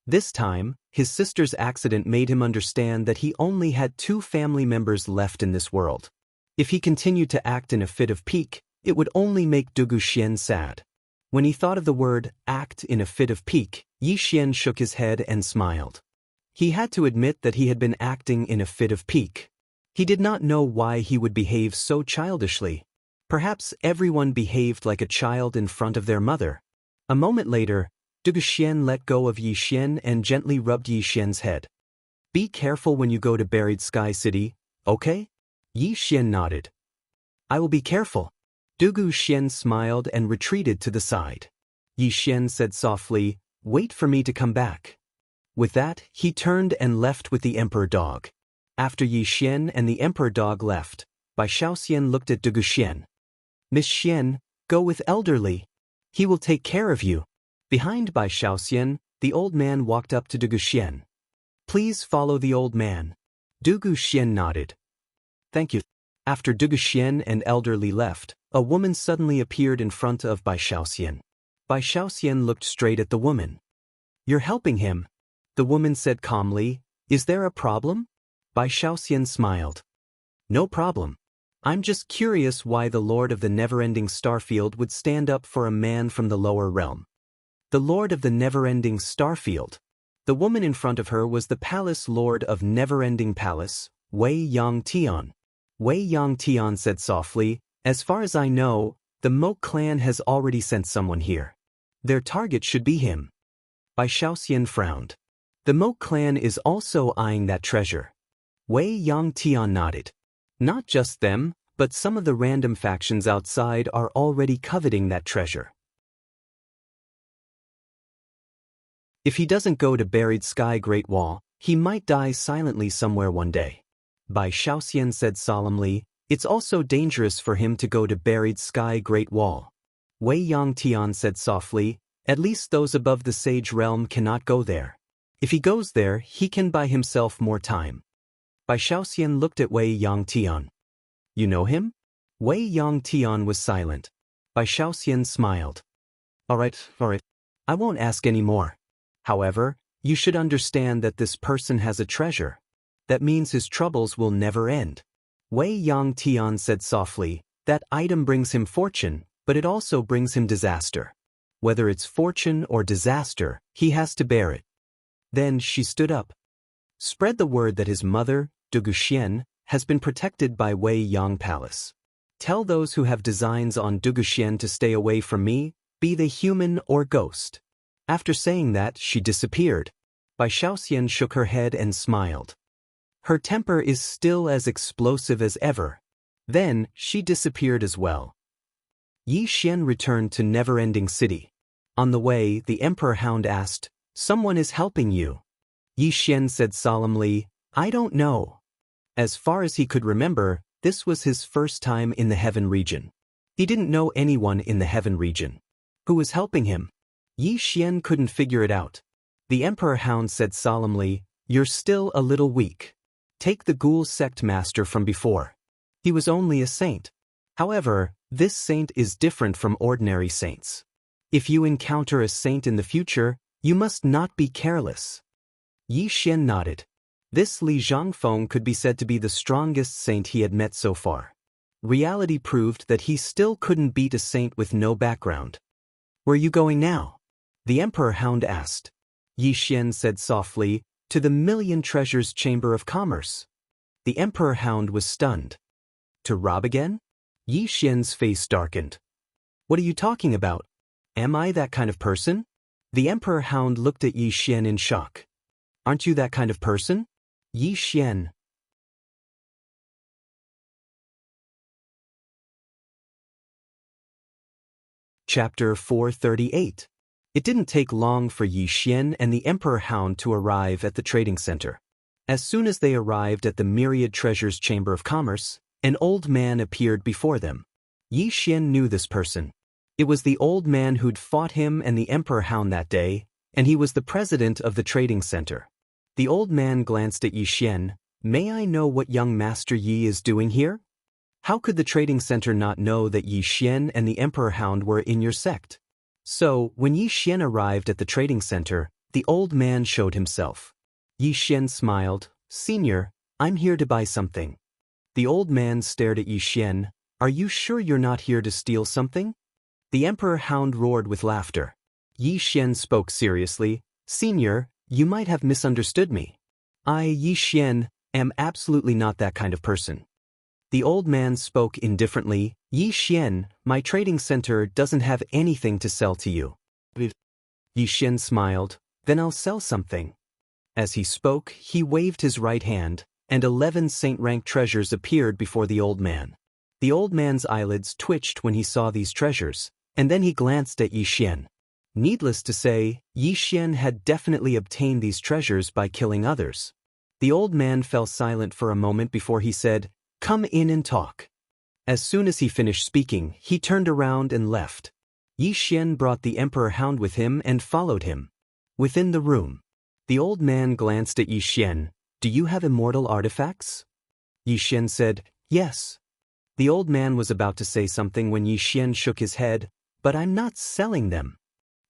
This time, his sister's accident made him understand that he only had 2 family members left in this world. If he continued to act in a fit of pique, it would only make Dugu Xian sad. When he thought of the word, act in a fit of pique, Yi Xian shook his head and smiled. He had to admit that he had been acting in a fit of pique. He did not know why he would behave so childishly. Perhaps everyone behaved like a child in front of their mother. A moment later, Dugu Xian let go of Yi Xian and gently rubbed Yi Xian's head. "Be careful when you go to Buried Sky City, okay?" Yi Xian nodded. I will be careful. Dugu Xian smiled and retreated to the side. Yi Xian said softly, wait for me to come back. With that, he turned and left with the emperor dog. After Yi Xian and the emperor dog left, Bai Shaoxian looked at Dugu Xian. Miss Xian, go with elderly. He will take care of you. Behind Bai Shaoxian, the old man walked up to Dugu Xian. Please follow the old man. Dugu Xian nodded. Thank you. After Dugu Xian and elderly left, a woman suddenly appeared in front of Bai Shaoxian. Bai Shaoxian looked straight at the woman. You're helping him. The woman said calmly, is there a problem? Bai Shaoxian smiled. No problem. I'm just curious why the Lord of the Never-Ending Starfield would stand up for a man from the lower realm. The Lord of the Never-Ending Starfield. The woman in front of her was the Palace Lord of Never-Ending Palace, Wei Yang Tian. Wei Yang Tian said softly, as far as I know, the Mo clan has already sent someone here. Their target should be him. Bai Shaoxian frowned. The Mo clan is also eyeing that treasure. Wei Yang Tian nodded. Not just them, but some of the random factions outside are already coveting that treasure. If he doesn't go to Buried Sky Great Wall, he might die silently somewhere one day. Bai Shaoxian said solemnly, it's also dangerous for him to go to Buried Sky Great Wall. Wei Yang Tian said softly, at least those above the Sage Realm cannot go there. If he goes there, he can buy himself more time. Bai Shaoxian looked at Wei Yang Tian. You know him? Wei Yang Tian was silent. Bai Shaoxian smiled. All right. I won't ask any more. However, you should understand that this person has a treasure. That means his troubles will never end. Wei Yang Tian said softly, that item brings him fortune, but it also brings him disaster. Whether it's fortune or disaster, he has to bear it. Then she stood up. Spread the word that his mother, Dugu Xian, has been protected by Wei Yang Palace. Tell those who have designs on Dugu Xian to stay away from me, be they human or ghost. After saying that, she disappeared. Bai Shaoxian shook her head and smiled. Her temper is still as explosive as ever. Then, she disappeared as well. Yi Xian returned to Never-Ending City. On the way, the Emperor Hound asked, someone is helping you. Yi Xian said solemnly, I don't know. As far as he could remember, this was his first time in the Heaven region. He didn't know anyone in the Heaven region. Who was helping him? Yi Xian couldn't figure it out. The Emperor Hound said solemnly, you're still a little weak. Take the Ghoul Sect Master from before. He was only a saint. However, this saint is different from ordinary saints. If you encounter a saint in the future, you must not be careless. Yi Xian nodded. This Li Zhangfeng could be said to be the strongest saint he had met so far. Reality proved that he still couldn't beat a saint with no background. Where are you going now? The Emperor Hound asked. Yi Xian said softly, to the Million Treasures Chamber of Commerce. The Emperor Hound was stunned. To rob again? Yi Xian's face darkened. What are you talking about? Am I that kind of person? The Emperor Hound looked at Yi Xian in shock. Aren't you that kind of person? Yi Xian. Chapter 438. It didn't take long for Yi Xian and the Emperor Hound to arrive at the trading center. As soon as they arrived at the Myriad Treasures Chamber of Commerce, an old man appeared before them. Yi Xian knew this person. It was the old man who'd fought him and the Emperor Hound that day, and he was the president of the trading center. The old man glanced at Yi Xian. May I know what young Master Yi is doing here? How could the trading center not know that Yi Xian and the Emperor Hound were in your sect? So, when Yi Xian arrived at the trading center, the old man showed himself. Yi Xian smiled. Senior, I'm here to buy something. The old man stared at Yi Xian. Are you sure you're not here to steal something? The Emperor Hound roared with laughter. Yi Xian spoke seriously. Senior, you might have misunderstood me. I, Yi Xian, am absolutely not that kind of person. The old man spoke indifferently. Yi Xian, my trading center doesn't have anything to sell to you. Yi Xian smiled. Then I'll sell something. As he spoke, he waved his right hand. and 11 saint-rank treasures appeared before the old man. The old man's eyelids twitched when he saw these treasures, and then he glanced at Yi Xian. Needless to say, Yi Xian had definitely obtained these treasures by killing others. The old man fell silent for a moment before he said, "Come in and talk." As soon as he finished speaking, he turned around and left. Yi Xian brought the Emperor Hound with him and followed him. Within the room, the old man glanced at Yi Xian. "Do you have immortal artifacts?" Yi Xian said, "Yes." The old man was about to say something when Yi Xian shook his head, "But I'm not selling them."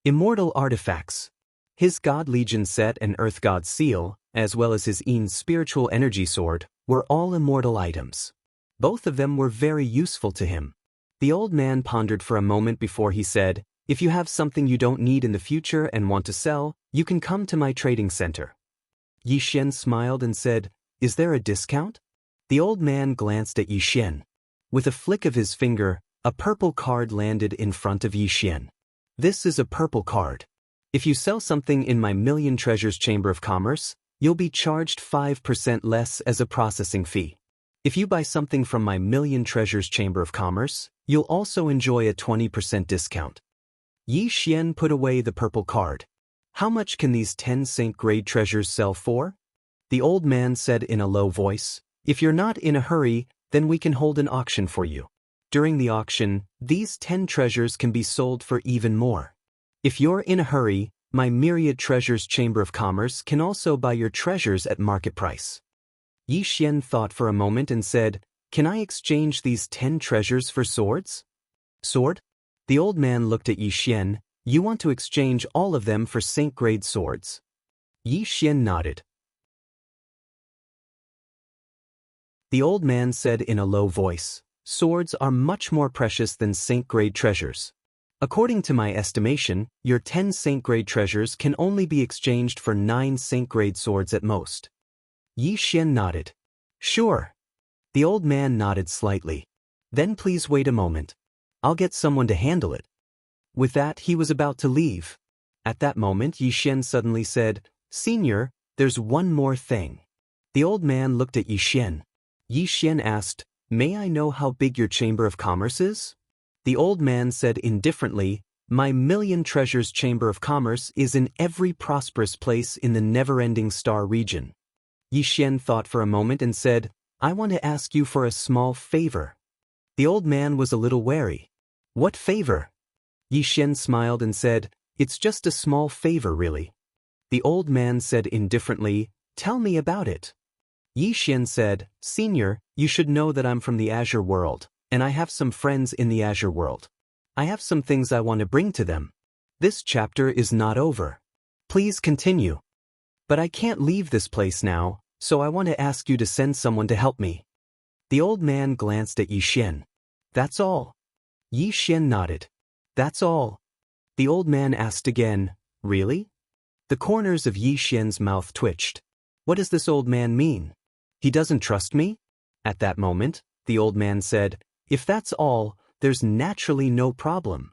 Immortal artifacts. His God Legion set and Earth God Seal, as well as his Yin spiritual energy sword, were all immortal items. Both of them were very useful to him. The old man pondered for a moment before he said, "If you have something you don't need in the future and want to sell, you can come to my trading center." Yi Xian smiled and said, "Is there a discount?" The old man glanced at Yi Xian. With a flick of his finger, a purple card landed in front of Yi Xian. "This is a purple card. If you sell something in my Million Treasures Chamber of Commerce, you'll be charged 5% less as a processing fee. If you buy something from my Million Treasures Chamber of Commerce, you'll also enjoy a 20% discount." Yi Xian put away the purple card. "How much can these 10 saint-grade treasures sell for?" The old man said in a low voice, "If you're not in a hurry, then we can hold an auction for you. During the auction, these 10 treasures can be sold for even more. If you're in a hurry, my Myriad Treasures Chamber of Commerce can also buy your treasures at market price." Yi Xian thought for a moment and said, "Can I exchange these 10 treasures for swords?" "Sword?" The old man looked at Yi Xian. "You want to exchange all of them for saint-grade swords?" Yi Xian nodded. The old man said in a low voice, "Swords are much more precious than saint-grade treasures. According to my estimation, your 10 saint-grade treasures can only be exchanged for 9 saint-grade swords at most." Yi Xian nodded. "Sure." The old man nodded slightly. "Then please wait a moment. I'll get someone to handle it." With that, he was about to leave. At that moment, Yi Xian suddenly said, "Senior, there's one more thing." The old man looked at Yi Xian. Yi Xian asked, "May I know how big your Chamber of Commerce is?" The old man said indifferently, "My Million Treasures Chamber of Commerce is in every prosperous place in the never-ending star region." Yi Xian thought for a moment and said, "I want to ask you for a small favor." The old man was a little wary. "What favor?" Yi Xian smiled and said, "It's just a small favor, really." The old man said indifferently, "Tell me about it." Yi Xian said, "Senior, you should know that I'm from the Azure world, and I have some friends in the Azure world. I have some things I want to bring to them. This chapter is not over. Please continue. But I can't leave this place now, so I want to ask you to send someone to help me." The old man glanced at Yi Xian. "That's all?" Yi Xian nodded. "That's all." The old man asked again, "Really?" The corners of Yi Xian's mouth twitched. What does this old man mean? He doesn't trust me? At that moment, the old man said, "If that's all, there's naturally no problem."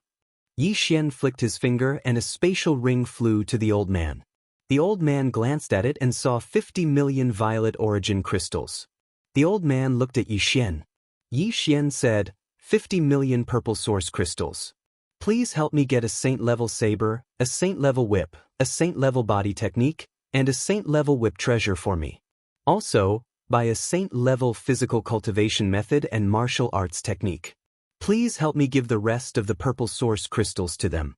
Yi Xian flicked his finger and a spatial ring flew to the old man. The old man glanced at it and saw 50 million violet origin crystals. The old man looked at Yi Xian. Yi Xian said, 50 million purple source crystals. Please help me get a saint-level saber, a saint-level whip, a saint-level body technique, and a saint-level whip treasure for me. Also, by a saint-level physical cultivation method and martial arts technique. Please help me give the rest of the purple source crystals to them."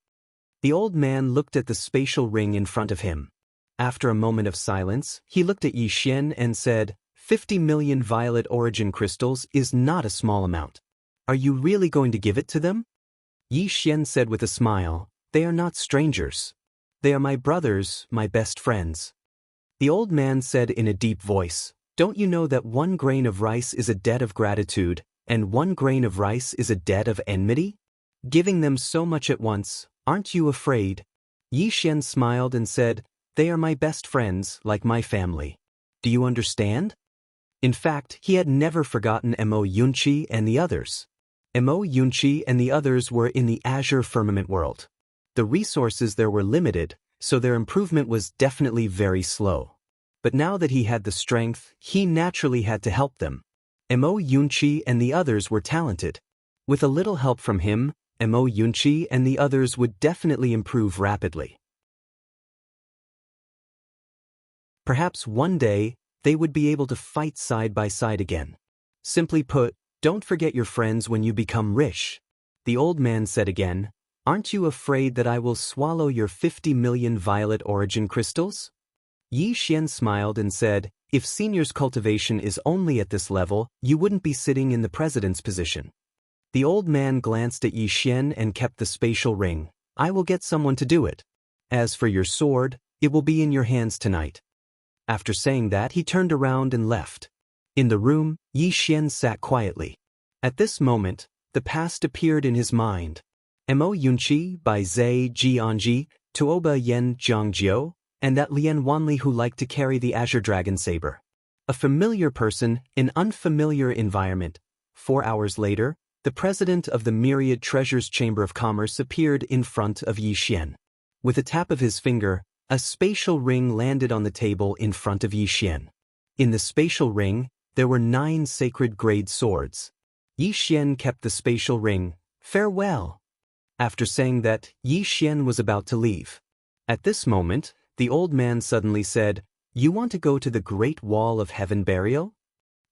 The old man looked at the spatial ring in front of him. After a moment of silence, he looked at Yi Xian and said, 50 million violet origin crystals is not a small amount. Are you really going to give it to them? Yi Xian said with a smile, "They are not strangers. They are my brothers, my best friends." The old man said in a deep voice, "Don't you know that 1 grain of rice is a debt of gratitude, and 1 grain of rice is a debt of enmity? Giving them so much at once, aren't you afraid?" Yi Xian smiled and said, "They are my best friends, like my family. Do you understand?" In fact, he had never forgotten Mo Yunqi and the others. Mo Yunqi and the others were in the Azure Firmament world. The resources there were limited, so their improvement was definitely very slow. but now that he had the strength, he naturally had to help them. Mo Yunqi and the others were talented. With a little help from him, Mo Yunqi and the others would definitely improve rapidly. Perhaps one day, they would be able to fight side by side again. Simply put, don't forget your friends when you become rich. The old man said again, aren't you afraid that I will swallow your 50 million violet origin crystals? Yi Xian smiled and said, if senior's cultivation is only at this level, you wouldn't be sitting in the president's position. The old man glanced at Yi Xian and kept the spatial ring. I will get someone to do it. As for your sword, it will be in your hands tonight. After saying that, he turned around and left. In the room, Yi Xian sat quietly. At this moment, the past appeared in his mind. Mo Yunqi by Zai Jianji, Tuoba Yen Zhangjiu, and that Lian Wanli who liked to carry the Azure Dragon Saber. A familiar person, an unfamiliar environment. 4 hours later, the president of the Myriad Treasures Chamber of Commerce appeared in front of Yi Xian. With a tap of his finger, a spatial ring landed on the table in front of Yi Xian. In the spatial ring, there were 9 sacred grade swords. Yi Xian kept the spatial ring. Farewell. After saying that, Yi Xian was about to leave. At this moment, the old man suddenly said, you want to go to the Great Wall of Heaven burial?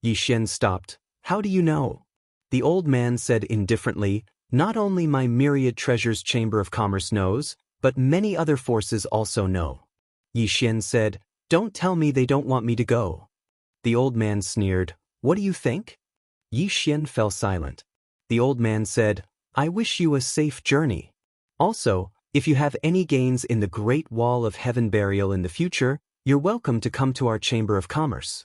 Yi Xian stopped. How do you know? The old man said indifferently, not only my Myriad Treasures Chamber of Commerce knows, but many other forces also know. Yi Xian said, don't tell me they don't want me to go. The old man sneered, what do you think? Yi Xian fell silent. The old man said, I wish you a safe journey. Also, if you have any gains in the Great Wall of Heaven burial in the future, you're welcome to come to our Chamber of Commerce.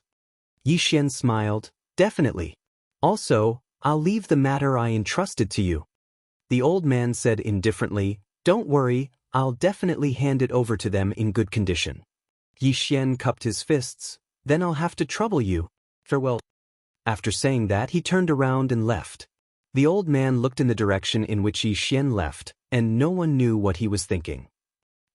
Yi Xian smiled, definitely. Also, I'll leave the matter I entrusted to you. The old man said indifferently, don't worry, I'll definitely hand it over to them in good condition. Yi Xian cupped his fists, then I'll have to trouble you. Farewell. After saying that, he turned around and left. The old man looked in the direction in which Yi Xian left, and no one knew what he was thinking.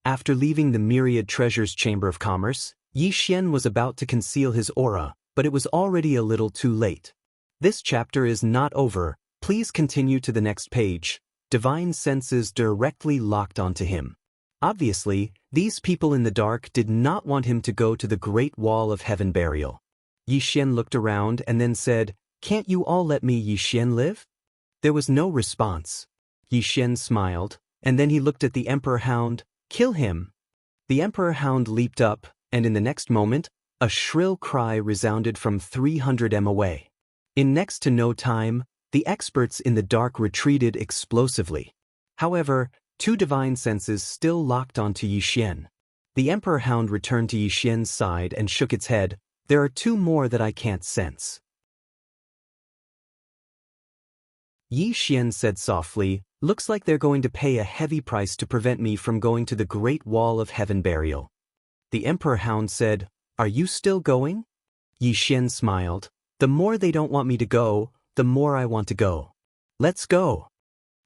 After leaving the Myriad Treasures Chamber of Commerce, Yi Xian was about to conceal his aura, but it was already a little too late. This chapter is not over. Please continue to the next page. Divine senses directly locked onto him. Obviously, these people in the dark did not want him to go to the Great Wall of Heaven burial. Yi Xian looked around and then said, can't you all let me Yi Xian live? There was no response. Yi Xian smiled, and then he looked at the Emperor Hound. Kill him. The Emperor Hound leaped up, and in the next moment, a shrill cry resounded from 300 m away. In next to no time, the experts in the dark retreated explosively. However, 2 divine senses still locked onto Yi Xian. The Emperor Hound returned to Yi Xian's side and shook its head. There are 2 more that I can't sense. Yi Xian said softly, looks like they're going to pay a heavy price to prevent me from going to the Great Wall of Heaven burial. The Emperor Hound said, are you still going? Yi Xian smiled, the more they don't want me to go, the more I want to go. Let's go.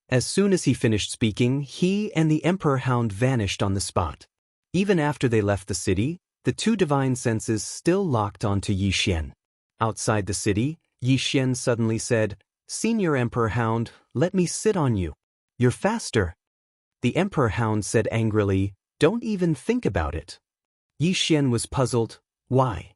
As soon as he finished speaking, he and the Emperor Hound vanished on the spot. Even after they left the city, the 2 divine senses still locked onto Yi Xian. Outside the city, Yi Xian suddenly said, Senior Emperor Hound, let me sit on you. You're faster. The Emperor Hound said angrily, don't even think about it. Yi Xian was puzzled. Why?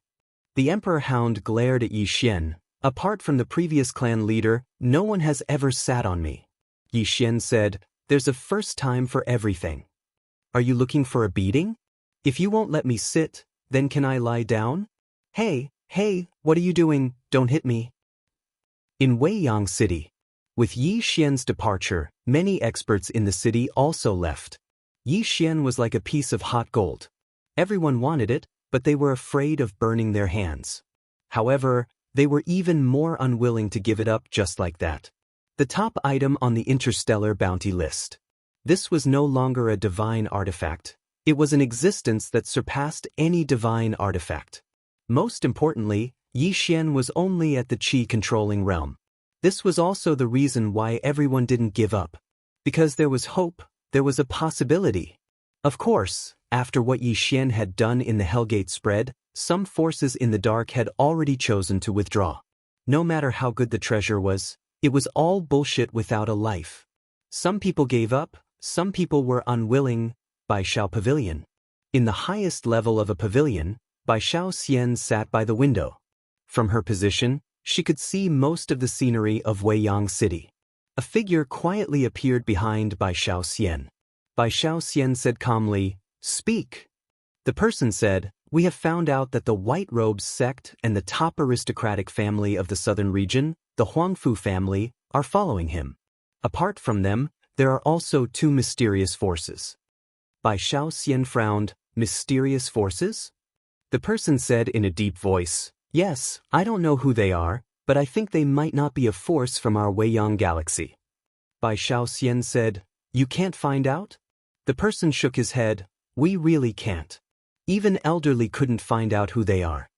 The Emperor Hound glared at Yi Xian. Apart from the previous clan leader, no one has ever sat on me. Yi Xian said, there's a first time for everything. Are you looking for a beating? If you won't let me sit, then can I lie down? Hey, what are you doing? Don't hit me. In Weiyang City. With Yi Xian's departure, many experts in the city also left. Yi Xian was like a piece of hot gold. Everyone wanted it, but they were afraid of burning their hands. However, they were even more unwilling to give it up just like that. The top item on the interstellar bounty list. This was no longer a divine artifact. It was an existence that surpassed any divine artifact. Most importantly, Yi Xian was only at the qi-controlling realm. This was also the reason why everyone didn't give up. Because there was hope, there was a possibility. Of course, after what Yi Xian had done in the Hellgate spread, Some forces in the dark had already chosen to withdraw. No matter how good the treasure was, it was all bullshit without a life. Some people gave up, some people were unwilling. Bai Xiao Pavilion. In the highest level of a pavilion, Bai Xiao Xian sat by the window. From her position, she could see most of the scenery of Weiyang City. A figure quietly appeared behind Bai Xiao Xian. Bai Xiao Xian said calmly, "Speak." The person said, "We have found out that the White Robes sect and the top aristocratic family of the southern region, the Huangfu family, are following him. Apart from them, there are also two mysterious forces." Bai Xiao Xian frowned. "Mysterious forces?" The person said in a deep voice, "Yes, I don't know who they are, but I think they might not be a force from our Weiyang galaxy." Bai Xiao Xian said, "You can't find out?" The person shook his head. "We really can't. Even elderly couldn't find out who they are."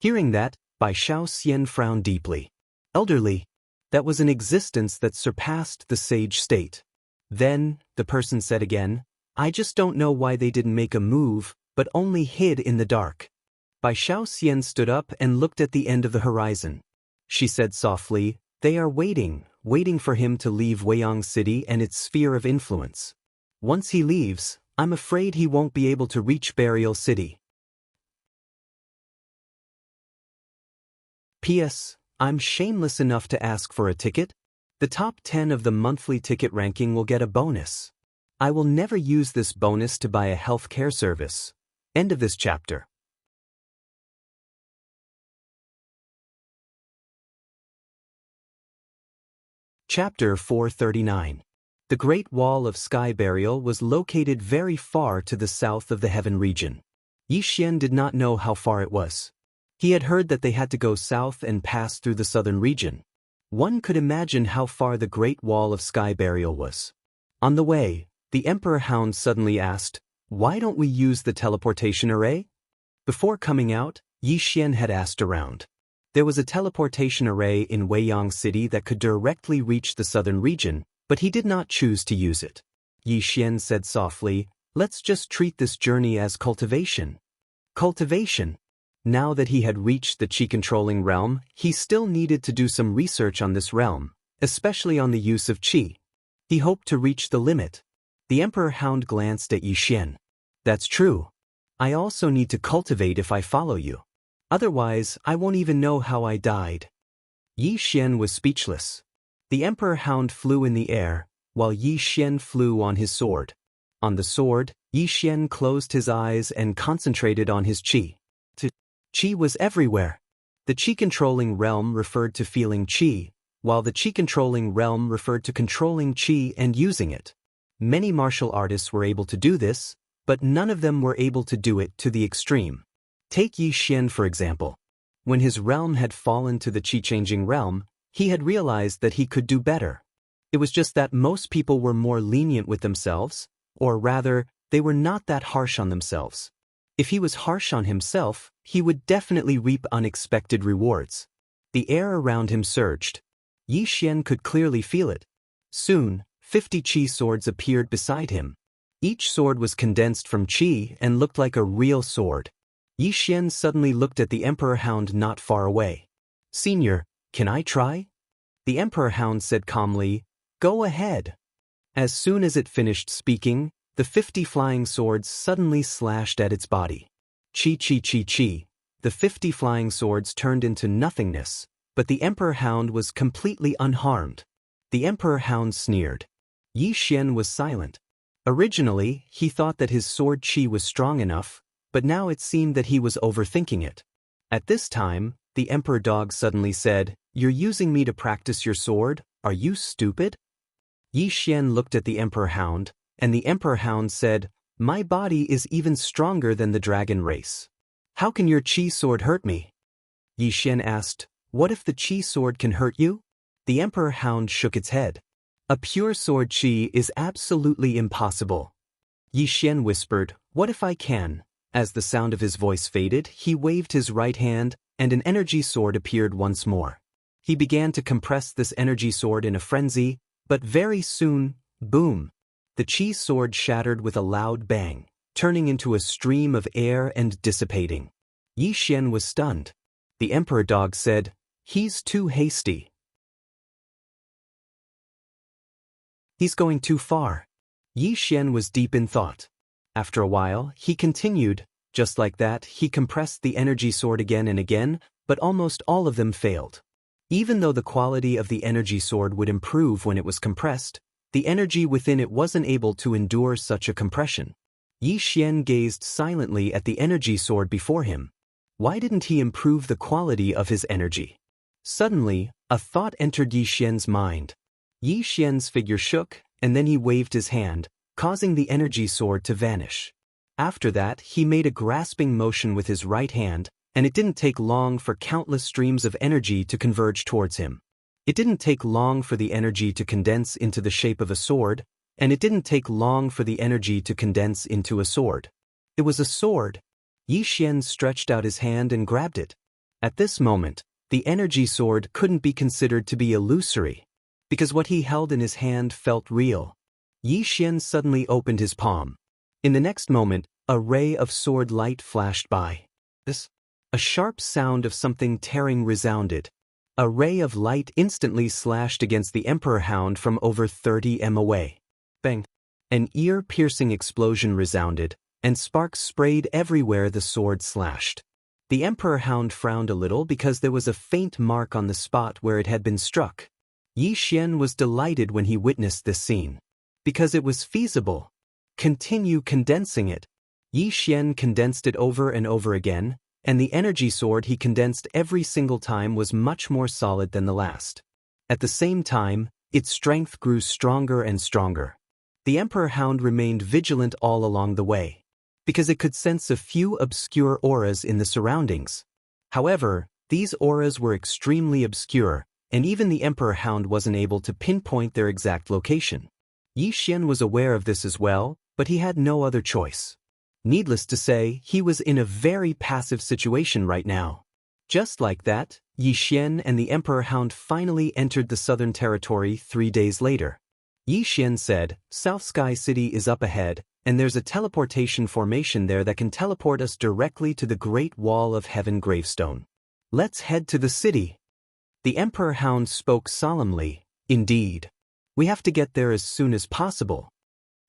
Hearing that, Bai Xiao Xian frowned deeply. Elderly? That was an existence that surpassed the sage state. Then, the person said again, "I just don't know why they didn't make a move, but only hid in the dark." Bai Xiao Xian stood up and looked at the end of the horizon. She said softly, "They are waiting for him to leave Weiyang City and its sphere of influence. Once he leaves, I'm afraid he won't be able to reach Burial City." P.S. I'm shameless enough to ask for a ticket. The top 10 of the monthly ticket ranking will get a bonus. I will never use this bonus to buy a healthcare service. End of this chapter. Chapter 439. The Great Wall of Sky Burial was located very far to the south of the Heaven region. Yi Xian did not know how far it was. He had heard that they had to go south and pass through the southern region. One could imagine how far the Great Wall of Sky Burial was. On the way, the Emperor Hound suddenly asked, "Why don't we use the teleportation array?" Before coming out, Yi Xian had asked around. There was a teleportation array in Weiyang City that could directly reach the southern region, but he did not choose to use it. Yi Xian said softly, "Let's just treat this journey as cultivation." Cultivation. Now that he had reached the qi-controlling realm, he still needed to do some research on this realm, especially on the use of qi. He hoped to reach the limit. The Emperor Hound glanced at Yi Xian. "That's true. I also need to cultivate if I follow you. Otherwise, I won't even know how I died." Yi Xian was speechless. The Emperor Hound flew in the air, while Yi Xian flew on his sword. On the sword, Yi Xian closed his eyes and concentrated on his qi. Qi was everywhere. The qi-controlling realm referred to feeling qi, while the qi-controlling realm referred to controlling qi and using it. Many martial artists were able to do this, but none of them were able to do it to the extreme. Take Yi Xian for example. When his realm had fallen to the qi-changing realm, he had realized that he could do better. It was just that most people were more lenient with themselves, or rather, they were not that harsh on themselves. If he was harsh on himself, he would definitely reap unexpected rewards. The air around him surged. Yi Xian could clearly feel it. Soon, 50 qi swords appeared beside him. Each sword was condensed from qi and looked like a real sword. Yi Xian suddenly looked at the Emperor Hound not far away. "Senior, can I try?" The Emperor Hound said calmly, "Go ahead." As soon as it finished speaking, the 50 flying swords suddenly slashed at its body. Chi chi chi chi. The 50 flying swords turned into nothingness, but the Emperor Hound was completely unharmed. The Emperor Hound sneered. Yi Xian was silent. Originally, he thought that his sword chi was strong enough, but now it seemed that he was overthinking it. At this time, the Emperor Dog suddenly said, "You're using me to practice your sword? Are you stupid?" Yi Xian looked at the Emperor Hound, and the Emperor Hound said, "My body is even stronger than the dragon race. How can your qi sword hurt me?" Yi Xian asked, "What if the qi sword can hurt you?" The Emperor Hound shook its head. "A pure sword qi is absolutely impossible." Yi Xian whispered, "What if I can?" As the sound of his voice faded, he waved his right hand, and an energy sword appeared once more. He began to compress this energy sword in a frenzy, but very soon, boom! The qi sword shattered with a loud bang, turning into a stream of air and dissipating. Yi Xian was stunned. The emperor dog said, "He's too hasty. He's going too far." Yi Xian was deep in thought. After a while, he continued. Just like that, he compressed the energy sword again and again, but almost all of them failed. Even though the quality of the energy sword would improve when it was compressed, the energy within it wasn't able to endure such a compression. Yi Xian gazed silently at the energy sword before him. Why didn't he improve the quality of his energy? Suddenly, a thought entered Yi Xian's mind. Yi Xian's figure shook, and then he waved his hand, causing the energy sword to vanish. After that, he made a grasping motion with his right hand, and it didn't take long for countless streams of energy to converge towards him. It didn't take long for the energy to condense into the shape of a sword, and it didn't take long for the energy to condense into a sword. It was a sword. Yi Xian stretched out his hand and grabbed it. At this moment, the energy sword couldn't be considered to be illusory, because what he held in his hand felt real. Yi Xian suddenly opened his palm. In the next moment, a ray of sword light flashed by. A sharp sound of something tearing resounded. A ray of light instantly slashed against the emperor hound from over 30 m away. Bang! An ear-piercing explosion resounded, and sparks sprayed everywhere the sword slashed. The emperor hound frowned a little because there was a faint mark on the spot where it had been struck. Yi Xian was delighted when he witnessed this scene. Because it was feasible. Continue condensing it. Yi Xian condensed it over and over again, and the energy sword he condensed every single time was much more solid than the last. At the same time, its strength grew stronger and stronger. The emperor hound remained vigilant all along the way, because it could sense a few obscure auras in the surroundings. However, these auras were extremely obscure, and even the emperor hound wasn't able to pinpoint their exact location. Yi Xian was aware of this as well, but he had no other choice. Needless to say, he was in a very passive situation right now. Just like that, Yi Xian and the emperor hound finally entered the southern territory 3 days later. Yi Xian said, "South Sky City is up ahead, and there's a teleportation formation there that can teleport us directly to the Great Wall of Heaven gravestone. Let's head to the city." The emperor hound spoke solemnly. "Indeed. We have to get there as soon as possible."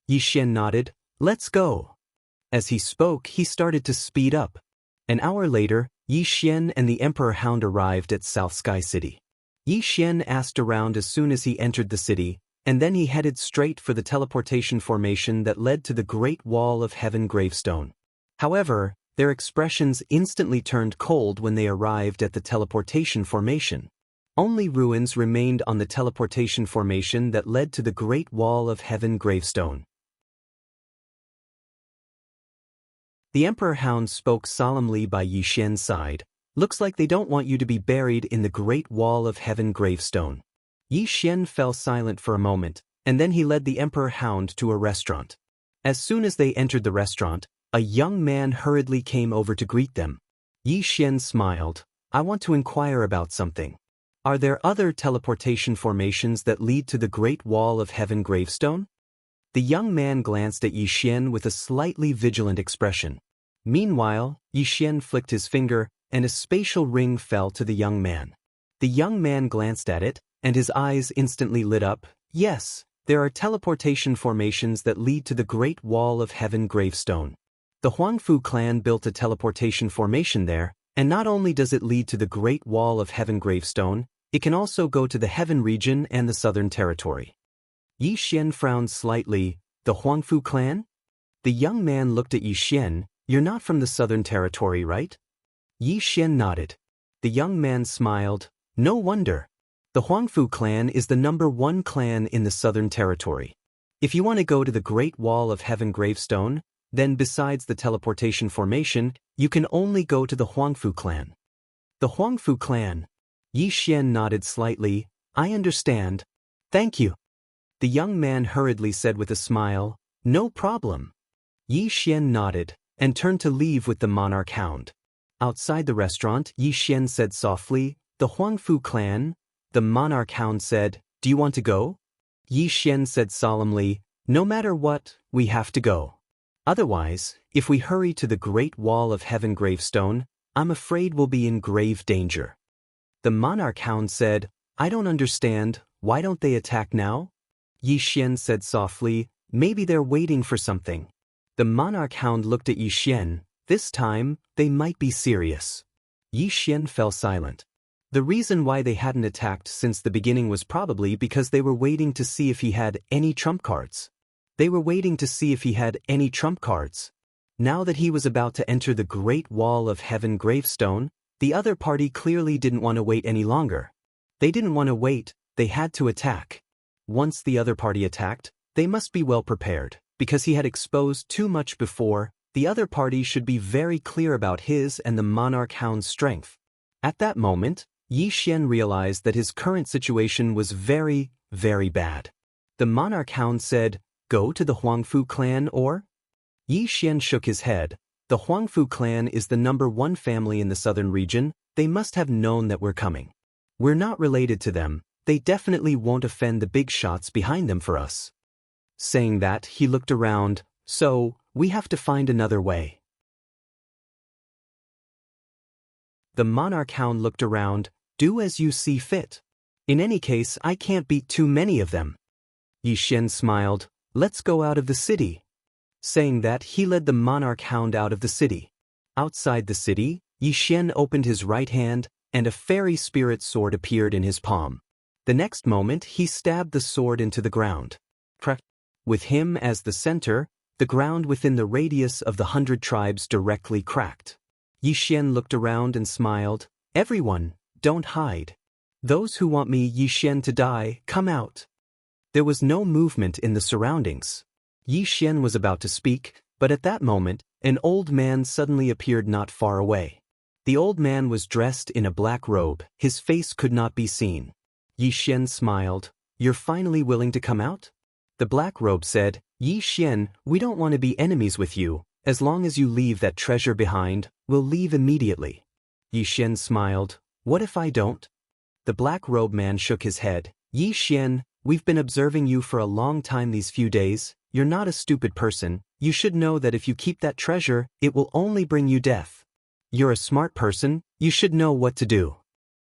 Yi Xian nodded. "Let's go." As he spoke, he started to speed up. An hour later, Yi Xian and the emperor hound arrived at South Sky City. Yi Xian asked around as soon as he entered the city, and then he headed straight for the teleportation formation that led to the Great Wall of Heaven gravestone. However, their expressions instantly turned cold when they arrived at the teleportation formation. Only ruins remained on the teleportation formation that led to the Great Wall of Heaven gravestone. The emperor hound spoke solemnly by Yi Xian's side. "Looks like they don't want you to be buried in the Great Wall of Heaven gravestone." Yi Xian fell silent for a moment, and then he led the emperor hound to a restaurant. As soon as they entered the restaurant, a young man hurriedly came over to greet them. Yi Xian smiled. "I want to inquire about something. Are there other teleportation formations that lead to the Great Wall of Heaven gravestone?" The young man glanced at Yi Xian with a slightly vigilant expression. Meanwhile, Yi Xian flicked his finger, and a spatial ring fell to the young man. The young man glanced at it, and his eyes instantly lit up. "Yes, there are teleportation formations that lead to the Great Wall of Heaven gravestone. The Huangfu clan built a teleportation formation there, and not only does it lead to the Great Wall of Heaven gravestone, it can also go to the Heaven region and the Southern Territory." Yi Xian frowned slightly. "The Huangfu clan?" The young man looked at Yi Xian. "You're not from the Southern Territory, right?" Yi Xian nodded. The young man smiled. "No wonder. The Huangfu clan is the #1 clan in the Southern Territory. If you want to go to the Great Wall of Heaven gravestone, then besides the teleportation formation, you can only go to the Huangfu clan." "The Huangfu clan." Yi Xian nodded slightly. "I understand. Thank you." The young man hurriedly said with a smile, "No problem." Yi Xian nodded, and turned to leave with the monarch hound. Outside the restaurant, Yi Xian said softly, "The Huangfu clan?" The monarch hound said, "Do you want to go?" Yi Xian said solemnly, "No matter what, we have to go. Otherwise, if we hurry to the Great Wall of Heaven gravestone, I'm afraid we'll be in grave danger. The monarch hound said, I don't understand, why don't they attack now? Yi Xian said softly, maybe they're waiting for something. The monarch hound looked at Yi Xian, this time, they might be serious. Yi Xian fell silent. The reason why they hadn't attacked since the beginning was probably because they were waiting to see if he had any trump cards. They were waiting to see if he had any trump cards. Now that he was about to enter the Great Wall of Heaven gravestone, the other party clearly didn't want to wait any longer. They didn't want to wait, they had to attack. Once the other party attacked, they must be well prepared, because he had exposed too much before. The other party should be very clear about his and the monarch hound's strength. At that moment, Yi Xian realized that his current situation was very, very bad. The monarch hound said, go to the Huangfu clan or? Yi Xian shook his head. The Huangfu clan is the #1 family in the southern region, they must have known that we're coming. We're not related to them, they definitely won't offend the big shots behind them for us. Saying that, he looked around, so, we have to find another way. The monarch hound looked around, do as you see fit. In any case, I can't beat too many of them. Yi Xian smiled, let's go out of the city. Saying that, he led the monarch hound out of the city. Outside the city, Yi Xian opened his right hand, and a fairy spirit sword appeared in his palm. The next moment, he stabbed the sword into the ground. With him as the center, the ground within the radius of the 100 tribes directly cracked. Yi Xian looked around and smiled, everyone, don't hide. Those who want me Yi Xian to die, come out. There was no movement in the surroundings. Yi Xian was about to speak, but at that moment, an old man suddenly appeared not far away. The old man was dressed in a black robe, his face could not be seen. Yi Xian smiled, you're finally willing to come out? The black robe said, Yi Xian, we don't want to be enemies with you, as long as you leave that treasure behind, we'll leave immediately. Yi Xian smiled, what if I don't? The black robe man shook his head, Yi Xian, we've been observing you for a long time these few days, you're not a stupid person, you should know that if you keep that treasure, it will only bring you death. You're a smart person, you should know what to do.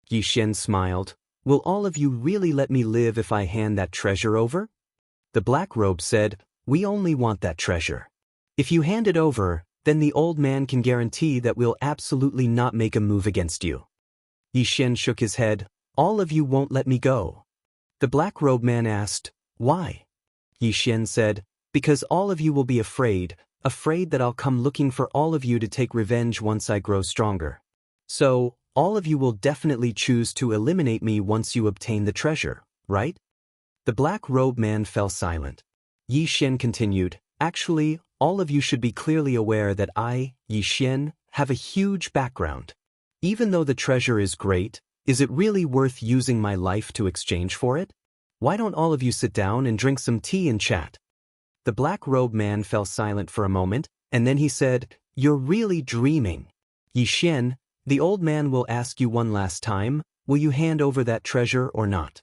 Yi Xian smiled, will all of you really let me live if I hand that treasure over? The black robe said, we only want that treasure. If you hand it over, then the old man can guarantee that we'll absolutely not make a move against you. Yi Xian shook his head, all of you won't let me go. The black robe man asked, why? Yi Xian said, because all of you will be afraid that I'll come looking for all of you to take revenge once I grow stronger. So, all of you will definitely choose to eliminate me once you obtain the treasure, right? The black robe man fell silent. Yi Xian continued, actually, all of you should be clearly aware that I, Yi Xian, have a huge background. Even though the treasure is great, is it really worth using my life to exchange for it? Why don't all of you sit down and drink some tea and chat? The black robe man fell silent for a moment, and then he said, you're really dreaming. Yi Xian, the old man will ask you one last time, will you hand over that treasure or not?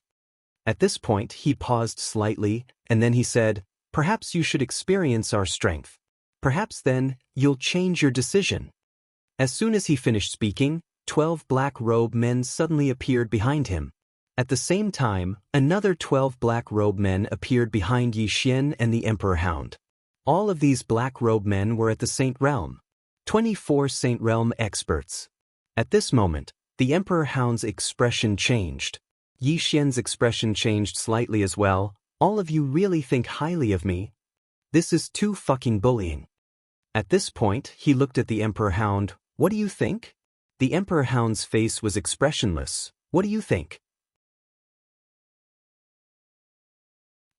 At this point, he paused slightly, and then he said, perhaps you should experience our strength. Perhaps then, you'll change your decision. As soon as he finished speaking, 12 black robe men suddenly appeared behind him. At the same time, another 12 black robe men appeared behind Yi Xian and the Emperor Hound. All of these black robe men were at the Saint Realm. 24 Saint Realm experts. At this moment, the Emperor Hound's expression changed. Yi Xian's expression changed slightly as well. All of you really think highly of me? This is too fucking bullying. At this point, he looked at the Emperor Hound. What do you think? The Emperor Hound's face was expressionless. What do you think?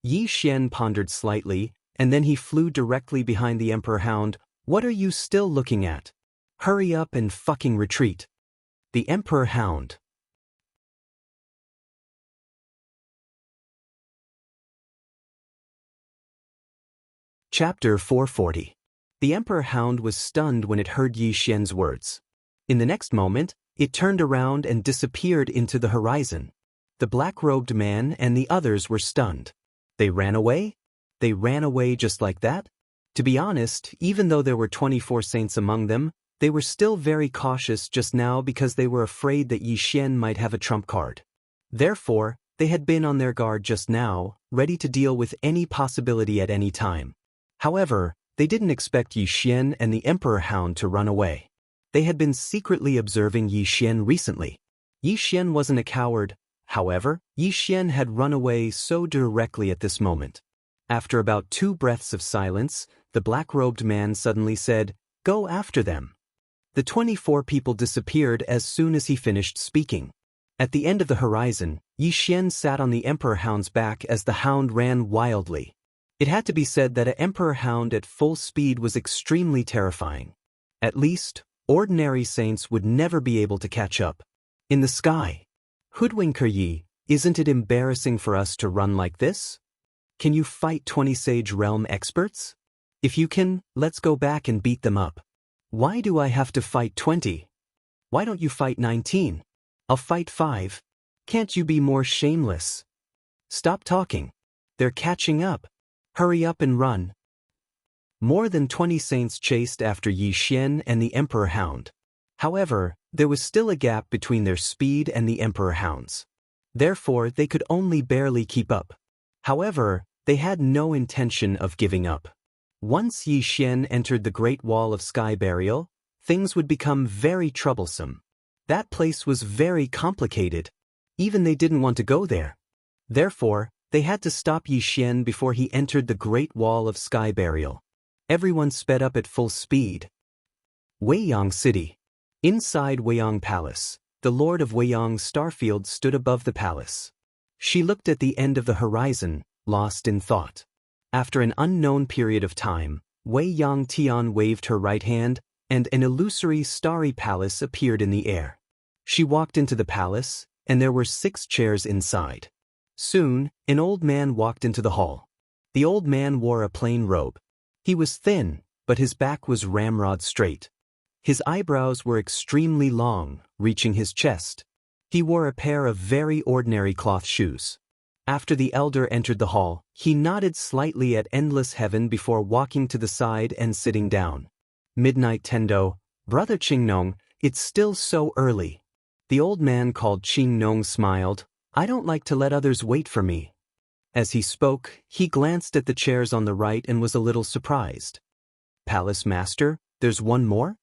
Yi Xian pondered slightly, and then he flew directly behind the Emperor Hound. What are you still looking at? Hurry up and fucking retreat. The Emperor Hound. Chapter 440. The Emperor Hound was stunned when it heard Yi Xian's words. In the next moment, it turned around and disappeared into the horizon. The black-robed man and the others were stunned. They ran away? They ran away just like that? To be honest, even though there were 24 saints among them, They were still very cautious just now because they were afraid that Yi Xian might have a trump card. Therefore, they had been on their guard just now, ready to deal with any possibility at any time. However, they didn't expect Yi Xian and the Emperor Hound to run away. They had been secretly observing Yi Xian recently. Yi Xian wasn't a coward, however, Yi Xian had run away so directly at this moment. After about 2 breaths of silence, the black-robed man suddenly said, "Go after them." The 24 people disappeared as soon as he finished speaking. At the end of the horizon, Yi Xian sat on the Emperor Hound's back as the hound ran wildly. It had to be said that an Emperor Hound at full speed was extremely terrifying. At least, ordinary saints would never be able to catch up. In the sky. Hoodwinker Yi, isn't it embarrassing for us to run like this? Can you fight 20 Sage Realm experts? If you can, let's go back and beat them up. Why do I have to fight 20? Why don't you fight 19? I'll fight 5. Can't you be more shameless? Stop talking. They're catching up. Hurry up and run. More than 20 saints chased after Yi Xian and the Emperor Hound. However, there was still a gap between their speed and the Emperor Hound's. Therefore, they could only barely keep up. However, they had no intention of giving up. Once Yi Xian entered the Great Wall of Sky Burial, things would become very troublesome. That place was very complicated. Even they didn't want to go there. Therefore, they had to stop Yi Xian before he entered the Great Wall of Sky Burial. Everyone sped up at full speed. Weiyang City. Inside Weiyang Palace, the Lord of Weiyang Starfield stood above the palace. She looked at the end of the horizon, lost in thought. After an unknown period of time, Weiyang Tian waved her right hand, and an illusory starry palace appeared in the air. She walked into the palace, and there were 6 chairs inside. Soon, an old man walked into the hall. The old man wore a plain robe. He was thin, but his back was ramrod straight. His eyebrows were extremely long, reaching his chest. He wore a pair of very ordinary cloth shoes. After the elder entered the hall, he nodded slightly at Endless Heaven before walking to the side and sitting down. Midnight Tendo, Brother Qingnong, it's still so early. The old man called Qingnong smiled, I don't like to let others wait for me. As he spoke, he glanced at the chairs on the right and was a little surprised. Palace Master, there's one more?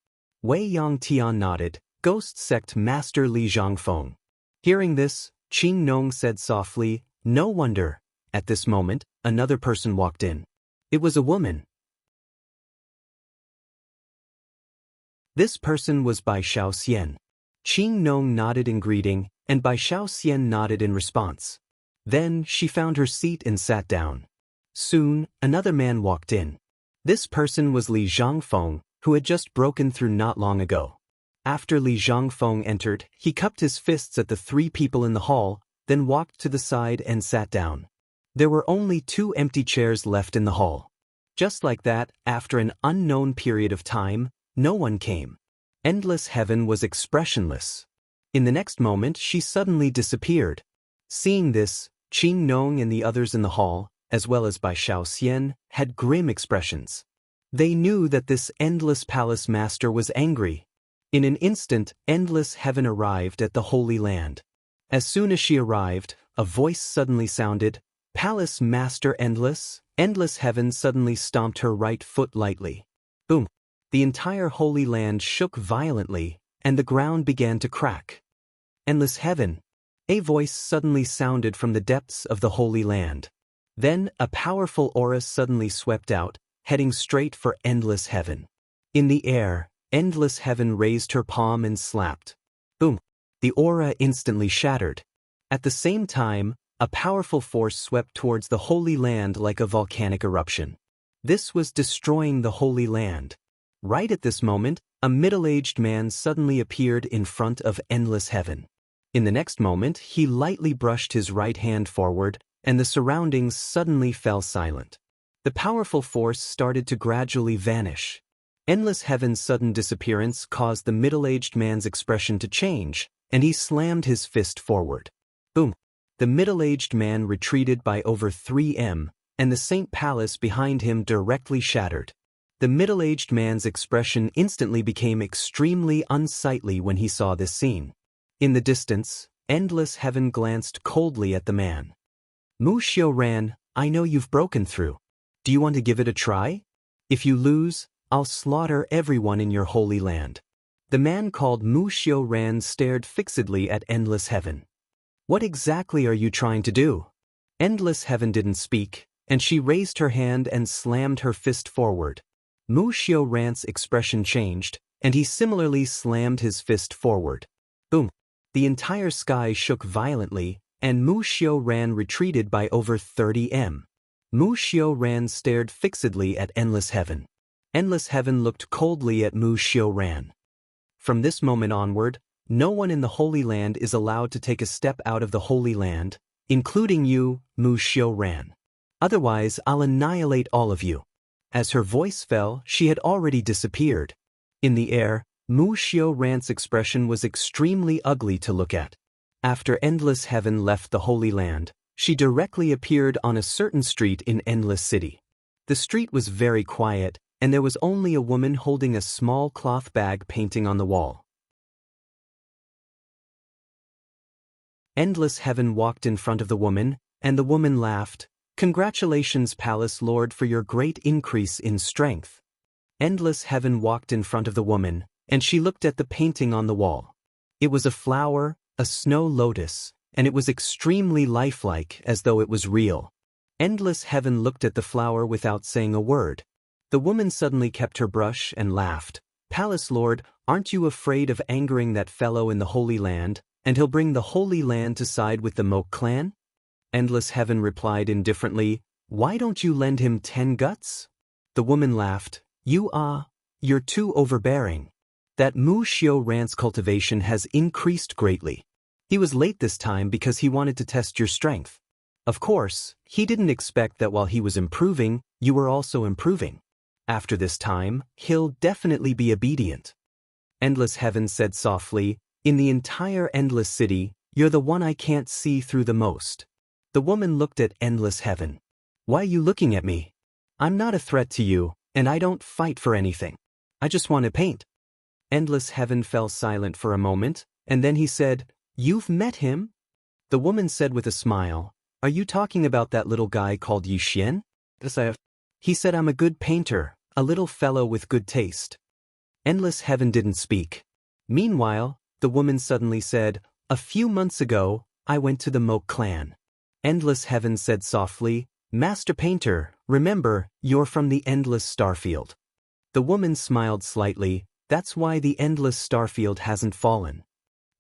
Weiyang Tian nodded, Ghost Sect Master Li Zhangfeng. Hearing this, Qingnong said softly, no wonder. At this moment, another person walked in. It was a woman. This person was Bai Xian. Qingnong nodded in greeting, and Bai Xian nodded in response. Then she found her seat and sat down. Soon, another man walked in. This person was Li Zhangfeng, who had just broken through not long ago. After Li Zhangfeng entered, he cupped his fists at the 3 people in the hall, then walked to the side and sat down. There were only 2 empty chairs left in the hall. Just like that, after an unknown period of time, no one came. Endless Heaven was expressionless. In the next moment, she suddenly disappeared. Seeing this, Qingnong and the others in the hall, as well as Bai Xian, had grim expressions. They knew that this Endless Palace Master was angry. In an instant, Endless Heaven arrived at the Holy Land. As soon as she arrived, a voice suddenly sounded, Palace Master Endless. Endless Heaven suddenly stomped her right foot lightly. Boom! The entire Holy Land shook violently, and the ground began to crack. Endless Heaven! A voice suddenly sounded from the depths of the Holy Land. Then, a powerful aura suddenly swept out, heading straight for Endless Heaven. In the air, Endless Heaven raised her palm and slapped. Boom! The aura instantly shattered. At the same time, a powerful force swept towards the Holy Land like a volcanic eruption. This was destroying the Holy Land. Right at this moment, a middle-aged man suddenly appeared in front of Endless Heaven. In the next moment, he lightly brushed his right hand forward, and the surroundings suddenly fell silent. The powerful force started to gradually vanish. Endless Heaven's sudden disappearance caused the middle-aged man's expression to change, and he slammed his fist forward. Boom! The middle-aged man retreated by over 3 m, and the Saint Palace behind him directly shattered. The middle-aged man's expression instantly became extremely unsightly when he saw this scene. In the distance, Endless Heaven glanced coldly at the man. Mu Xiaoran, I know you've broken through. Do you want to give it a try? If you lose, I'll slaughter everyone in your holy land. The man called Mu Xiaoran stared fixedly at Endless Heaven. What exactly are you trying to do? Endless Heaven didn't speak, and she raised her hand and slammed her fist forward. Mu Xiaoran's expression changed, and he similarly slammed his fist forward. Boom! The entire sky shook violently, and Mu Xiaoran retreated by over 30 m. Mu Xiaoran stared fixedly at Endless Heaven. Endless Heaven looked coldly at Mu Xiaoran. From this moment onward, no one in the Holy Land is allowed to take a step out of the Holy Land, including you, Mu Xiaoran. Otherwise, I'll annihilate all of you. As her voice fell, she had already disappeared. In the air, Mu Xiaoran's expression was extremely ugly to look at. After Endless Heaven left the Holy Land, she directly appeared on a certain street in Endless City. The street was very quiet, and there was only a woman holding a small cloth bag painting on the wall. Endless Heaven walked in front of the woman, and the woman laughed. Congratulations, Palace Lord, for your great increase in strength. Endless Heaven walked in front of the woman, and she looked at the painting on the wall. It was a flower, a snow lotus, and it was extremely lifelike, as though it was real. Endless Heaven looked at the flower without saying a word. The woman suddenly kept her brush and laughed. Palace Lord, aren't you afraid of angering that fellow in the Holy Land, and he'll bring the Holy Land to side with the Moke clan? Endless Heaven replied indifferently, why don't you lend him 10 guts? The woman laughed, you're too overbearing. That Mu Xiaoran's cultivation has increased greatly. He was late this time because he wanted to test your strength. Of course, he didn't expect that while he was improving, you were also improving. After this time, he'll definitely be obedient. Endless Heaven said softly, in the entire Endless City, you're the one I can't see through the most. The woman looked at Endless Heaven. Why are you looking at me? I'm not a threat to you, and I don't fight for anything. I just want to paint. Endless Heaven fell silent for a moment, and then he said, you've met him? The woman said with a smile, are you talking about that little guy called Yixian? Yes, I have. He said I'm a good painter, a little fellow with good taste. Endless Heaven didn't speak. Meanwhile, the woman suddenly said, a few months ago, I went to the Moke clan. Endless Heaven said softly, Master Painter, remember, you're from the Endless Starfield. The woman smiled slightly, that's why the Endless Starfield hasn't fallen.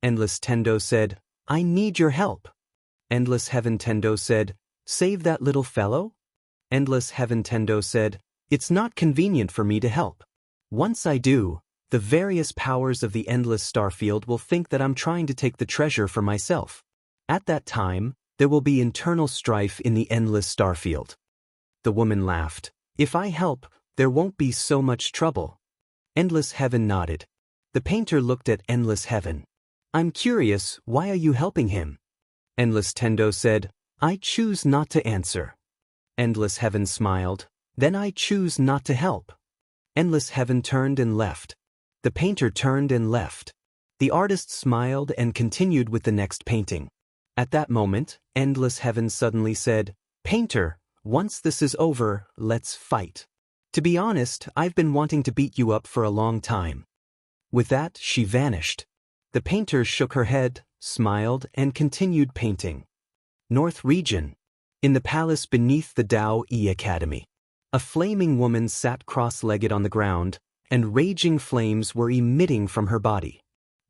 Endless Tendo said, I need your help. Endless Heaven Tendo said, save that little fellow? Endless Heaven Tendo said, it's not convenient for me to help. Once I do, the various powers of the Endless Starfield will think that I'm trying to take the treasure for myself. At that time, there will be internal strife in the Endless Starfield. The woman laughed. If I help, there won't be so much trouble. Endless Heaven nodded. The painter looked at Endless Heaven. I'm curious, why are you helping him? Endless Tendo said, I choose not to answer. Endless Heaven smiled. Then I choose not to help. Endless Heaven turned and left. The painter turned and left. The artist smiled and continued with the next painting. At that moment, Endless Heaven suddenly said, Painter, once this is over, let's fight. To be honest, I've been wanting to beat you up for a long time. With that, she vanished. The painter shook her head, smiled, and continued painting. North Region. In the palace beneath the Daoist Academy. A flaming woman sat cross-legged on the ground, and raging flames were emitting from her body.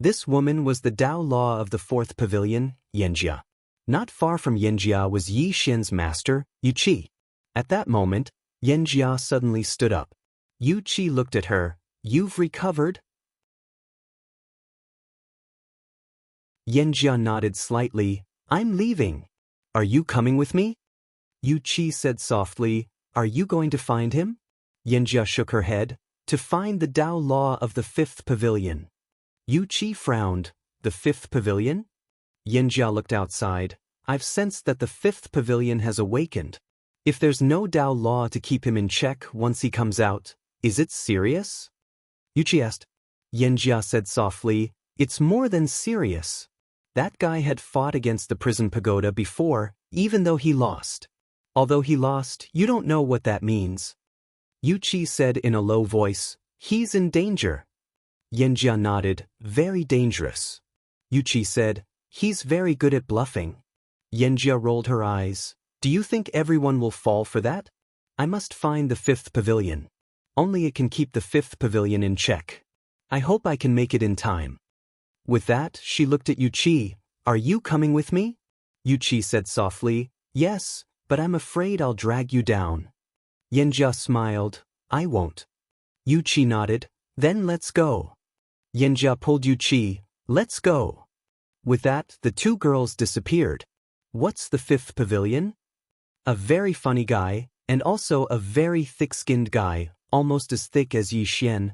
This woman was the Dao Law of the Fourth Pavilion, Xianxia. Not far from Xianxia was Yi Xian's master, Yu Qi. At that moment, Xianxia suddenly stood up. Yu Qi looked at her. You've recovered? Xianxia nodded slightly. I'm leaving. Are you coming with me? Yu Qi said softly, Are you going to find him? Xianxia shook her head. To find the Dao Law of the Fifth Pavilion. Yu Qi frowned. The Fifth Pavilion? Xianxia looked outside. I've sensed that the Fifth Pavilion has awakened. If there's no Dao Law to keep him in check once he comes out, Is it serious? Yuqi asked. Xianxia said softly, it's more than serious. That guy had fought against the prison pagoda before, even though he lost. Although he lost, you don't know what that means. Yuqi said in a low voice, he's in danger. Xianxia nodded, very dangerous. Yuqi said, he's very good at bluffing. Xianxia rolled her eyes. Do you think everyone will fall for that? I must find the 5th pavilion. Only it can keep the 5th pavilion in check. I hope I can make it in time. With that, she looked at Yuqi. Are you coming with me? Yuqi said softly, yes, but I'm afraid I'll drag you down. Xianxia smiled, I won't. Yuqi nodded, then let's go. Xianxia pulled Yuqi, let's go. With that, the two girls disappeared. What's the 5th pavilion? A very funny guy, and also a very thick-skinned guy, almost as thick as Yi Xian.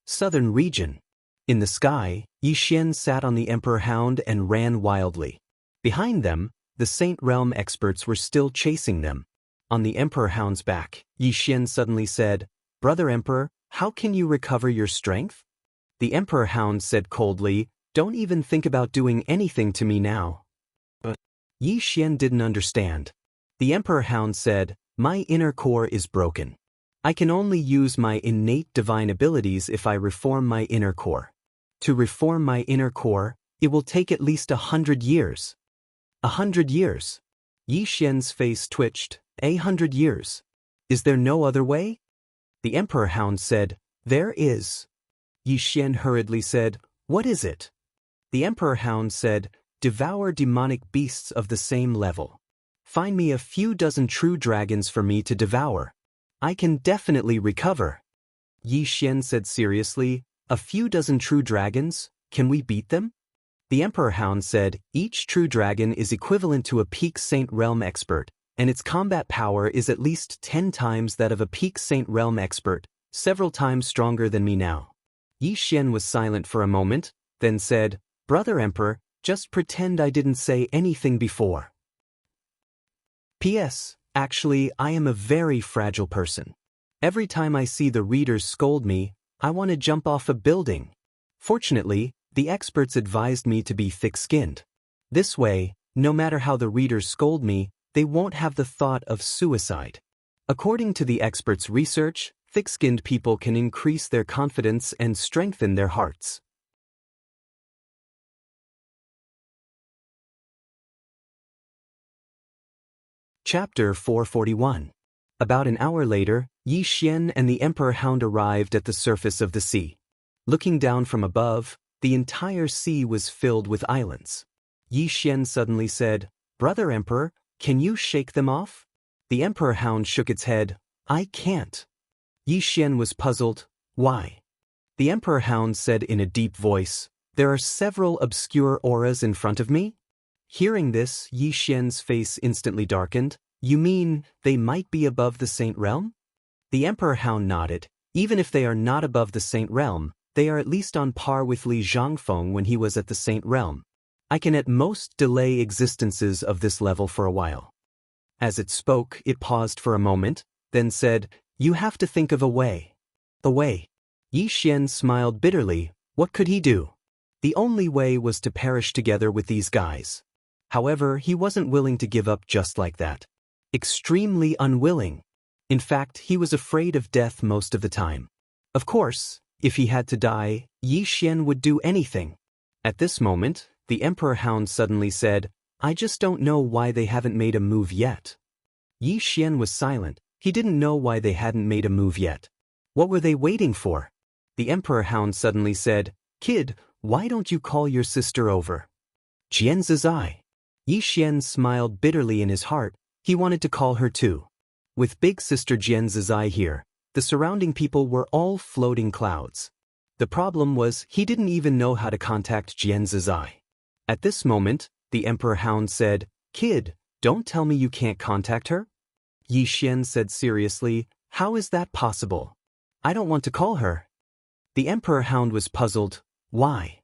Southern region. In the sky, Yi Xian sat on the Emperor Hound and ran wildly. Behind them, the Saint Realm experts were still chasing them. On the Emperor Hound's back, Yi Xian suddenly said, Brother Emperor, how can you recover your strength? The Emperor Hound said coldly, don't even think about doing anything to me now. But Yi Xian didn't understand. The Emperor Hound said, my inner core is broken. I can only use my innate divine abilities if I reform my inner core. To reform my inner core, it will take at least 100 years. 100 years. Yi Xian's face twitched. 100 years. Is there no other way? The Emperor Hound said, there is. Yi Xian hurriedly said, what is it? The Emperor Hound said, devour demonic beasts of the same level. Find me a few dozen true dragons for me to devour. I can definitely recover. Yi Xian said seriously, a few dozen true dragons, can we beat them? The Emperor Hound said, each true dragon is equivalent to a peak Saint Realm expert, and its combat power is at least 10 times that of a peak Saint Realm expert, several times stronger than me now. Yi Xian was silent for a moment, then said, Brother Emperor, just pretend I didn't say anything before. P.S. Actually, I am a very fragile person. Every time I see the readers scold me, I want to jump off a building. Fortunately, the experts advised me to be thick-skinned. This way, no matter how the readers scold me, they won't have the thought of suicide. According to the experts' research, thick-skinned people can increase their confidence and strengthen their hearts. Chapter 441. About an hour later, Yi Xian and the Emperor Hound arrived at the surface of the sea. Looking down from above, the entire sea was filled with islands. Yi Xian suddenly said, Brother Emperor, can you shake them off? The Emperor Hound shook its head, I can't. Yi Xian was puzzled, why? The Emperor Hound said in a deep voice, there are several obscure auras in front of me? Hearing this, Yi Xian's face instantly darkened. You mean, they might be above the Saint Realm? The Emperor Hound nodded. Even if they are not above the Saint Realm, they are at least on par with Li Zhangfeng when he was at the Saint Realm. I can at most delay existences of this level for a while. As it spoke, it paused for a moment, then said, you have to think of a way. A way. Yi Xian smiled bitterly. What could he do? The only way was to perish together with these guys. However, he wasn't willing to give up just like that. Extremely unwilling. In fact, he was afraid of death most of the time. Of course, if he had to die, Yi Xian would do anything. At this moment, the Emperor Hound suddenly said, I just don't know why they haven't made a move yet. Yi Xian was silent. He didn't know why they hadn't made a move yet. What were they waiting for? The Emperor Hound suddenly said, Kid, why don't you call your sister over? Xianxia. Yi Xian smiled bitterly in his heart. He wanted to call her too. With big sister Xianxia here, the surrounding people were all floating clouds. The problem was he didn't even know how to contact Xianxia. At this moment, the Emperor Hound said, Kid, don't tell me you can't contact her? Yi Xian said seriously, how is that possible? I don't want to call her. The Emperor Hound was puzzled. Why?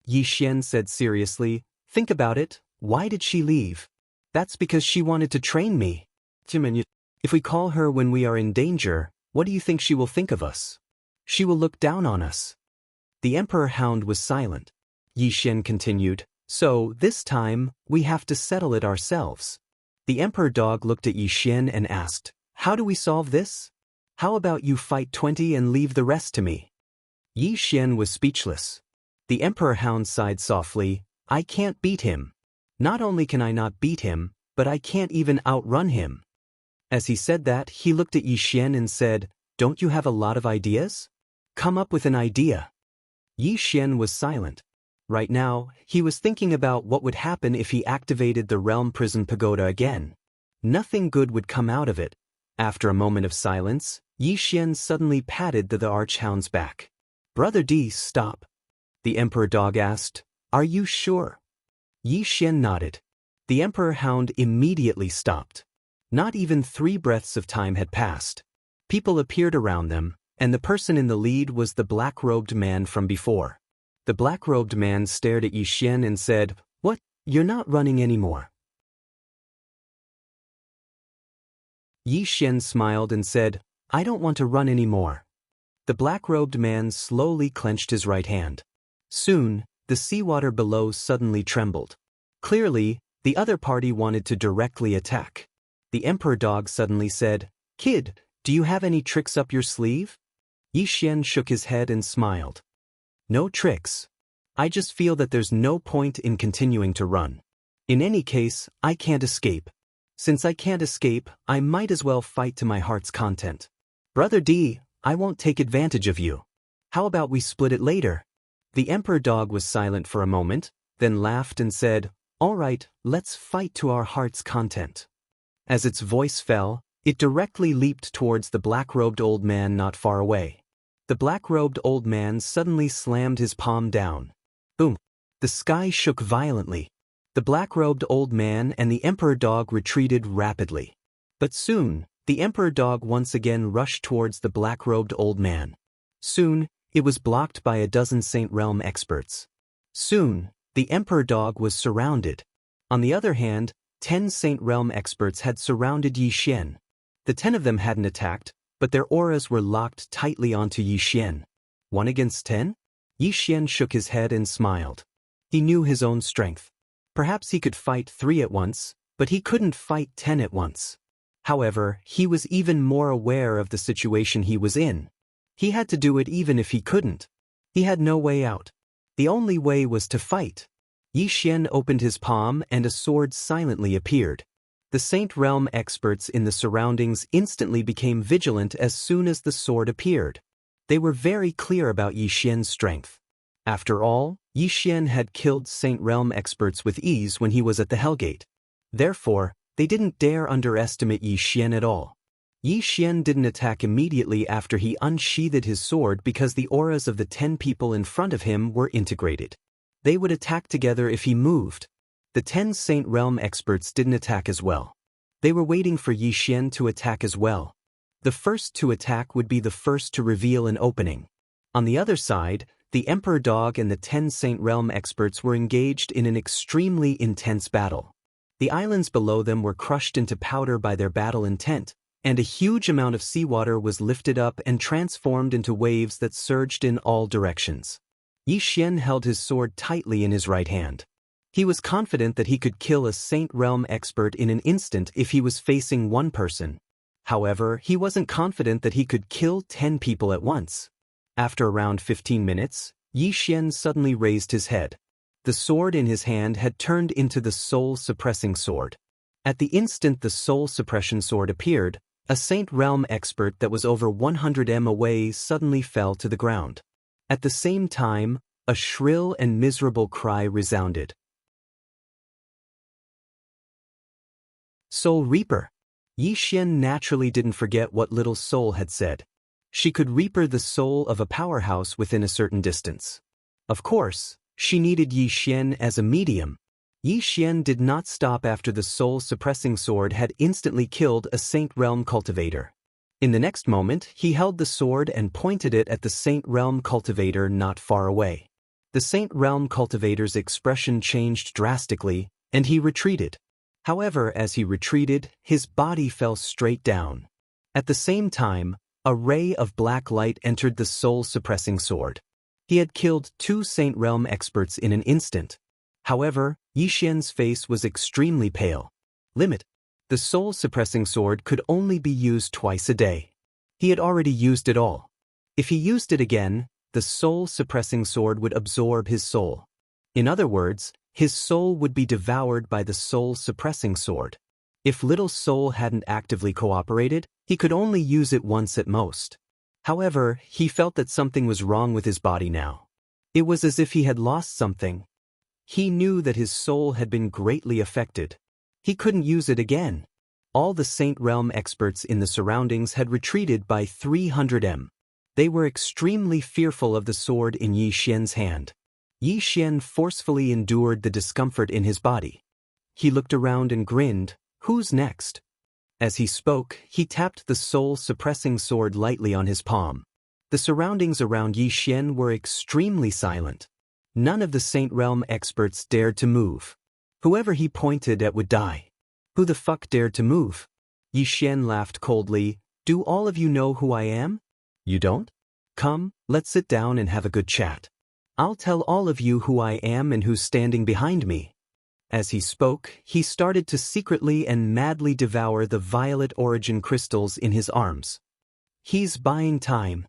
Yi Xian said seriously, think about it, why did she leave? That's because she wanted to train me. If we call her when we are in danger, What do you think she will think of us? She will look down on us. The Emperor Hound was silent. Yi Xian continued, so, this time, we have to settle it ourselves. The Emperor Dog looked at Yi Xian and asked, how do we solve this? How about you fight 20 and leave the rest to me? Yi Xian was speechless. The Emperor Hound sighed softly, I can't beat him. Not only can I not beat him, but I can't even outrun him. As he said that, he looked at Yi Xian and said, don't you have a lot of ideas? Come up with an idea. Yi Xian was silent. Right now, he was thinking about what would happen if he activated the Realm Prison Pagoda again. Nothing good would come out of it. After a moment of silence, Yi Xian suddenly patted the Archhound's back. Brother D, stop. The Emperor Dog asked, are you sure? Yi Xian nodded. The Emperor Hound immediately stopped. Not even 3 breaths of time had passed. People appeared around them, and the person in the lead was the black-robed man from before. The black-robed man stared at Yi Xian and said, what, you're not running anymore? Yi Xian smiled and said, I don't want to run anymore. The black-robed man slowly clenched his right hand. Soon, the seawater below suddenly trembled. Clearly, the other party wanted to directly attack. The Emperor Dog suddenly said, Kid, do you have any tricks up your sleeve? Yi Xian shook his head and smiled. No tricks. I just feel that there's no point in continuing to run. In any case, I can't escape. Since I can't escape, I might as well fight to my heart's content. Brother D, I won't take advantage of you. How about we split it later? The Emperor Dog was silent for a moment, then laughed and said, all right, let's fight to our heart's content. As its voice fell, it directly leaped towards the black-robed old man not far away. The black-robed old man suddenly slammed his palm down. Boom! The sky shook violently. The black-robed old man and the Emperor Dog retreated rapidly. But soon, the Emperor Dog once again rushed towards the black-robed old man. Soon, it was blocked by a dozen Saint Realm experts. Soon, the Emperor Dog was surrounded. On the other hand, 10 Saint Realm experts had surrounded Yi Xian. The 10 of them hadn't attacked, but their auras were locked tightly onto Yi Xian. 1 against 10? Yi Xian shook his head and smiled. He knew his own strength. Perhaps he could fight 3 at once, but he couldn't fight 10 at once. However, he was even more aware of the situation he was in. He had to do it even if he couldn't. He had no way out. The only way was to fight. Yi Xian opened his palm and a sword silently appeared. The Saint Realm experts in the surroundings instantly became vigilant as soon as the sword appeared. They were very clear about Yi Xian's strength. After all, Yi Xian had killed Saint Realm experts with ease when he was at the Hellgate. Therefore, they didn't dare underestimate Yi Xian at all. Yi Xian didn't attack immediately after he unsheathed his sword because the auras of the 10 people in front of him were integrated. They would attack together if he moved. The 10 Saint Realm experts didn't attack as well. They were waiting for Yi Xian to attack as well. The first to attack would be the first to reveal an opening. On the other side, the Emperor Dog and the 10 Saint Realm experts were engaged in an extremely intense battle. The islands below them were crushed into powder by their battle intent, and a huge amount of seawater was lifted up and transformed into waves that surged in all directions. Yi Xian held his sword tightly in his right hand. He was confident that he could kill a Saint Realm expert in an instant if he was facing one person. However, he wasn't confident that he could kill 10 people at once. After around 15 minutes, Yi Xian suddenly raised his head. The sword in his hand had turned into the soul-suppressing sword. At the instant the soul-suppression sword appeared, a Saint Realm expert that was over 100 m away suddenly fell to the ground. At the same time, a shrill and miserable cry resounded. Soul Reaper. Yi Xian naturally didn't forget what Little Soul had said. She could reaper the soul of a powerhouse within a certain distance. Of course, she needed Yi Xian as a medium. Yi Xian did not stop after the soul-suppressing sword had instantly killed a Saint Realm cultivator. In the next moment, he held the sword and pointed it at the Saint Realm cultivator not far away. The Saint Realm cultivator's expression changed drastically, and he retreated. However, as he retreated, his body fell straight down. At the same time, A ray of black light entered the soul-suppressing sword. He had killed 2 Saint Realm experts in an instant. However, Yixian's face was extremely pale. Limit. The soul-suppressing sword could only be used twice a day. He had already used it all. If he used it again, the soul-suppressing sword would absorb his soul. In other words, his soul would be devoured by the soul-suppressing sword. If Little Soul hadn't actively cooperated, he could only use it once at most. However, he felt that something was wrong with his body now. It was as if he had lost something. He knew that his soul had been greatly affected. He couldn't use it again. All the Saint Realm experts in the surroundings had retreated by 300 m. They were extremely fearful of the sword in Yi Xian's hand. Yi Xian forcefully endured the discomfort in his body. He looked around and grinned. Who's next? As he spoke, he tapped the soul-suppressing sword lightly on his palm. The surroundings around Yi Xian were extremely silent. None of the Saint Realm experts dared to move. Whoever he pointed at would die. Who the fuck dared to move? Yi Xian laughed coldly. Do all of you know who I am? You don't? Come, let's sit down and have a good chat. I'll tell all of you who I am and who's standing behind me. As he spoke, he started to secretly and madly devour the violet origin crystals in his arms. He's buying time.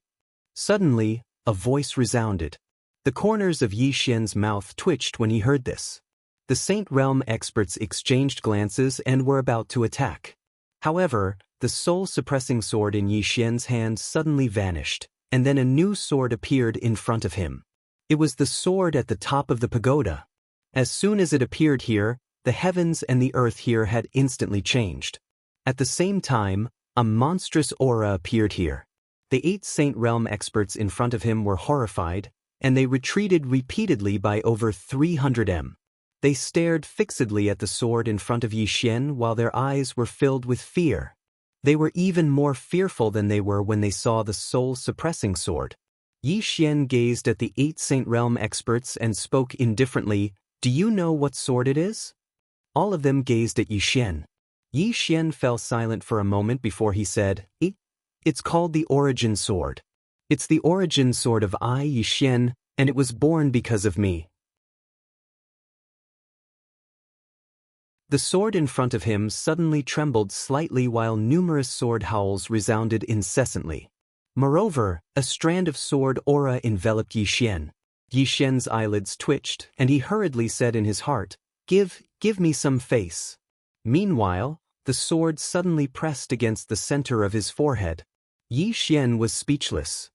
Suddenly, a voice resounded. The corners of Yi Xian's mouth twitched when he heard this. The Saint Realm experts exchanged glances and were about to attack. However, the soul-suppressing sword in Yi Xian's hand suddenly vanished, and then a new sword appeared in front of him. It was the sword at the top of the pagoda. As soon as it appeared here, the heavens and the earth here had instantly changed. At the same time, a monstrous aura appeared here. The 8 Saint Realm experts in front of him were horrified, and they retreated repeatedly by over 300 m. They stared fixedly at the sword in front of Yi Xian while their eyes were filled with fear. They were even more fearful than they were when they saw the soul-suppressing sword. Yi Xian gazed at the 8 Saint Realm experts and spoke indifferently. Do you know what sword it is? All of them gazed at Yi Xian. Yi Xian fell silent for a moment before he said, It's called the Origin Sword. It's the origin sword of Yi Xian, and it was born because of me. The sword in front of him suddenly trembled slightly while numerous sword howls resounded incessantly. Moreover, a strand of sword aura enveloped Yi Xian. Yi Xian's eyelids twitched, and he hurriedly said in his heart, Give me some face. Meanwhile, the sword suddenly pressed against the center of his forehead. Yi Xian was speechless.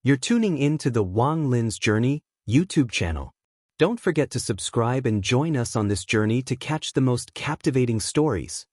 You're tuning in to the Wang Lin's Journey YouTube channel. Don't forget to subscribe and join us on this journey to catch the most captivating stories.